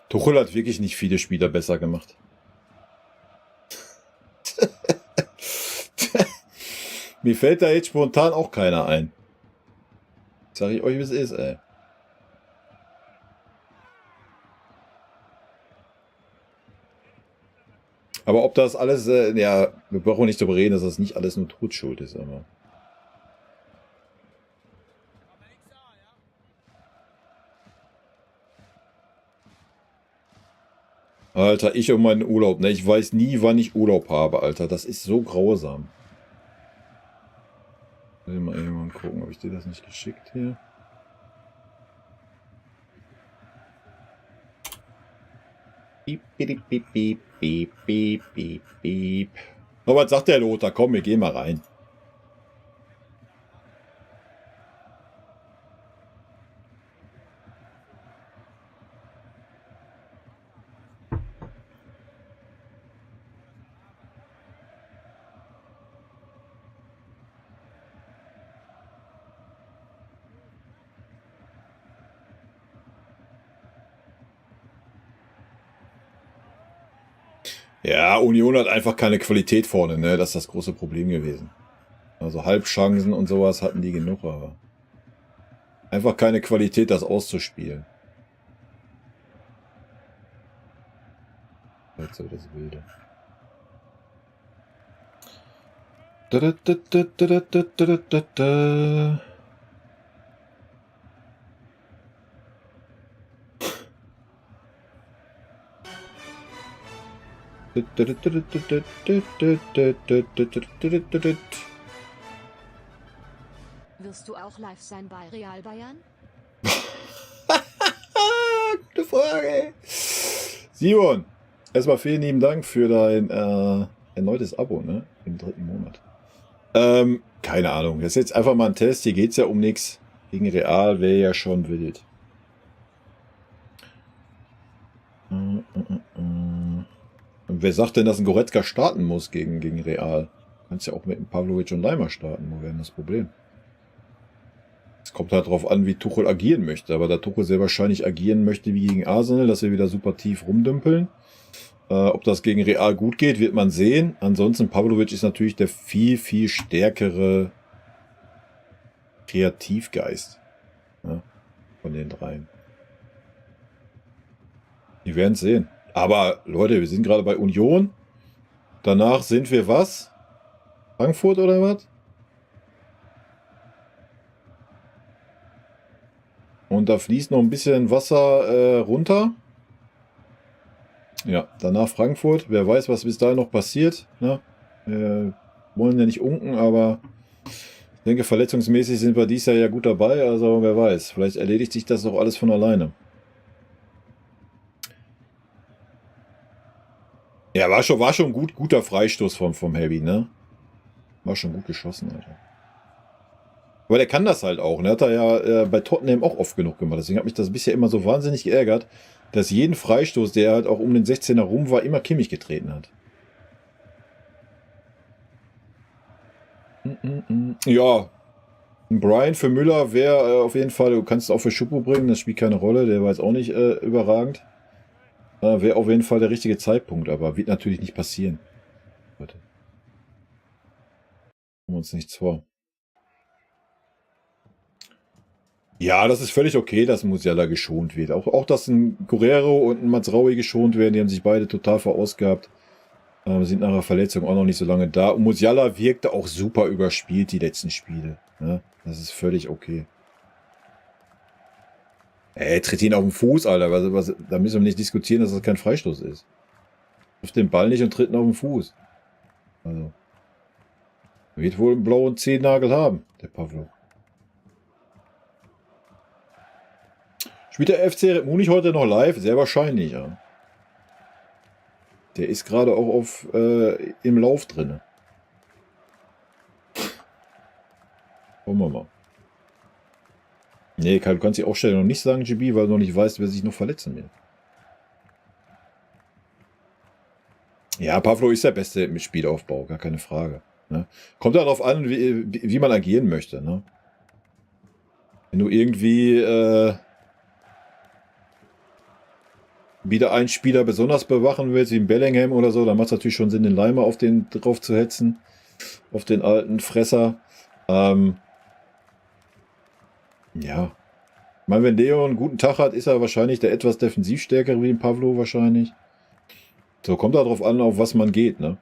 Tuchel hat wirklich nicht viele Spieler besser gemacht. Mir fällt da jetzt spontan auch keiner ein. Sag ich euch, wie es ist, ey. Aber ob das alles, ja, wir brauchen nicht darüber reden, dass das nicht alles nur Totschuld ist, aber. Alter, ich und meinen Urlaub, ne? Ich weiß nie, wann ich Urlaub habe, Alter. Das ist so grausam. Ich will mal eben gucken, ob ich dir das nicht geschickt hier. Piep, piep, piep, piep, piep, piep, piep, piep. So, was sagt der Lothar? Komm, wir gehen mal rein. Ja, Union hat einfach keine Qualität vorne, ne? Das ist das große Problem gewesen. Also Halbchancen und sowas hatten die genug, aber einfach keine Qualität, das auszuspielen. Jetzt so das Wilde. Wirst du auch live sein bei Real Bayern? Gute Frage. Simon, erstmal vielen lieben Dank für dein erneutes Abo, ne? Im 3. Monat. Keine Ahnung. Das ist jetzt einfach mal ein Test. Hier geht es ja um nichts. Gegen Real wäre ja schon wild. Und wer sagt denn, dass ein Goretzka starten muss gegen Real? Du kannst ja auch mit dem Pavlovic und Leimer starten. Wo wäre denn das Problem? Es kommt halt darauf an, wie Tuchel agieren möchte. Aber da Tuchel sehr wahrscheinlich agieren möchte wie gegen Arsenal, dass wir wieder super tief rumdümpeln. Ob das gegen Real gut geht, wird man sehen. Ansonsten, Pavlovic ist natürlich der viel, viel stärkere Kreativgeist, ja, von den dreien. Die werden es sehen. Aber Leute, wir sind gerade bei Union. Danach sind wir was? Frankfurt oder was? Und da fließt noch ein bisschen Wasser runter. Ja, danach Frankfurt. Wer weiß, was bis dahin noch passiert. Ne? Wir wollen ja nicht unken, aber ich denke, verletzungsmäßig sind wir dieses Jahr ja gut dabei. Also wer weiß, vielleicht erledigt sich das doch alles von alleine. Ja, war schon guter Freistoß vom Heavy, ne? War schon gut geschossen, Alter. Aber der kann das halt auch. Ne? Hat er ja bei Tottenham auch oft genug gemacht. Deswegen hat mich das bisher immer so wahnsinnig geärgert, dass jeden Freistoß, der halt auch um den 16er rum war, immer Kimmich getreten hat. Ja, ein Brian für Müller wäre auf jeden Fall, du kannst es auch für Schuppo bringen, das spielt keine Rolle, der war jetzt auch nicht überragend. Wäre auf jeden Fall der richtige Zeitpunkt, aber wird natürlich nicht passieren. Warte. Machen wir uns nichts vor. Ja, das ist völlig okay, dass ein Musiala geschont wird. Auch dass ein Guerrero und ein Mazraoui geschont werden, die haben sich beide total verausgabt. Sind nach der Verletzung auch noch nicht so lange da. Und Musiala wirkte auch super überspielt die letzten Spiele. Ne? Das ist völlig okay. Tritt ihn auf den Fuß, Alter. Da müssen wir nicht diskutieren, dass das kein Freistoß ist. Trifft den Ball nicht und tritt ihn auf den Fuß. Also. Wird wohl einen blauen Zehennagel haben, der Pavlo. Spielt der FC Red Munich heute noch live? Sehr wahrscheinlich, ja. Der ist gerade auch im Lauf drin. Schauen wir mal. Nee, du kannst die Aufstellung noch nicht sagen, GB, weil du noch nicht weißt, wer sich noch verletzen will. Ja, Pavlo ist der Beste mit Spielaufbau, gar keine Frage. Ne? Kommt darauf an, wie man agieren möchte. Ne? Wenn du irgendwie wieder einen Spieler besonders bewachen willst, wie ein Bellingham oder so, dann macht es natürlich schon Sinn, den Leimer drauf zu hetzen. Auf den alten Fresser. Ja. Ich meine, wenn Leo einen guten Tag hat, ist er wahrscheinlich der etwas defensivstärkere wie ein Pavlo wahrscheinlich. So, kommt darauf an, auf was man geht, ne?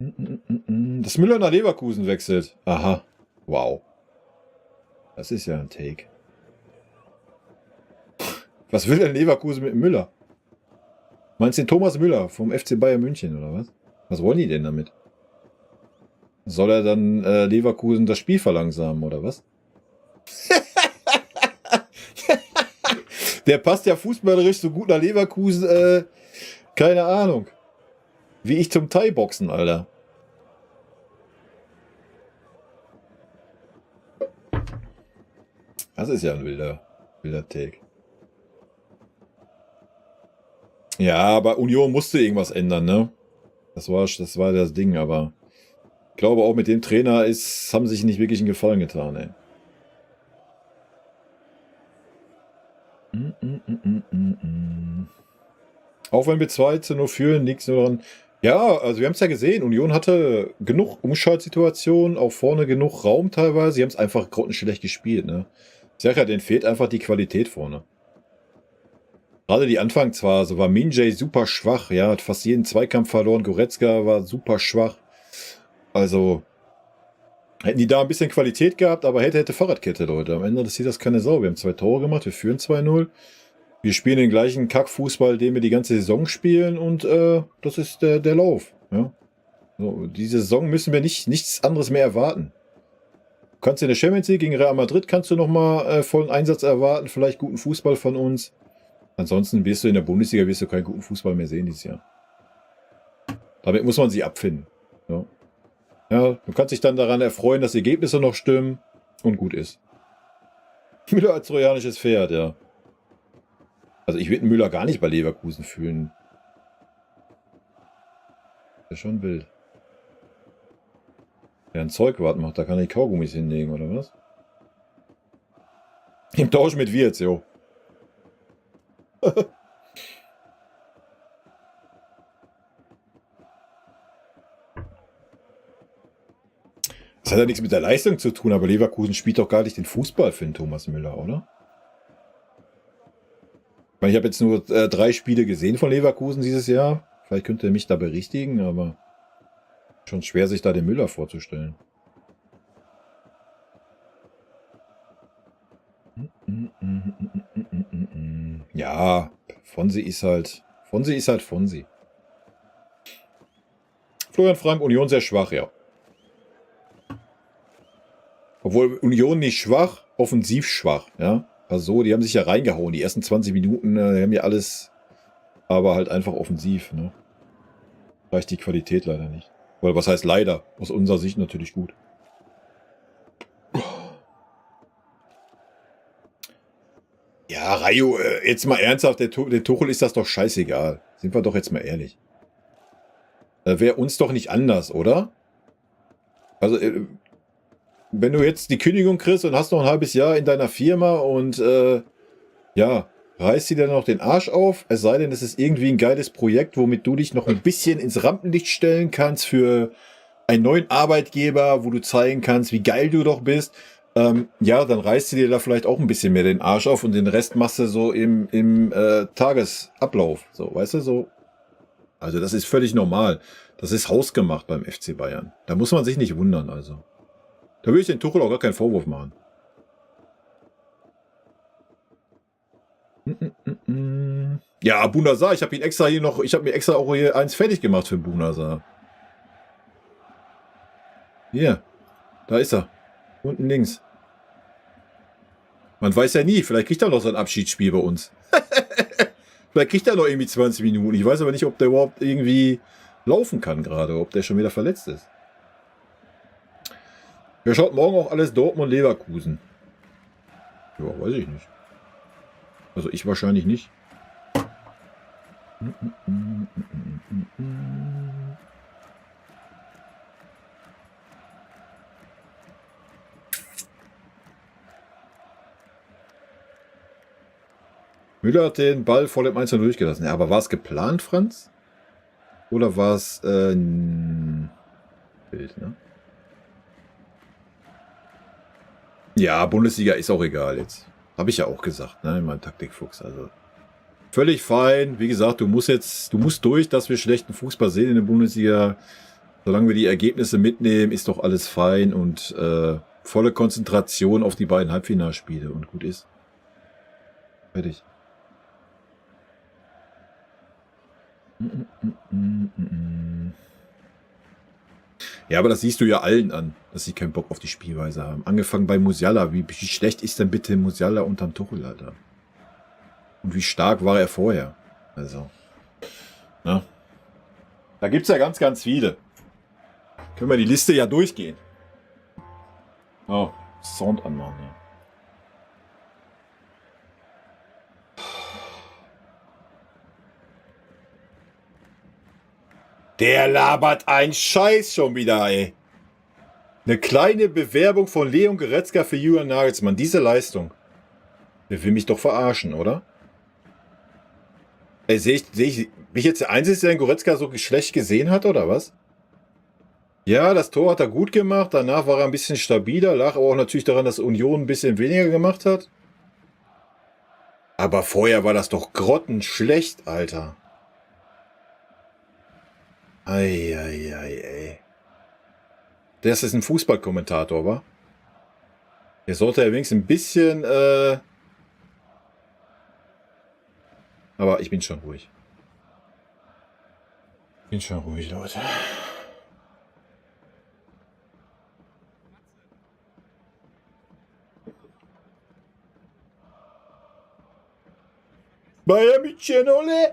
Dass Müller nach Leverkusen wechselt. Aha. Wow. Das ist ja ein Take. Was will denn Leverkusen mit Müller? Meinst du den Thomas Müller vom FC Bayern München oder was? Was wollen die denn damit? Soll er dann Leverkusen das Spiel verlangsamen oder was? Der passt ja fußballerisch so gut nach Leverkusen. Keine Ahnung. Wie ich zum Thai-Boxen, Alter. Das ist ja ein wilder Take. Ja, aber Union musste irgendwas ändern, ne? Das war das Ding, aber ich glaube auch mit dem Trainer haben sich nicht wirklich einen Gefallen getan, ey. Auch wenn wir 2-0 führen, nichts nur daran. Ja, also wir haben es ja gesehen. Union hatte genug Umschaltsituationen, auch vorne genug Raum teilweise. Sie haben es einfach grottenschlecht gespielt. Ne? Ich sag ja, denen fehlt einfach die Qualität vorne. Gerade die Anfangsphase war Minjay super schwach. Ja, hat fast jeden Zweikampf verloren. Goretzka war super schwach. Also hätten die da ein bisschen Qualität gehabt, aber hätte Fahrradkette, Leute. Am Ende sieht das keine Sau. Wir haben 2 Tore gemacht, wir führen 2-0. Wir spielen den gleichen Kackfußball, den wir die ganze Saison spielen und das ist der Lauf. Ja? So, diese Saison müssen wir nichts anderes mehr erwarten. Du kannst in der Champions League gegen Real Madrid kannst du nochmal vollen Einsatz erwarten, vielleicht guten Fußball von uns. Ansonsten wirst du in der Bundesliga keinen guten Fußball mehr sehen dieses Jahr. Damit muss man sich abfinden. Ja? Ja, du kannst dich dann daran erfreuen, dass die Ergebnisse noch stimmen und gut ist. Müller als trojanisches Pferd, ja. Also ich würde Müller gar nicht bei Leverkusen fühlen. Das ist schon wild. Der ein Zeugwart macht, da kann er die Kaugummis hinlegen, oder was? Im Tausch mit Wirtz, jo. Das hat ja nichts mit der Leistung zu tun, aber Leverkusen spielt doch gar nicht den Fußball für den Thomas Müller, oder? Ich habe jetzt nur 3 Spiele gesehen von Leverkusen dieses Jahr. Vielleicht könnt ihr mich da berichtigen, aber schon schwer, sich da den Müller vorzustellen. Ja, Fonsi ist halt Fonsi. Florian Frank, Union sehr schwach, ja. Obwohl Union nicht schwach, offensiv schwach, ja. Also die haben sich ja reingehauen, die ersten 20 Minuten, die haben ja alles, aber halt einfach offensiv, ne. Reicht die Qualität leider nicht. Oder was heißt leider? Aus unserer Sicht natürlich gut. Ja, Rayo, jetzt mal ernsthaft, der Tuchel ist das doch scheißegal. Sind wir doch jetzt mal ehrlich. Wäre uns doch nicht anders, oder? Also, wenn du jetzt die Kündigung kriegst und hast noch ein halbes Jahr in deiner Firma und ja, reißt dir dann noch den Arsch auf, es sei denn, es ist irgendwie ein geiles Projekt, womit du dich noch ein bisschen ins Rampenlicht stellen kannst für einen neuen Arbeitgeber, wo du zeigen kannst, wie geil du doch bist. Ja, dann reißt du dir da vielleicht auch ein bisschen mehr den Arsch auf und den Rest machst du so im Tagesablauf. So, weißt du, so. Also das ist völlig normal. Das ist hausgemacht beim FC Bayern. Da muss man sich nicht wundern, also. Da würde ich den Tuchel auch gar keinen Vorwurf machen. Ja, Bunazar, ich habe mir extra auch hier eins fertig gemacht für Bunazar. Hier, da ist er. Unten links. Man weiß ja nie, vielleicht kriegt er noch so ein Abschiedsspiel bei uns. Vielleicht kriegt er noch irgendwie 20 Minuten. Ich weiß aber nicht, ob der überhaupt irgendwie laufen kann gerade, ob der schon wieder verletzt ist. Wer schaut morgen auch alles Dortmund Leverkusen? Ja, weiß ich nicht. Also ich wahrscheinlich nicht. Müller hat den Ball voll im 1-0 durchgelassen. Ja, aber war es geplant, Franz? Oder war es Bild, ne? Ja, Bundesliga ist auch egal jetzt. Habe ich ja auch gesagt, ne, in meinem Taktikfuchs. Also völlig fein. Wie gesagt, du musst durch, dass wir schlechten Fußball sehen in der Bundesliga. Solange wir die Ergebnisse mitnehmen, ist doch alles fein und volle Konzentration auf die beiden Halbfinalspiele und gut ist. Fertig. Ja, aber das siehst du ja allen an, dass sie keinen Bock auf die Spielweise haben. Angefangen bei Musiala. Wie schlecht ist denn bitte Musiala unterm Tuchel, Alter? Und wie stark war er vorher? Also, na? Da gibt es ja ganz, ganz viele. Können wir die Liste ja durchgehen. Oh, Sound anmachen, ja. Der labert ein Scheiß schon wieder, ey. Eine kleine Bewerbung von Leon Goretzka für Julian Nagelsmann. Diese Leistung. Der will mich doch verarschen, oder? Ey, bin ich jetzt der Einzige, der den Goretzka so schlecht gesehen hat, oder was? Ja, das Tor hat er gut gemacht. Danach war er ein bisschen stabiler. Lag aber auch natürlich daran, dass Union ein bisschen weniger gemacht hat. Aber vorher war das doch grottenschlecht, Alter. Ey. Das ist ein Fußballkommentator, wa? Der sollte ja wenigstens ein bisschen, aber ich bin schon ruhig. Leute. Bayern München, ole!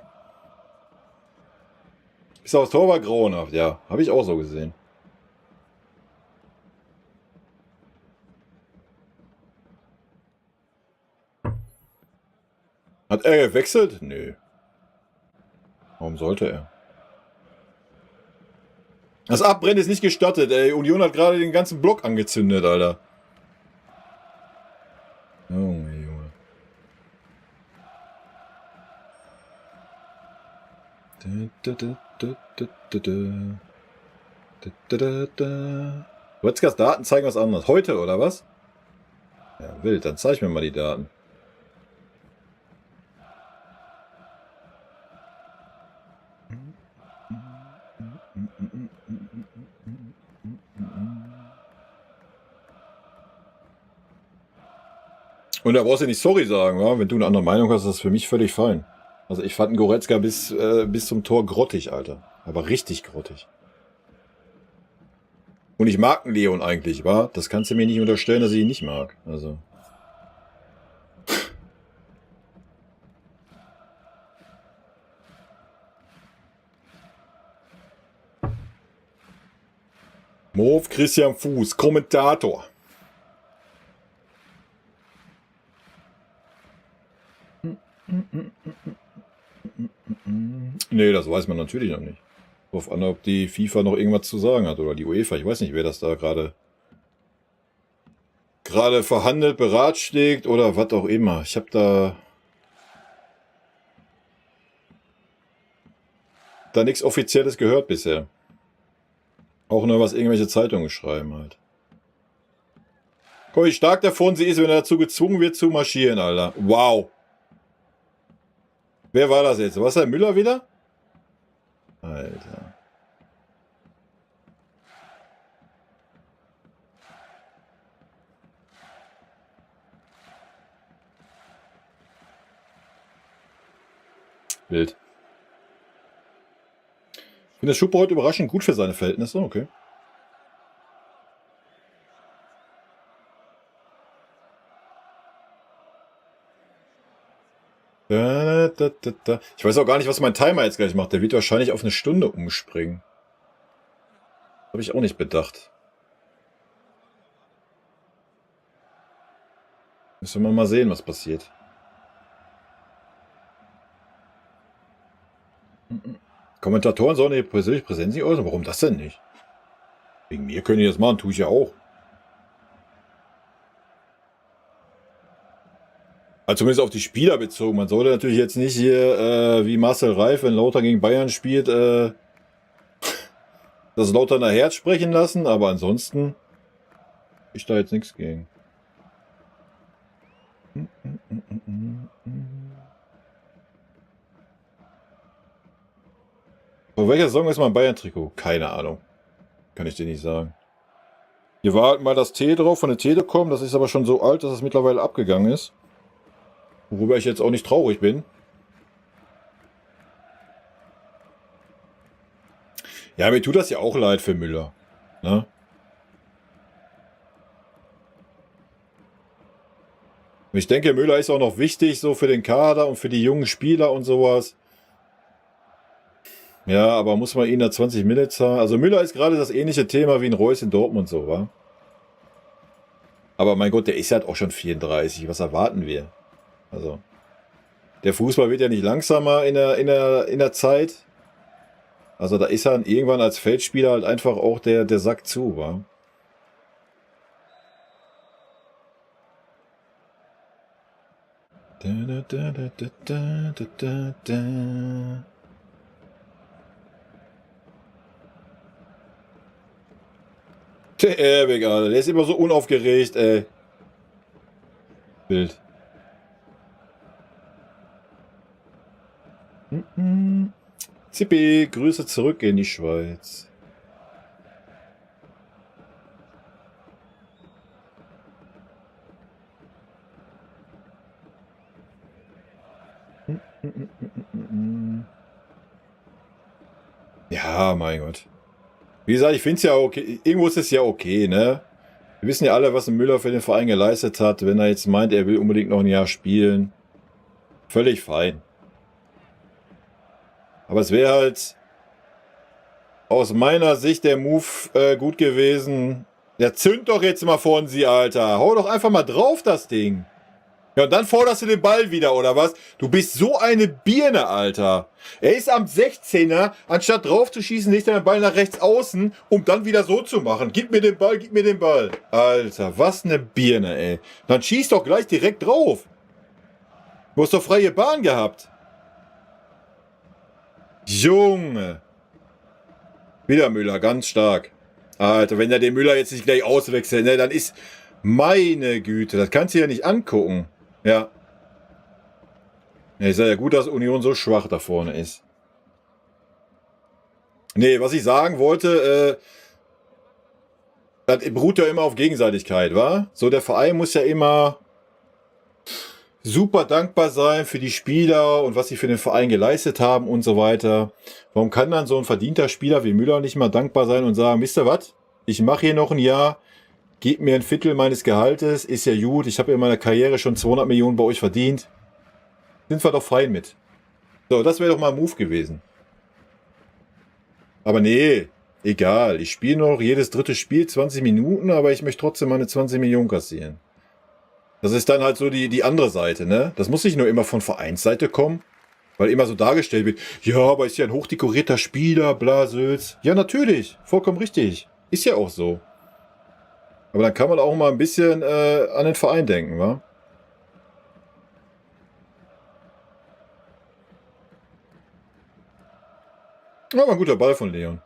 Bis aufs Tor war grauenhaft, ja. Habe ich auch so gesehen. Hat er gewechselt? Nö. Warum sollte er? Das Abbrennen ist nicht gestattet, ey. Union hat gerade den ganzen Block angezündet, Alter. Junge. Goretzkas Daten zeigen was anderes. Heute, oder was? Ja, wild. Dann zeig mir mal die Daten. Und da brauchst du nicht sorry sagen, wa? Wenn du eine andere Meinung hast, ist das für mich völlig fein. Also ich fand einen Goretzka bis zum Tor grottig, Alter. Aber richtig grottig. Und ich mag einen Leon eigentlich, wa? Das kannst du mir nicht unterstellen, dass ich ihn nicht mag. Also. Move Christian Fuß, Kommentator. Nee, das weiß man natürlich noch nicht. Darauf an, ob die FIFA noch irgendwas zu sagen hat oder die UEFA. Ich weiß nicht, wer das da gerade verhandelt, beratschlägt oder was auch immer. Ich habe da nichts Offizielles gehört bisher. Auch nur, was irgendwelche Zeitungen schreiben halt. Guck, wie stark davon sie ist, wenn er dazu gezwungen wird zu marschieren, Alter. Wow. Wer war das jetzt? Was, der Müller wieder? Alter. Wild. Ich finde das Schuppe heute überraschend gut für seine Verhältnisse. Okay. Ich weiß auch gar nicht, was mein Timer jetzt gleich macht. Der wird wahrscheinlich auf eine Stunde umspringen. Habe ich auch nicht bedacht. Müssen wir mal sehen, was passiert. Kommentatoren sollen ihre persönliche Präsenz nicht äußern. Warum das denn nicht? Wegen mir können die das machen, tue ich ja auch. Also zumindest auf die Spieler bezogen. Man sollte natürlich jetzt nicht hier, wie Marcel Reif, wenn Lautern gegen Bayern spielt, das Lauterner Herz sprechen lassen. Aber ansonsten ich da jetzt nichts gegen. Von welcher Saison ist mein Bayern-Trikot? Keine Ahnung. Kann ich dir nicht sagen. Hier war halt mal das T drauf von der Telekom. Das ist aber schon so alt, dass es mittlerweile abgegangen ist. Worüber ich jetzt auch nicht traurig bin. Ja, mir tut das ja auch leid für Müller. Ne? Ich denke, Müller ist auch noch wichtig, so für den Kader und für die jungen Spieler und sowas. Ja, aber muss man ihn da 20 Minuten zahlen? Also Müller ist gerade das ähnliche Thema wie ein Reus in Dortmund, so, wa? Aber mein Gott, der ist halt auch schon 34. Was erwarten wir? Also, der Fußball wird ja nicht langsamer in der Zeit. Also da ist er irgendwann als Feldspieler halt einfach auch der Sack zu, wa? Da, da, da, da, da, da, da, da. Der Airbag, Alter. Der ist immer so unaufgeregt, ey. Bild. Zippi, Grüße zurück in die Schweiz. Ja, mein Gott. Wie gesagt, ich finde es ja okay. Irgendwo ist es ja okay, ne? Wir wissen ja alle, was ein Müller für den Verein geleistet hat. Wenn er jetzt meint, er will unbedingt noch ein Jahr spielen. Völlig fein. Aber es wäre halt aus meiner Sicht der Move gut gewesen. Ja, zünd doch jetzt mal von sie, Alter. Hau doch einfach mal drauf, das Ding. Ja, und dann forderst du den Ball wieder, oder was? Du bist so eine Birne, Alter. Er ist am 16er, anstatt drauf zu schießen, legt er den Ball nach rechts außen, um dann wieder so zu machen. Gib mir den Ball, gib mir den Ball. Alter, was eine Birne, ey. Dann schieß doch gleich direkt drauf. Du hast doch freie Bahn gehabt. Junge. Wieder Müller, ganz stark. Alter, wenn er den Müller jetzt nicht gleich auswechselt, ne, dann ist... Meine Güte, das kannst du ja nicht angucken. Ja. Ja, ist ja gut, dass Union so schwach da vorne ist. Nee, was ich sagen wollte, das beruht ja immer auf Gegenseitigkeit, wa? So, der Verein muss ja immer super dankbar sein für die Spieler und was sie für den Verein geleistet haben und so weiter. Warum kann dann so ein verdienter Spieler wie Müller nicht mal dankbar sein und sagen, wisst ihr was? Ich mache hier noch ein Jahr, gebt mir ein Viertel meines Gehaltes, ist ja gut, ich habe in meiner Karriere schon 200 Millionen bei euch verdient. Sind wir doch fein mit. So, das wäre doch mal ein Move gewesen. Aber nee, egal. Ich spiele noch jedes dritte Spiel 20 Minuten, aber ich möchte trotzdem meine 20 Millionen kassieren. Das ist dann halt so die andere Seite, ne? Das muss nicht nur immer von Vereinsseite kommen, weil immer so dargestellt wird, ja, aber ist ja ein hochdekorierter Spieler, bla, Sülz. Ja, natürlich, vollkommen richtig. Ist ja auch so. Aber dann kann man auch mal ein bisschen an den Verein denken, wa? Ja, war ein guter Ball von Leon.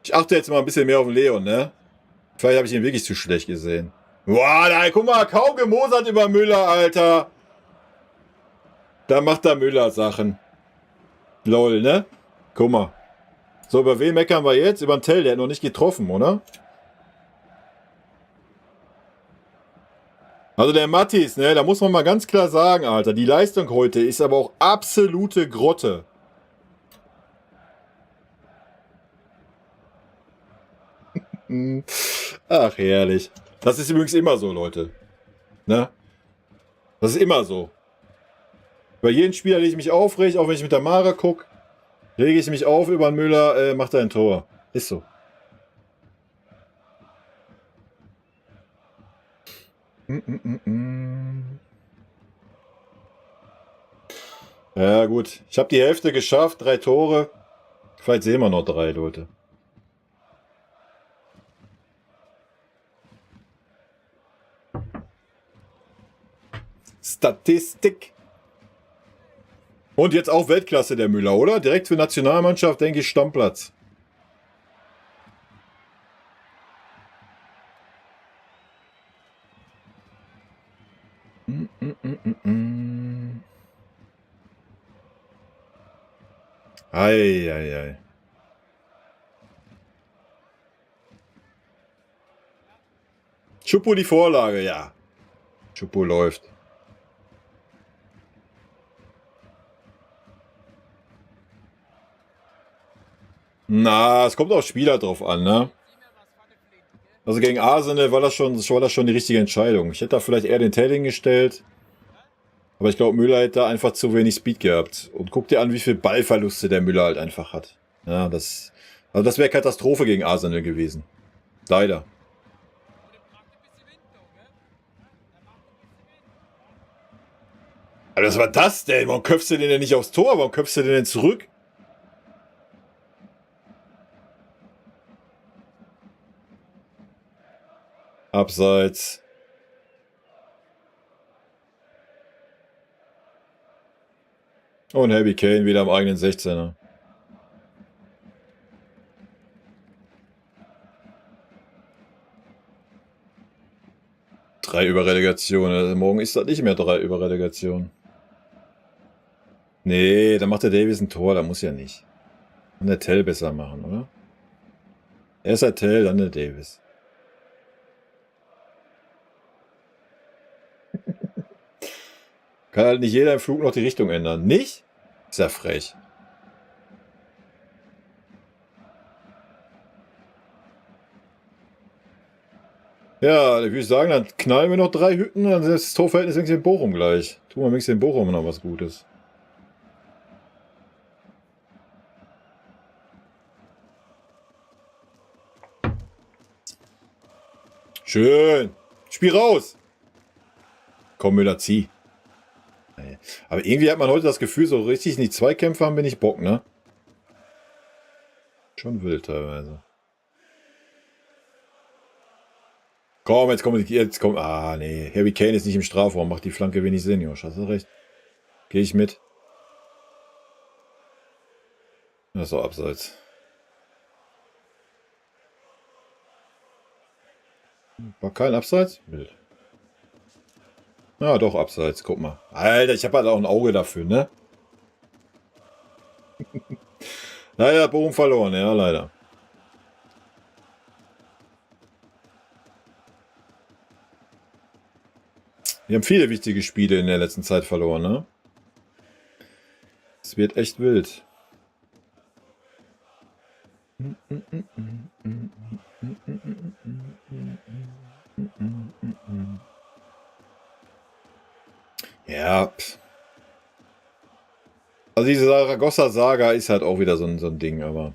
Ich achte jetzt mal ein bisschen mehr auf den Leon, ne? Vielleicht habe ich ihn wirklich zu schlecht gesehen. Boah, da, guck mal, kaum gemosert über Müller, Alter. Da macht der Müller Sachen. Lol, ne? Guck mal. So, über wen meckern wir jetzt? Über den Tell, der hat noch nicht getroffen, oder? Also der Mattis, ne, da muss man mal ganz klar sagen, Alter, die Leistung heute ist aber auch absolute Grotte. Ach, herrlich. Das ist übrigens immer so, Leute. Ne? Das ist immer so. Bei jedem Spieler lege ich mich aufrecht, auch wenn ich mit der Mara gucke, rege ich mich auf über den Müller, macht er ein Tor. Ist so. Ja gut, ich habe die Hälfte geschafft, 3 Tore. Vielleicht sehen wir noch 3, Leute. Statistik. Und jetzt auch Weltklasse der Müller, oder? Direkt für Nationalmannschaft, denke ich, Stammplatz. Ei. Schuppo die Vorlage, ja. Schuppo läuft. Na, es kommt auf Spieler drauf an, ne? Also gegen Arsenal war das schon die richtige Entscheidung. Ich hätte da vielleicht eher den Telling gestellt. Aber ich glaube, Müller hätte da einfach zu wenig Speed gehabt. Und guck dir an, wie viel Ballverluste der Müller halt einfach hat. Ja, das wäre Katastrophe gegen Arsenal gewesen. Leider. Aber was war das denn? Warum köpfst du den denn nicht aufs Tor? Warum köpfst du den denn zurück? Abseits. Und Harry Kane wieder am eigenen 16er. Drei Überrelegation. Also morgen ist das nicht mehr 3 Überrelegation. Nee, da macht der Davies ein Tor. Da muss ja nicht. Kann der Tell besser machen, oder? Erst der Tell, dann der Davies. Kann halt nicht jeder im Flug noch die Richtung ändern. Nicht? Ist ja frech. Ja, ich würde sagen, dann knallen wir noch 3 Hütten, dann ist das Torverhältnis wenigstens in Bochum gleich. Tun wir wenigstens in Bochum noch was Gutes. Schön. Spiel raus. Komm, Müller, zieh. Aber irgendwie hat man heute das Gefühl, so richtig in die Zweikämpfe haben wir nicht Bock, ne? Schon wild teilweise. Komm, jetzt kommt. Ah, nee. Harry Kane ist nicht im Strafraum. Macht die Flanke wenig Sinn, Josh. Hast du recht. Gehe ich mit. Das ist doch abseits. War kein Abseits? Wild. Ja, doch, abseits. Guck mal. Alter, ich habe halt auch ein Auge dafür, ne? Leider hat Bochum verloren, ja, leider. Wir haben viele wichtige Spiele in der letzten Zeit verloren, ne? Es wird echt wild. Ja. Also diese Saragossa-Saga ist halt auch wieder so ein Ding, aber...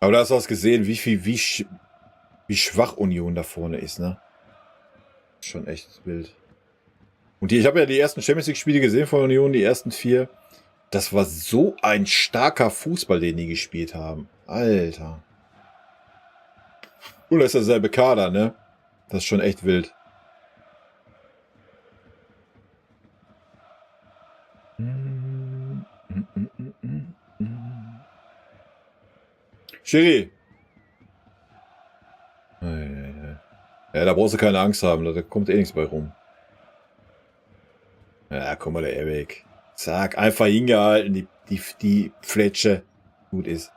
Aber da hast du das gesehen, wie schwach Union da vorne ist, ne? Schon echt wild. Und ich habe ja die ersten Champions League-Spiele gesehen von Union, die ersten 4. Das war so ein starker Fußball, den die gespielt haben. Alter. Und das ist derselbe Kader, ne? Das ist schon echt wild. Schiri. Ja, da brauchst du keine Angst haben, da kommt eh nichts bei rum. Ja, guck mal, der Airweg. Zack, einfach hingehalten, die Fletsche. Gut ist.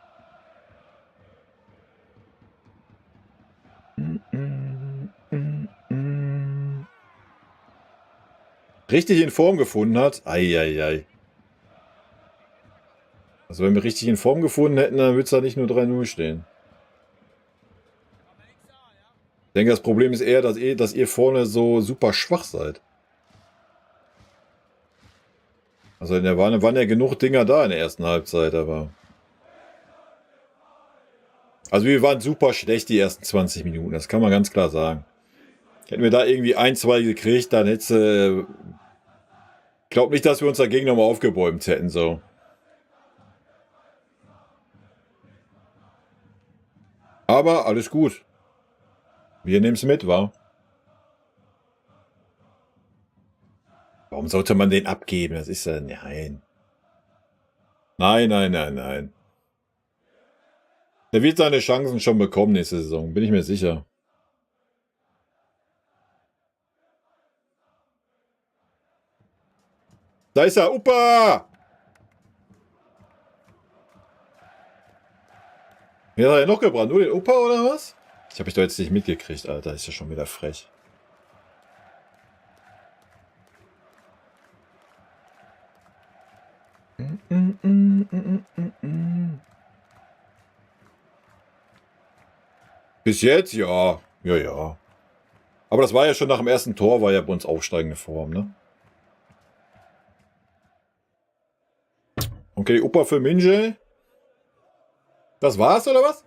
Richtig in Form gefunden hat. Eieiei. Also wenn wir richtig in Form gefunden hätten, dann würde es da nicht nur 3-0 stehen. Ich denke, das Problem ist eher, dass ihr vorne so super schwach seid. Also da waren ja genug Dinger da in der ersten Halbzeit, aber... Also wir waren super schlecht die ersten 20 Minuten, das kann man ganz klar sagen. Hätten wir da irgendwie 1-2 gekriegt, dann hätte ich glaube nicht, dass wir uns dagegen nochmal aufgebäumt hätten, so. Aber alles gut. Wir nehmen es mit, wa? Warum sollte man den abgeben? Das ist ja... Nein. Nein. Der wird seine Chancen schon bekommen nächste Saison, bin ich mir sicher. Da ist er, Opa! Wer hat er noch gebrannt? Nur den Opa oder was? Ich habe mich doch jetzt nicht mitgekriegt, Alter. Ist ja schon wieder frech. Bis jetzt, ja. Ja. Aber das war ja schon nach dem ersten Tor, war ja bei uns aufsteigende Form, ne? Okay, Opa für Minje. Das war's, oder was?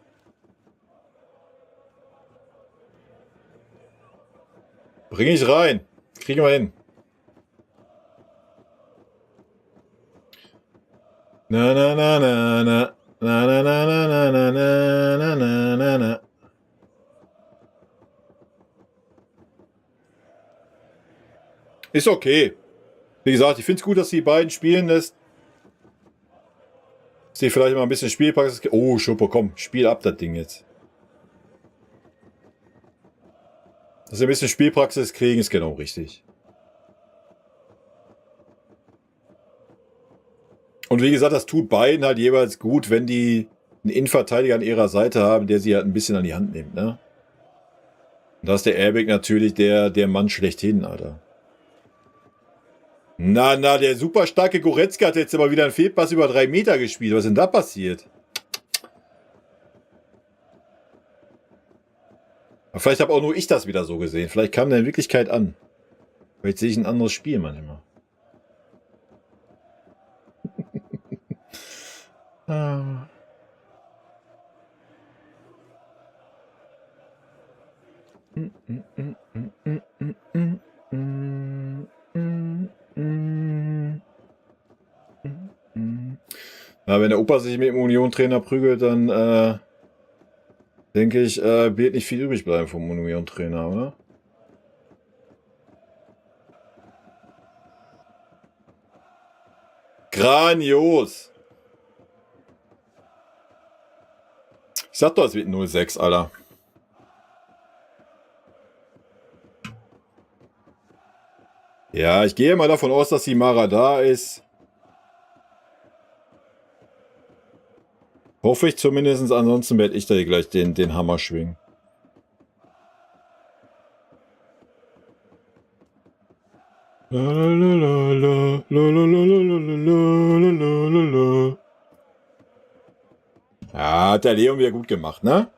Bring ich rein. Kriegen wir hin. Na, na, na, na, na. Na, na, na, na, na, na, na, na, na, na. Ist okay. Wie gesagt, ich finde es gut, dass die beiden spielen lässt. Dass die vielleicht mal ein bisschen Spielpraxis. Oh, Schupper, komm, spiel ab das Ding jetzt. Dass sie ein bisschen Spielpraxis kriegen, ist genau richtig. Und wie gesagt, das tut beiden halt jeweils gut, wenn die einen Innenverteidiger an ihrer Seite haben, der sie halt ein bisschen an die Hand nimmt, ne? Und da ist der Airbag natürlich der Mann schlechthin, Alter. Na, der super starke Goretzka hat jetzt aber wieder einen Fehlpass über 3 Meter gespielt. Was ist denn da passiert? Aber vielleicht habe auch nur ich das wieder so gesehen. Vielleicht kam der in Wirklichkeit an. Vielleicht sehe ich ein anderes Spiel manchmal. Ah. Na, wenn der Opa sich mit dem Union-Trainer prügelt, dann denke ich, wird nicht viel übrig bleiben vom Union-Trainer, oder? Grandios! Ich sag doch, es wird 0-6, Alter. Ja, ich gehe mal davon aus, dass die Mara da ist. Hoffe ich zumindest, ansonsten werde ich da hier gleich den Hammer schwingen. Ja, hat der Leon wieder gut gemacht, ne?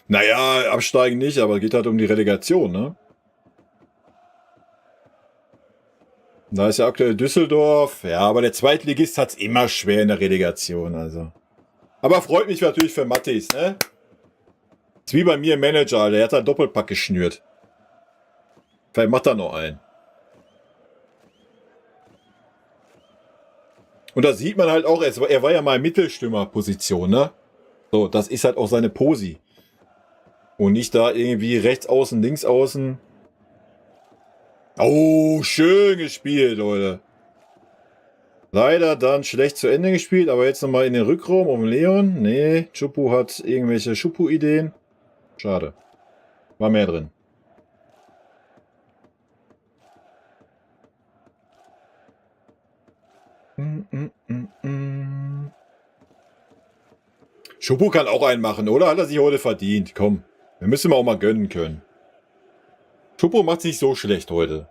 Naja, absteigen nicht, aber geht halt um die Relegation, ne? Da ist ja aktuell Düsseldorf. Ja, aber der Zweitligist hat's immer schwer in der Relegation, also. Aber freut mich natürlich für Mattis, ne? Ist wie bei mir im Manager, der hat einen Doppelpack geschnürt. Vielleicht macht er noch einen. Und da sieht man halt auch, er war ja mal in Mittelstürmerposition, ne? So, das ist halt auch seine Posi. Und nicht da irgendwie rechts außen, links außen. Oh, schön gespielt, Leute. Leider dann schlecht zu Ende gespielt, aber jetzt nochmal in den Rückraum um Leon. Nee, Chupu hat irgendwelche Schupu-Ideen. Schade. War mehr drin. Schupu kann auch einen machen, oder? Hat er sich heute verdient. Komm, wir müssen ihm auch mal gönnen können. Schupu macht sich so schlecht heute.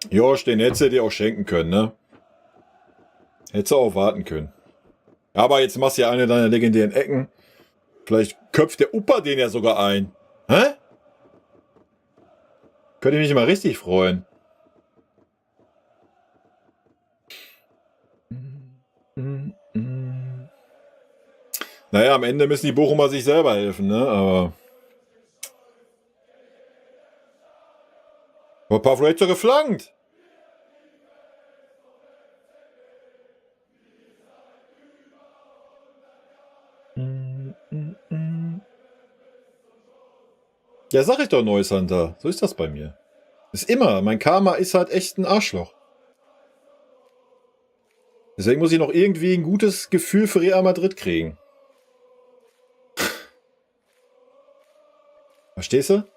Josh, den hättest du dir auch schenken können, ne? Hättest du auch warten können. Aber jetzt machst du ja eine deiner legendären Ecken. Vielleicht köpft der Opa den ja sogar ein. Hä? Könnte ich mich mal richtig freuen. Naja, am Ende müssen die Bochumer sich selber helfen, ne? Aber Pavlo hat doch geflankt. Ja, sag ich doch, Neues Hunter. So ist das bei mir. Ist immer. Mein Karma ist halt echt ein Arschloch. Deswegen muss ich noch irgendwie ein gutes Gefühl für Real Madrid kriegen. Verstehst du?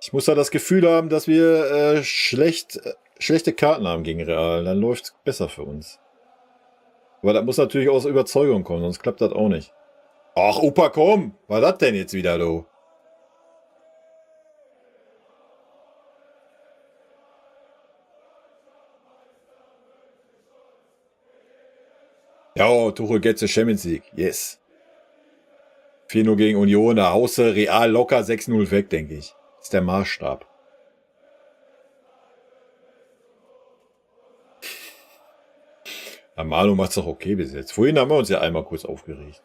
Ich muss da das Gefühl haben, dass wir schlechte Karten haben gegen Real. Dann läuft es besser für uns. Aber das muss natürlich aus Überzeugung kommen, sonst klappt das auch nicht. Ach, Opa, komm! Was das denn jetzt wieder, du? Ja, Tuchel gets the Champions League. Yes. 4-0 gegen Union, da haust du Real locker 6-0 weg, denke ich. Das ist der Maßstab. Ja, Manu macht's doch okay bis jetzt. Vorhin haben wir uns ja einmal kurz aufgeregt.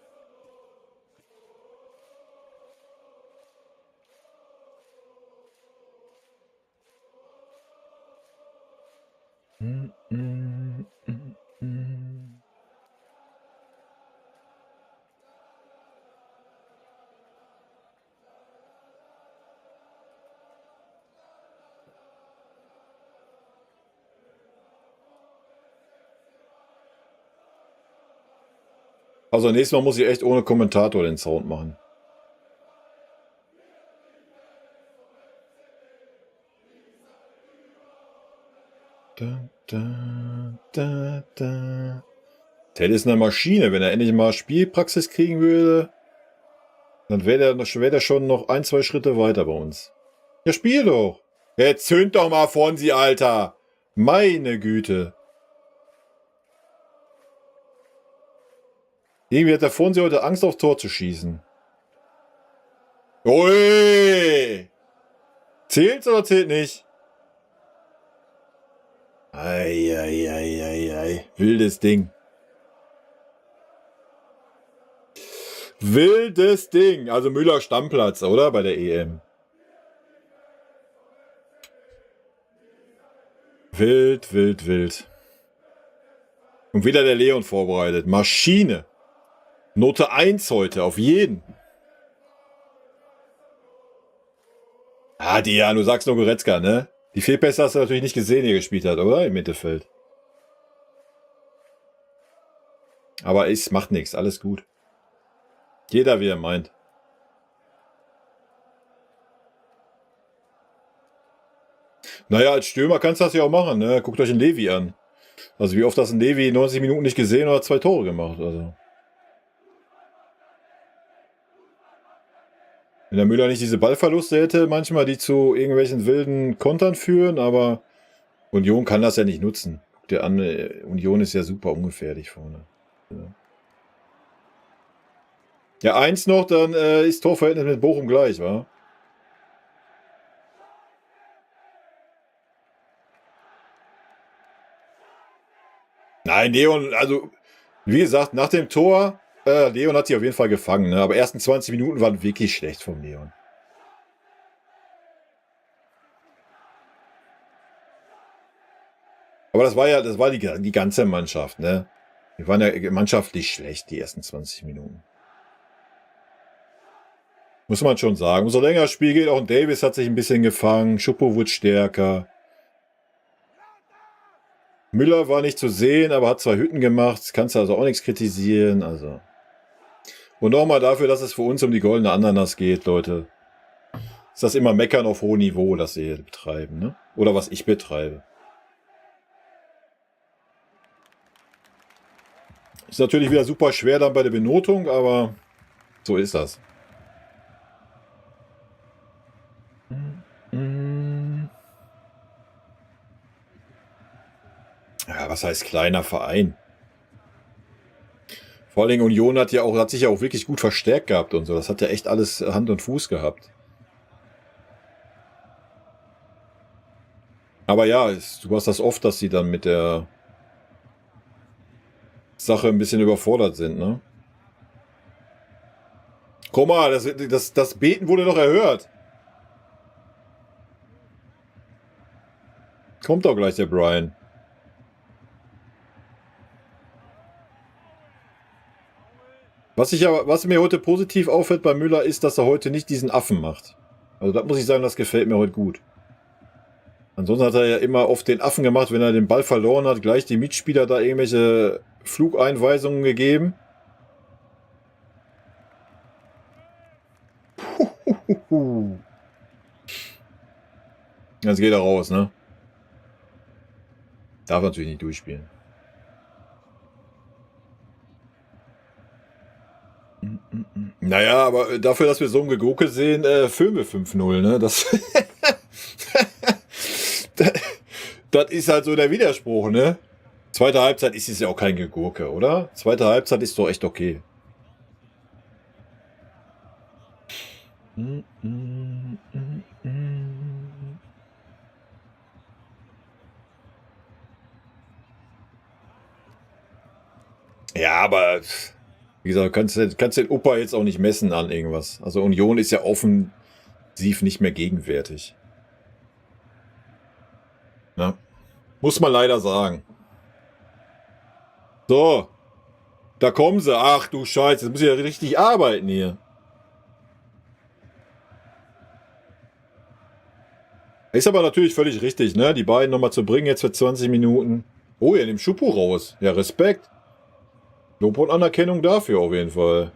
Also nächstes Mal muss ich echt ohne Kommentator den Sound machen. Ted ist eine Maschine. Wenn er endlich mal Spielpraxis kriegen würde, dann wäre der schon noch 1, 2 Schritte weiter bei uns. Ja, spiel doch. Jetzt zünd doch mal von sie, Alter. Meine Güte. Irgendwie hat der Fonsi heute Angst, auf Tor zu schießen. Ui! Zählt's oder zählt nicht? Ei. Wildes Ding. Wildes Ding. Also Müller Stammplatz, oder? Bei der EM. Wild. Und wieder der Leon vorbereitet. Maschine. Note 1 heute, auf jeden. Ah, du sagst nur Goretzka, ne? Die Fehlpässe hast du natürlich nicht gesehen, die er gespielt hat, oder? Im Mittelfeld. Aber es macht nichts, alles gut. Jeder, wie er meint. Naja, als Stürmer kannst du das ja auch machen, ne? Guckt euch einen Levi an. Also wie oft hast du einen Levi 90 Minuten nicht gesehen oder 2 Tore gemacht, also. Wenn der Müller nicht diese Ballverluste hätte, manchmal, die zu irgendwelchen wilden Kontern führen, aber Union kann das ja nicht nutzen. Guck dir an, Union ist ja super ungefährlich vorne. Ja, 1 noch, dann ist Torverhältnis mit Bochum gleich, wa? Nein, Leon, also, wie gesagt, nach dem Tor, Leon hat sich auf jeden Fall gefangen, ne? Aber ersten 20 Minuten waren wirklich schlecht vom Leon. Aber das war die ganze Mannschaft, ne? Wir waren ja mannschaftlich schlecht, die ersten 20 Minuten. Muss man schon sagen. Umso länger das Spiel geht, auch ein Davis hat sich ein bisschen gefangen, Schuppo wird stärker. Müller war nicht zu sehen, aber hat 2 Hütten gemacht. Das kannst du also auch nichts kritisieren. Also. Und nochmal dafür, dass es für uns um die goldene Ananas geht, Leute. Ist das immer Meckern auf hohem Niveau, das sie betreiben, ne? Oder was ich betreibe. Ist natürlich wieder super schwer dann bei der Benotung, aber so ist das. Ja, was heißt kleiner Verein? Vor allen Dingen Union hat sich ja auch wirklich gut verstärkt gehabt und so. Das hat ja echt alles Hand und Fuß gehabt. Aber ja, du hast das oft, dass sie dann mit der Sache ein bisschen überfordert sind, ne? Guck mal, das Beten wurde doch erhört. Kommt doch gleich der Brian. Was mir heute positiv auffällt bei Müller ist, dass er heute nicht diesen Affen macht. Also das muss ich sagen, das gefällt mir heute gut. Ansonsten hat er ja immer oft den Affen gemacht, wenn er den Ball verloren hat, gleich die Mitspieler da irgendwelche Flugeinweisungen gegeben. Jetzt geht er raus, ne? Darf natürlich nicht durchspielen. Naja, aber dafür, dass wir so ein Gegurke sehen, filmen wir 5-0, ne? Das ist halt so der Widerspruch, ne? Zweite Halbzeit ist es ja auch kein Gegurke, oder? Zweite Halbzeit ist doch echt okay. Ja, aber wie gesagt, kannst den Opa jetzt auch nicht messen an irgendwas. Also Union ist ja offensiv nicht mehr gegenwärtig. Ja. Muss man leider sagen. So. Da kommen sie. Ach du Scheiße, jetzt muss ich ja richtig arbeiten hier. Ist aber natürlich völlig richtig, ne? Die beiden nochmal zu bringen jetzt für 20 Minuten. Oh, ihr nehmt Schupu raus. Ja, Respekt. Lob und Anerkennung dafür auf jeden Fall.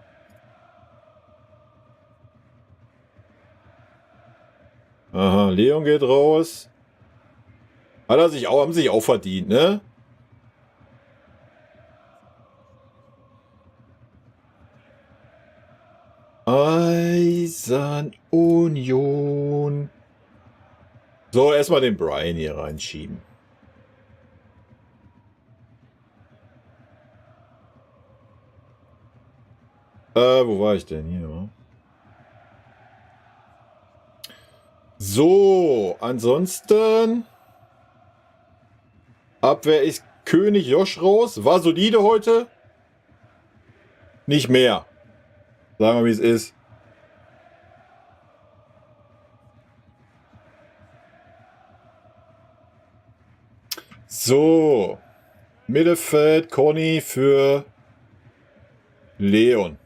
Aha, Leon geht raus. Haben sich auch verdient, ne? Eisern Union. So, erstmal den Brian hier reinschieben. Wo war ich denn hier? So, ansonsten Abwehr ist König Josh raus. War solide heute. Nicht mehr. Sagen wir, wie es ist. So. Mittelfeld, Conny für Leon.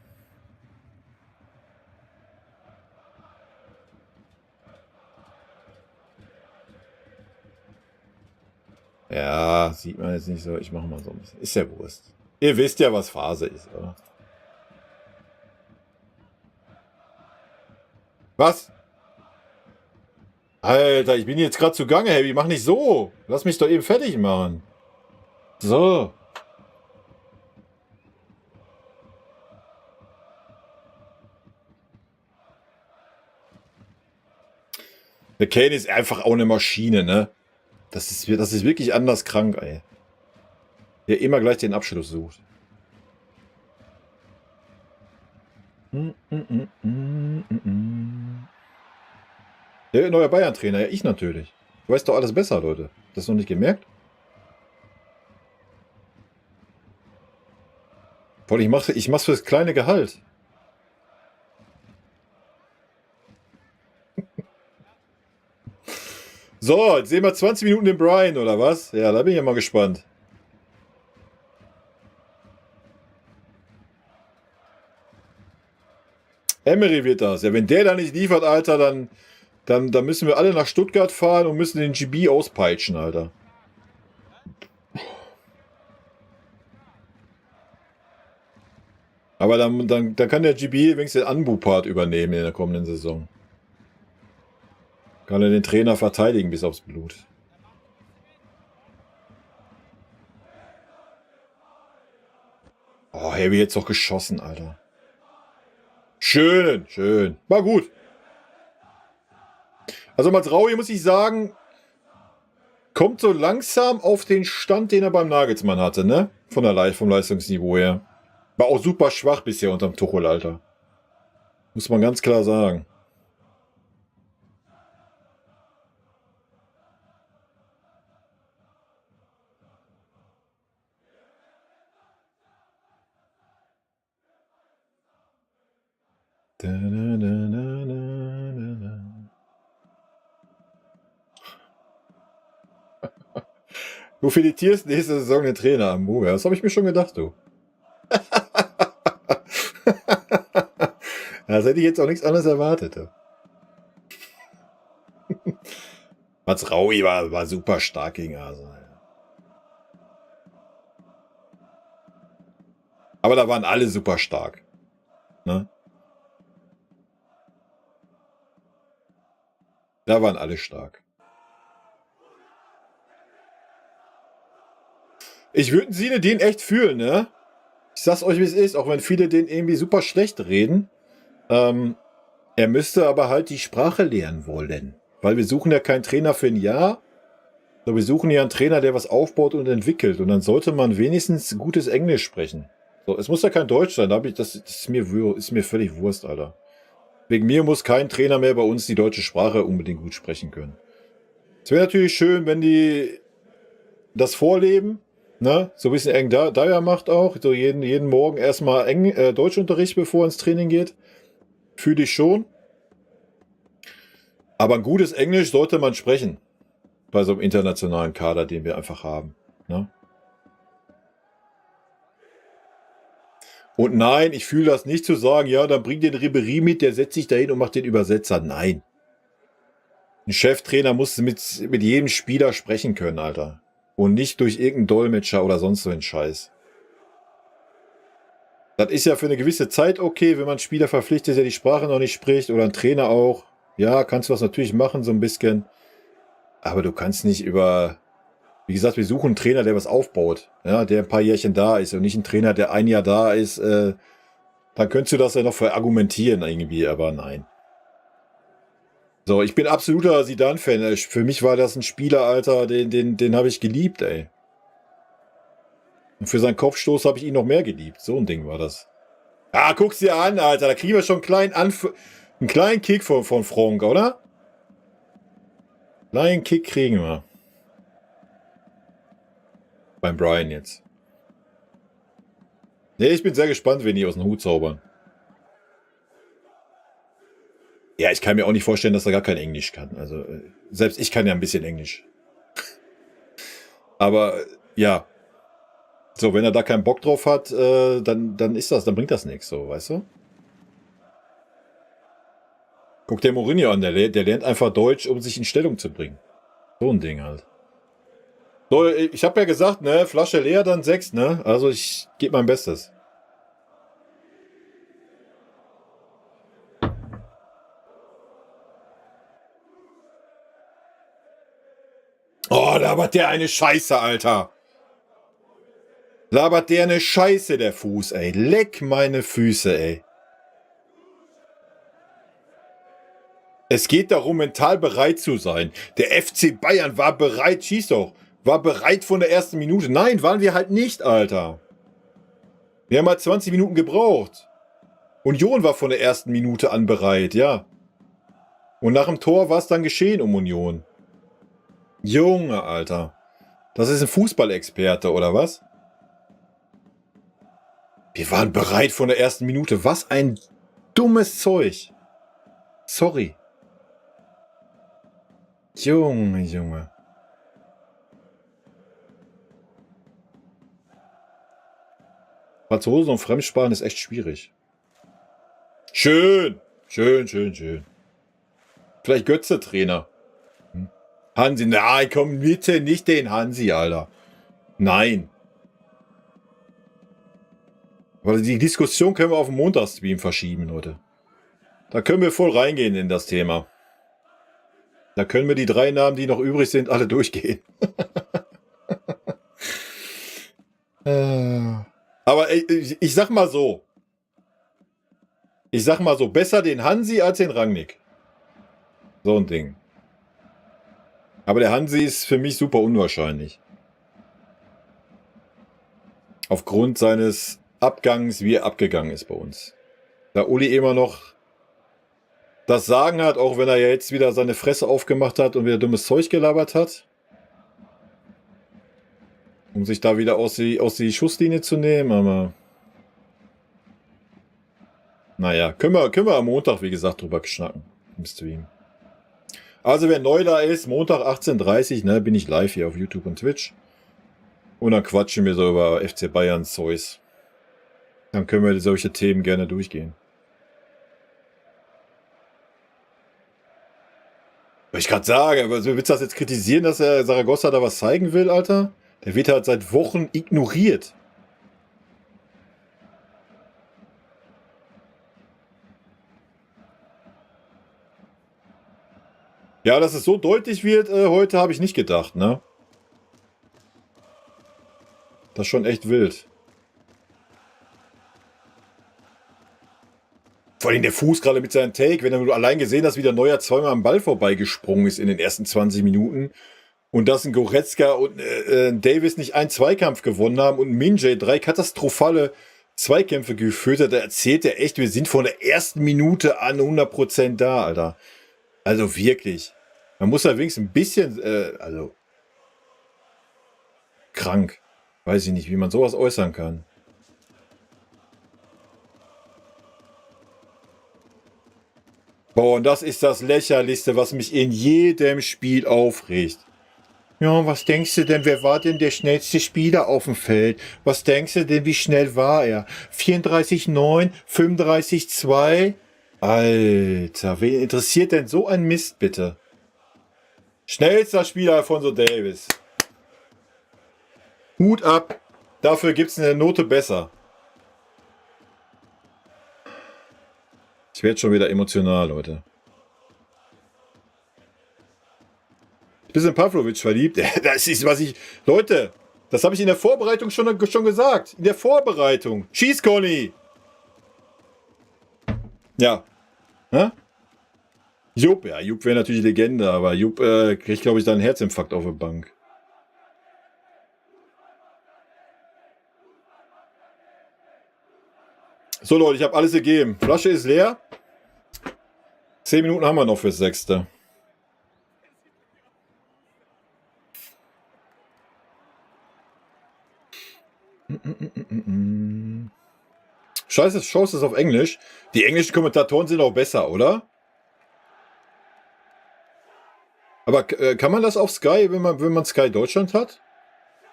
Ja, sieht man jetzt nicht so. Ich mache mal so ein bisschen. Ist ja Wurst. Ihr wisst ja, was Phase ist, oder? Was? Alter, ich bin jetzt gerade zugange, Heavy. Mach nicht so. Lass mich doch eben fertig machen. So. Der Kane ist einfach auch eine Maschine, ne? Das ist wirklich anders krank, ey. Der immer gleich den Abschluss sucht. Der neue Bayern-Trainer, ja, ich natürlich. Du weißt doch alles besser, Leute. Das noch nicht gemerkt? Vor allem, ich mach's für das kleine Gehalt. So, jetzt sehen wir 20 Minuten den Brian, oder was? Ja, da bin ich ja mal gespannt. Emery wird das. Ja, wenn der da nicht liefert, Alter, dann müssen wir alle nach Stuttgart fahren und müssen den GB auspeitschen, Alter. Aber dann kann der GB wenigstens den Anbu-Part übernehmen in der kommenden Saison. Kann er den Trainer verteidigen bis aufs Blut. Oh, Heavy jetzt doch geschossen, Alter. Schön, schön. War gut. Also Mazraoui, muss ich sagen, kommt so langsam auf den Stand, den er beim Nagelsmann hatte, ne? Vom Leistungsniveau her. War auch super schwach bisher unterm Tuchel, Alter. Muss man ganz klar sagen. Du filetierst nächste Saison den Trainer am Move. Das habe ich mir schon gedacht, du. Das hätte ich jetzt auch nichts anderes erwartet. Mazraoui war super stark gegen Arsenal. Aber da waren alle super stark. Ne? Da waren alle stark. Ich würde Sine den echt fühlen, ne? Ich sag's euch, wie es ist, auch wenn viele den irgendwie super schlecht reden. Er müsste aber halt die Sprache lernen wollen. Weil wir suchen ja keinen Trainer für ein Jahr, sondern wir suchen ja einen Trainer, der was aufbaut und entwickelt. Und dann sollte man wenigstens gutes Englisch sprechen. So, es muss ja kein Deutsch sein, das ist mir völlig Wurst, Alter. Wegen mir muss kein Trainer mehr bei uns die deutsche Sprache unbedingt gut sprechen können. Es wäre natürlich schön, wenn die das vorleben, ne? So ein bisschen Eng Dyer macht auch, so jeden Morgen erstmal Deutschunterricht, bevor er ins Training geht. Fühle ich schon. Aber ein gutes Englisch sollte man sprechen. Bei so einem internationalen Kader, den wir einfach haben. Ne? Und nein, ich fühle das nicht zu sagen, ja, dann bring den Ribéry mit, der setzt sich dahin und macht den Übersetzer. Nein. Ein Cheftrainer muss mit jedem Spieler sprechen können, Alter. Und nicht durch irgendeinen Dolmetscher oder sonst so einen Scheiß. Das ist ja für eine gewisse Zeit okay, wenn man einen Spieler verpflichtet, der die Sprache noch nicht spricht, oder einen Trainer auch. Ja, kannst du das natürlich machen, so ein bisschen. Aber du kannst nicht wie gesagt, wir suchen einen Trainer, der was aufbaut. Ja, der ein paar Jährchen da ist und nicht ein Trainer, der ein Jahr da ist. Dann könntest du das ja noch verargumentieren irgendwie, aber nein. So, ich bin absoluter Zidane-Fan. Für mich war das ein Spieler, Alter, den habe ich geliebt, ey. Und für seinen Kopfstoß habe ich ihn noch mehr geliebt. So ein Ding war das. Ah, guck's dir an, Alter. Da kriegen wir schon einen kleinen Kick von Franck, oder? Kleinen Kick kriegen wir. Beim Brian jetzt. Ne, ich bin sehr gespannt, wenn die aus dem Hut zaubern. Ja, ich kann mir auch nicht vorstellen, dass er gar kein Englisch kann. Also, selbst ich kann ja ein bisschen Englisch. Aber, ja. So, wenn er da keinen Bock drauf hat, dann bringt das nichts, so, weißt du? Guck dir Mourinho an, der lernt einfach Deutsch, um sich in Stellung zu bringen. So ein Ding halt. So, ich habe ja gesagt, ne, Flasche leer, dann 6, ne? Also ich gebe mein Bestes. Oh, labert der eine Scheiße, Alter. Labert der eine Scheiße, der Fuß, ey. Leck meine Füße, ey. Es geht darum, mental bereit zu sein. Der FC Bayern war bereit, schieß doch. War bereit von der ersten Minute. Nein, waren wir halt nicht, Alter. Wir haben halt 20 Minuten gebraucht. Union war von der ersten Minute an bereit, ja. Und nach dem Tor war es dann geschehen um Union. Junge, Alter. Das ist ein Fußballexperte, oder was? Wir waren bereit von der ersten Minute. Was ein dummes Zeug. Sorry. Junge. Franzosen und Fremdsprachen ist echt schwierig. Schön. Vielleicht Götze-Trainer. Hansi, nein, komm bitte nicht den Hansi, Alter. Nein. Aber die Diskussion können wir auf den Montagsstream verschieben, Leute. Da können wir voll reingehen in das Thema. Da können wir die 3 Namen, die noch übrig sind, alle durchgehen. Aber ich sag mal so. Besser den Hansi als den Rangnick. So ein Ding. Aber der Hansi ist für mich super unwahrscheinlich. Aufgrund seines Abgangs, wie er abgegangen ist bei uns. Da Uli immer noch das Sagen hat, auch wenn er ja jetzt wieder seine Fresse aufgemacht hat und wieder dummes Zeug gelabert hat. Um sich da wieder aus die Schusslinie zu nehmen, aber naja, können wir am Montag, wie gesagt, drüber schnacken im Stream. Also wer neu da ist, Montag 18:30 Uhr, ne, bin ich live hier auf YouTube und Twitch. Und dann quatschen wir so über FC Bayern Zeus. Dann können wir solche Themen gerne durchgehen. Ich gerade sagen, aber willst du das jetzt kritisieren, dass er Saragossa da was zeigen will, Alter? Der wird halt seit Wochen ignoriert. Ja, dass es so deutlich wird, heute habe ich nicht gedacht, ne? Das ist schon echt wild. Vor allem der Fuß gerade mit seinem Take, wenn du allein gesehen hast, wie der Neuer zweimal am Ball vorbeigesprungen ist in den ersten 20 Minuten und dass ein Goretzka und Davis nicht einen Zweikampf gewonnen haben und Minjay 3 katastrophale Zweikämpfe geführt hat, da erzählt er echt, wir sind von der ersten Minute an 100% da, Alter. Also wirklich. Man muss da wenigstens ein bisschen, also krank. Weiß ich nicht, wie man sowas äußern kann. Boah, und das ist das Lächerlichste, was mich in jedem Spiel aufregt. Ja, was denkst du denn, wer war denn der schnellste Spieler auf dem Feld? Was denkst du denn, wie schnell war er? 34,9, 35,2? Alter, wen interessiert denn so ein Mist, bitte? Schnellster Spieler Alfonso Davies. Hut ab. Dafür gibt's eine Note besser. Ich werde schon wieder emotional, Leute. Ich bin in Pavlovic verliebt. Das ist, was ich... Leute, das habe ich in der Vorbereitung schon gesagt. In der Vorbereitung. Schieß, Conny! Ja. Hä? Jupp, ja, Jupp wäre natürlich Legende, aber Jupp kriegt, glaube ich, dann einen Herzinfarkt auf der Bank. So, Leute, ich habe alles gegeben. Flasche ist leer. 10 Minuten haben wir noch fürs Sechste. Scheiße, Shows ist auf Englisch. Die englischen Kommentatoren sind auch besser, oder? Aber kann man das auf Sky, wenn man Sky Deutschland hat?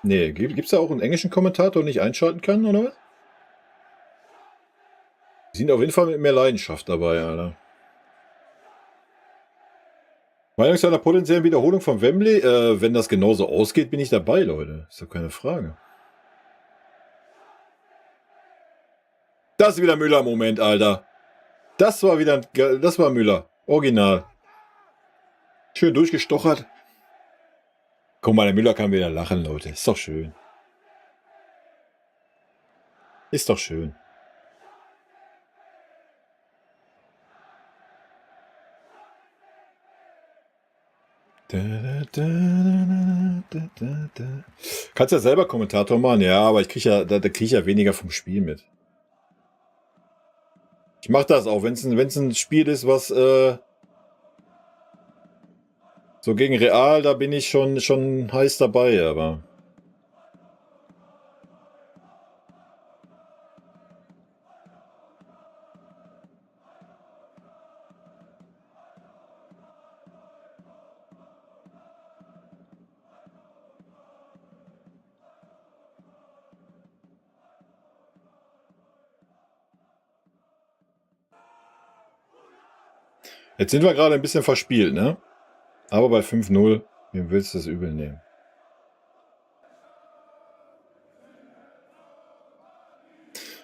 Nee, gibt's da auch einen englischen Kommentator, den ich einschalten kann, oder was? Die sind auf jeden Fall mit mehr Leidenschaft dabei, Alter. Meinung zu einer potenziellen Wiederholung von Wembley? Wenn das genauso ausgeht, bin ich dabei, Leute. Ist doch keine Frage. Das ist wieder Müller-Moment, Alter. Das war Müller. Original. Schön durchgestochert. Guck mal, der Müller kann wieder lachen, Leute. Ist doch schön. Ist doch schön. Kannst ja selber Kommentator machen, ja, aber ich krieg ja, da krieg ich ja weniger vom Spiel mit. Ich mach das auch, wenn es ein Spiel ist, was so gegen Real, da bin ich schon heiß dabei, aber. Jetzt sind wir gerade ein bisschen verspielt, ne? Aber bei 5-0, wem willst du das übel nehmen?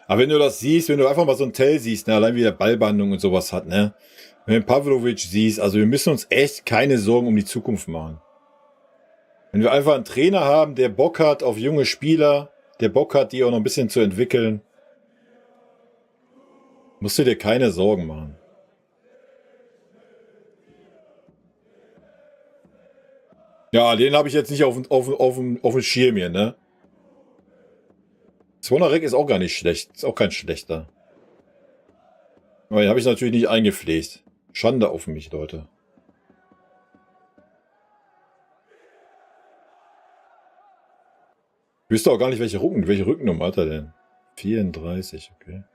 Aber wenn du das siehst, wenn du einfach mal so ein Tell siehst, ne, allein wie der Ballbehandlung und sowas hat, ne? Wenn du Pavlovic siehst, also wir müssen uns echt keine Sorgen um die Zukunft machen. Wenn wir einfach einen Trainer haben, der Bock hat auf junge Spieler, der Bock hat, die auch noch ein bisschen zu entwickeln, musst du dir keine Sorgen machen. Ja, den habe ich jetzt nicht auf dem Schirm hier, ne? Zvonarek ist auch gar nicht schlecht. Ist auch kein schlechter. Aber den habe ich natürlich nicht eingepflegt. Schande auf mich, Leute. Ich wüsste auch gar nicht, welche Rückennummer hat er denn? 34, okay.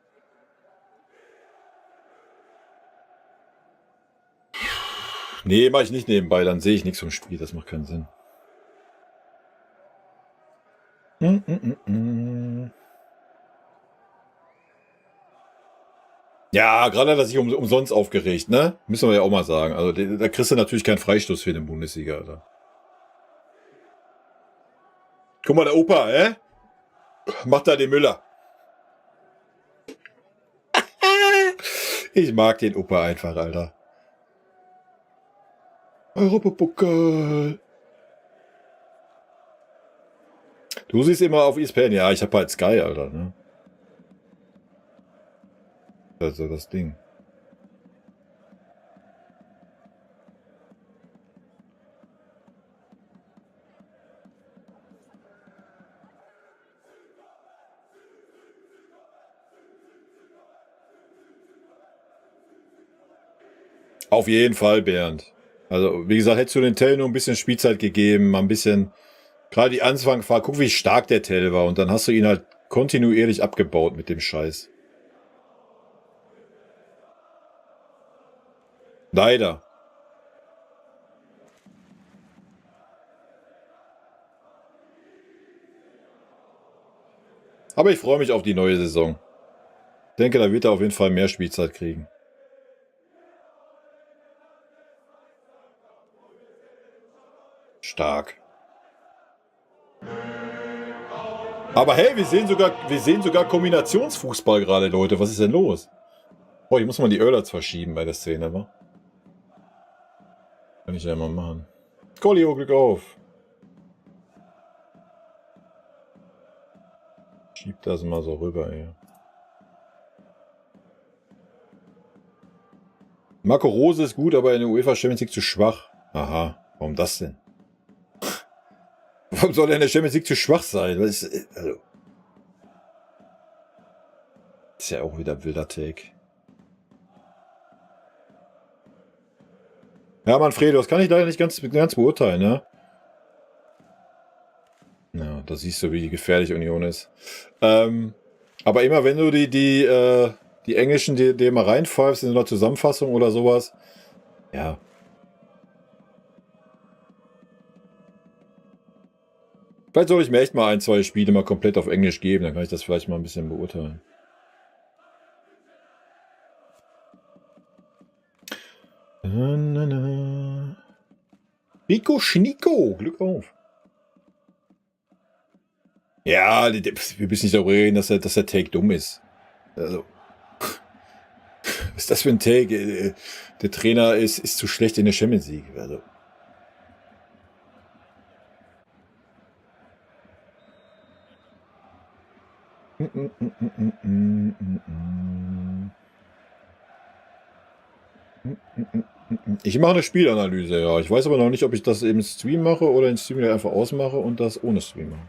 Nee, mache ich nicht nebenbei, dann sehe ich nichts vom Spiel, das macht keinen Sinn. Ja, gerade hat er sich umsonst aufgeregt, ne? Müssen wir ja auch mal sagen. Also da kriegst du natürlich keinen Freistoß für den Bundesliga, Alter. Guck mal, der Opa, macht da den Müller. Ich mag den Opa einfach, Alter. Europapokal. Du siehst immer auf ESPN, ja, ich habe halt Sky, Alter, ne? Also das Ding. Auf jeden Fall, Bernd. Also, wie gesagt, hättest du den Tell nur ein bisschen Spielzeit gegeben, mal ein bisschen, gerade die Anfangsphase, guck, wie stark der Tell war und dann hast du ihn halt kontinuierlich abgebaut mit dem Scheiß. Leider. Aber ich freue mich auf die neue Saison. Ich denke, da wird er auf jeden Fall mehr Spielzeit kriegen. Stark. Aber hey, wir sehen sogar Kombinationsfußball gerade, Leute. Was ist denn los? Oh, ich muss mal die Earlers verschieben bei der Szene, wa? Kann ich ja mal machen. Collio, Glück auf. Schieb das mal so rüber, ey. Marco Rose ist gut, aber in der UEFA Champions League zu schwach. Aha, warum das denn? Warum soll er in der Champions League zu schwach sein? Was ist, also, ist ja auch wieder ein wilder Take. Ja, Manfredo, das kann ich leider nicht ganz beurteilen, ne? Ja, da siehst du, wie gefährlich Union ist. Aber immer wenn du die Englischen dir mal reinpfeifst in einer Zusammenfassung oder sowas, ja. Vielleicht soll ich mir echt mal 1, 2 Spiele mal komplett auf Englisch geben, dann kann ich das vielleicht mal ein bisschen beurteilen. Rico Schnico, Glück auf. Ja, wir müssen nicht darüber reden, dass der Take dumm ist. Also, was ist das für ein Take? Der Trainer ist zu schlecht in der Champions League. Also. Ich mache eine Spielanalyse, ja. Ich weiß aber noch nicht, ob ich das im Stream mache oder im Stream einfach ausmache und das ohne Stream mache.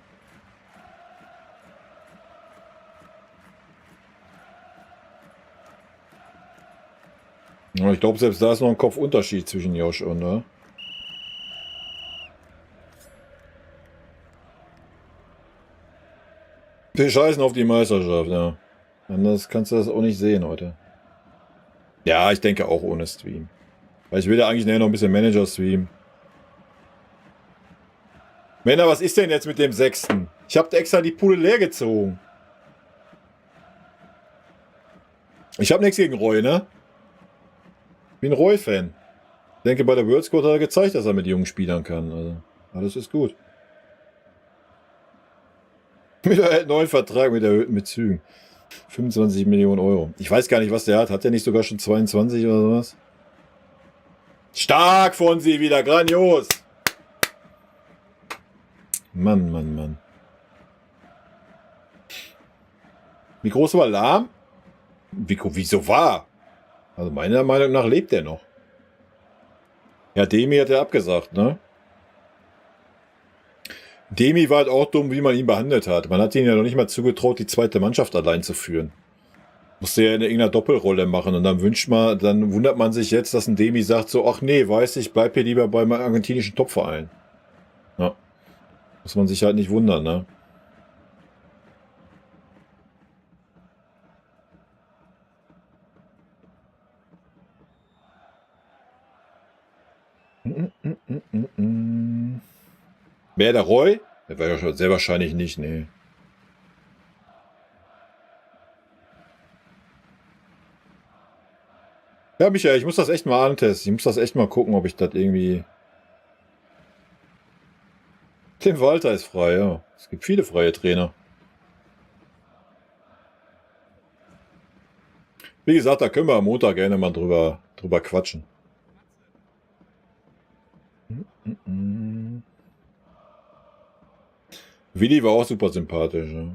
Ja, ich glaube, selbst da ist noch ein Kopfunterschied zwischen Josh und, ne? Wir scheißen auf die Meisterschaft, ja. Anders kannst du das auch nicht sehen heute. Ja, ich denke auch ohne Stream. Weil ich will ja eigentlich noch ein bisschen Manager-Stream. Männer, was ist denn jetzt mit dem 6.? Ich habe extra die Pulle leer gezogen. Ich habe nichts gegen Roy, ne? Ich bin Roy-Fan. Ich denke, bei der World Squad hat er gezeigt, dass er mit jungen Spielern kann. Also, alles ist gut. Mit einem neuen Vertrag mit Zügen. 25 Millionen Euro. Ich weiß gar nicht, was der hat. Hat der nicht sogar schon 22 oder sowas? Stark von sie wieder. Grandios. Mann, Mann, Mann. Wie groß war Lahm? Wieso war? Also meiner Meinung nach lebt er noch. Ja, Demi hat er abgesagt, ne? Demi war halt auch dumm, wie man ihn behandelt hat. Man hat ihn ja noch nicht mal zugetraut, die zweite Mannschaft allein zu führen. Musste ja in irgendeiner Doppelrolle machen und dann wundert man sich jetzt, dass ein Demi sagt so, ach nee, weiß ich, bleib hier lieber beim argentinischen Topverein. Ja. Muss man sich halt nicht wundern, ne? Wer, der Roy? Der war ja schon sehr wahrscheinlich nicht, nee. Ja, Michael, ich muss das echt mal antesten. Ich muss das echt mal gucken, ob ich das irgendwie... Tim Walter ist frei, ja. Es gibt viele freie Trainer. Wie gesagt, da können wir am Montag gerne mal drüber quatschen. Willi war auch super sympathisch. Ja.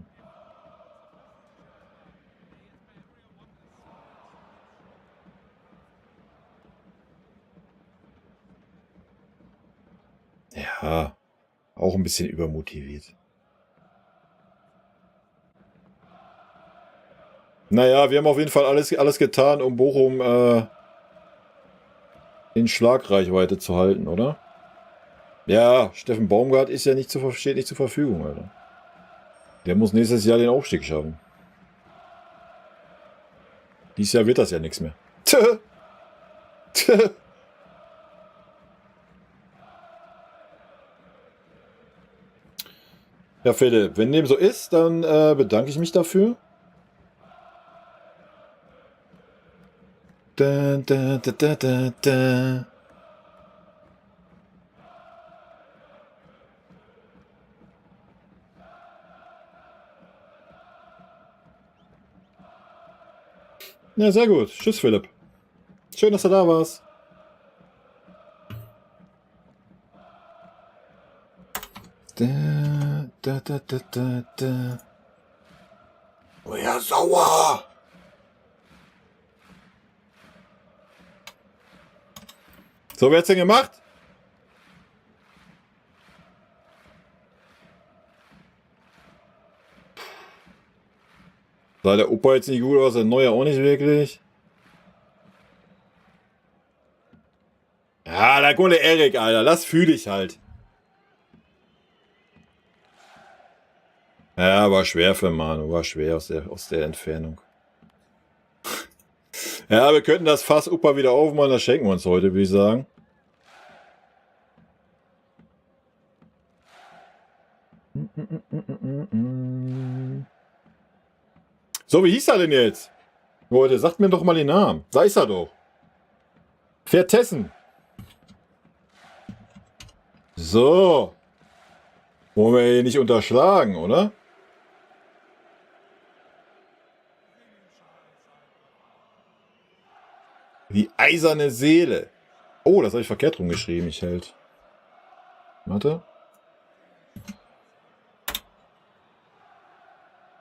Ja, auch ein bisschen übermotiviert. Naja, wir haben auf jeden Fall alles getan, um Bochum in Schlagreichweite zu halten, oder? Ja, Steffen Baumgart ist ja steht nicht zur Verfügung, Alter. Der muss nächstes Jahr den Aufstieg schaffen. Dieses Jahr wird das ja nichts mehr. Tö. Tö. Ja, Philipp, wenn dem so ist, dann bedanke ich mich dafür. Da, da, da, da, da, da. Ja, sehr gut. Tschüss, Philipp. Schön, dass du da warst. Da, da, da, da, da, da. Oh ja, sauer. So, wer hat's denn gemacht? Sah der Opa jetzt nicht gut aus, der Neue auch nicht wirklich. Ja, da kommt der Erik, Alter. Das fühle ich halt. Ja, war schwer für Manu. War schwer aus der Entfernung. Ja, wir könnten das Fass Opa wieder aufmachen. Das schenken wir uns heute, würde ich sagen. So, wie hieß er denn jetzt? Leute, sagt mir doch mal den Namen. Da ist er doch. Vertessen. So. Wollen wir hier nicht unterschlagen, oder? Die eiserne Seele. Oh, das habe ich verkehrt rumgeschrieben, ich hält. Warte.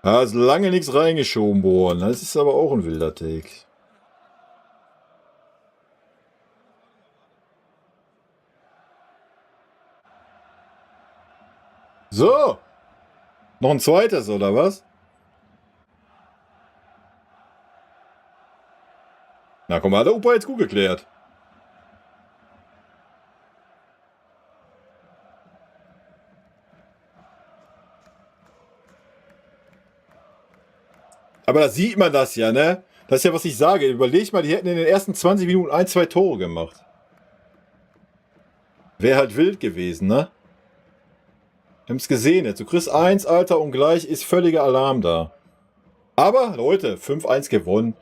Da ist lange nichts reingeschoben worden. Das ist aber auch ein wilder Take. So. Noch ein zweites, oder was? Na komm mal, hat der Opa jetzt gut geklärt. Aber da sieht man das ja, ne? Das ist ja, was ich sage. Überleg mal, die hätten in den ersten 20 Minuten 1, 2 Tore gemacht. Wäre halt wild gewesen, ne? Wir haben es gesehen jetzt. Du kriegst 1, Alter, und gleich ist völliger Alarm da. Aber, Leute, 5-1 gewonnen.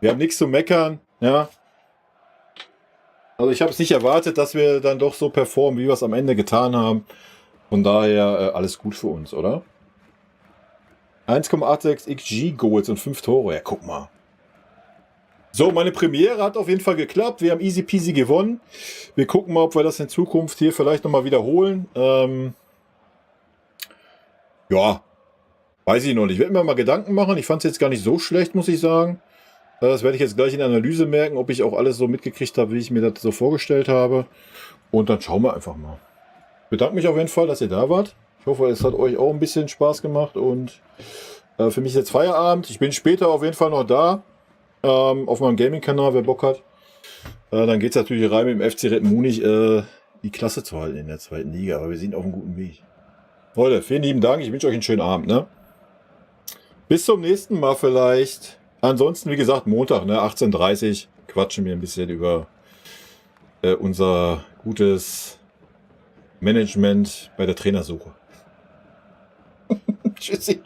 Wir haben nichts zu meckern, ja. Also ich habe es nicht erwartet, dass wir dann doch so performen, wie wir es am Ende getan haben. Von daher alles gut für uns, oder? 1,86 XG Goals und 5 Tore. Ja, guck mal. So, meine Premiere hat auf jeden Fall geklappt. Wir haben easy peasy gewonnen. Wir gucken mal, ob wir das in Zukunft hier vielleicht nochmal wiederholen. Ja, weiß ich noch nicht. Ich werde mir mal Gedanken machen. Ich fand es jetzt gar nicht so schlecht, muss ich sagen. Das werde ich jetzt gleich in der Analyse merken, ob ich auch alles so mitgekriegt habe, wie ich mir das so vorgestellt habe. Und dann schauen wir einfach mal. Ich bedanke mich auf jeden Fall, dass ihr da wart. Ich hoffe, es hat euch auch ein bisschen Spaß gemacht. Und für mich ist jetzt Feierabend. Ich bin später auf jeden Fall noch da. Auf meinem Gaming-Kanal, wer Bock hat. Dann geht es natürlich rein mit dem FC Red Munich die Klasse zu halten in der 2. Liga. Aber wir sind auf einem guten Weg. Leute, vielen lieben Dank. Ich wünsche euch einen schönen Abend. Ne? Bis zum nächsten Mal vielleicht. Ansonsten, wie gesagt, Montag, ne, 18:30 quatschen wir ein bisschen über unser gutes Management bei der Trainersuche. Tschüssi.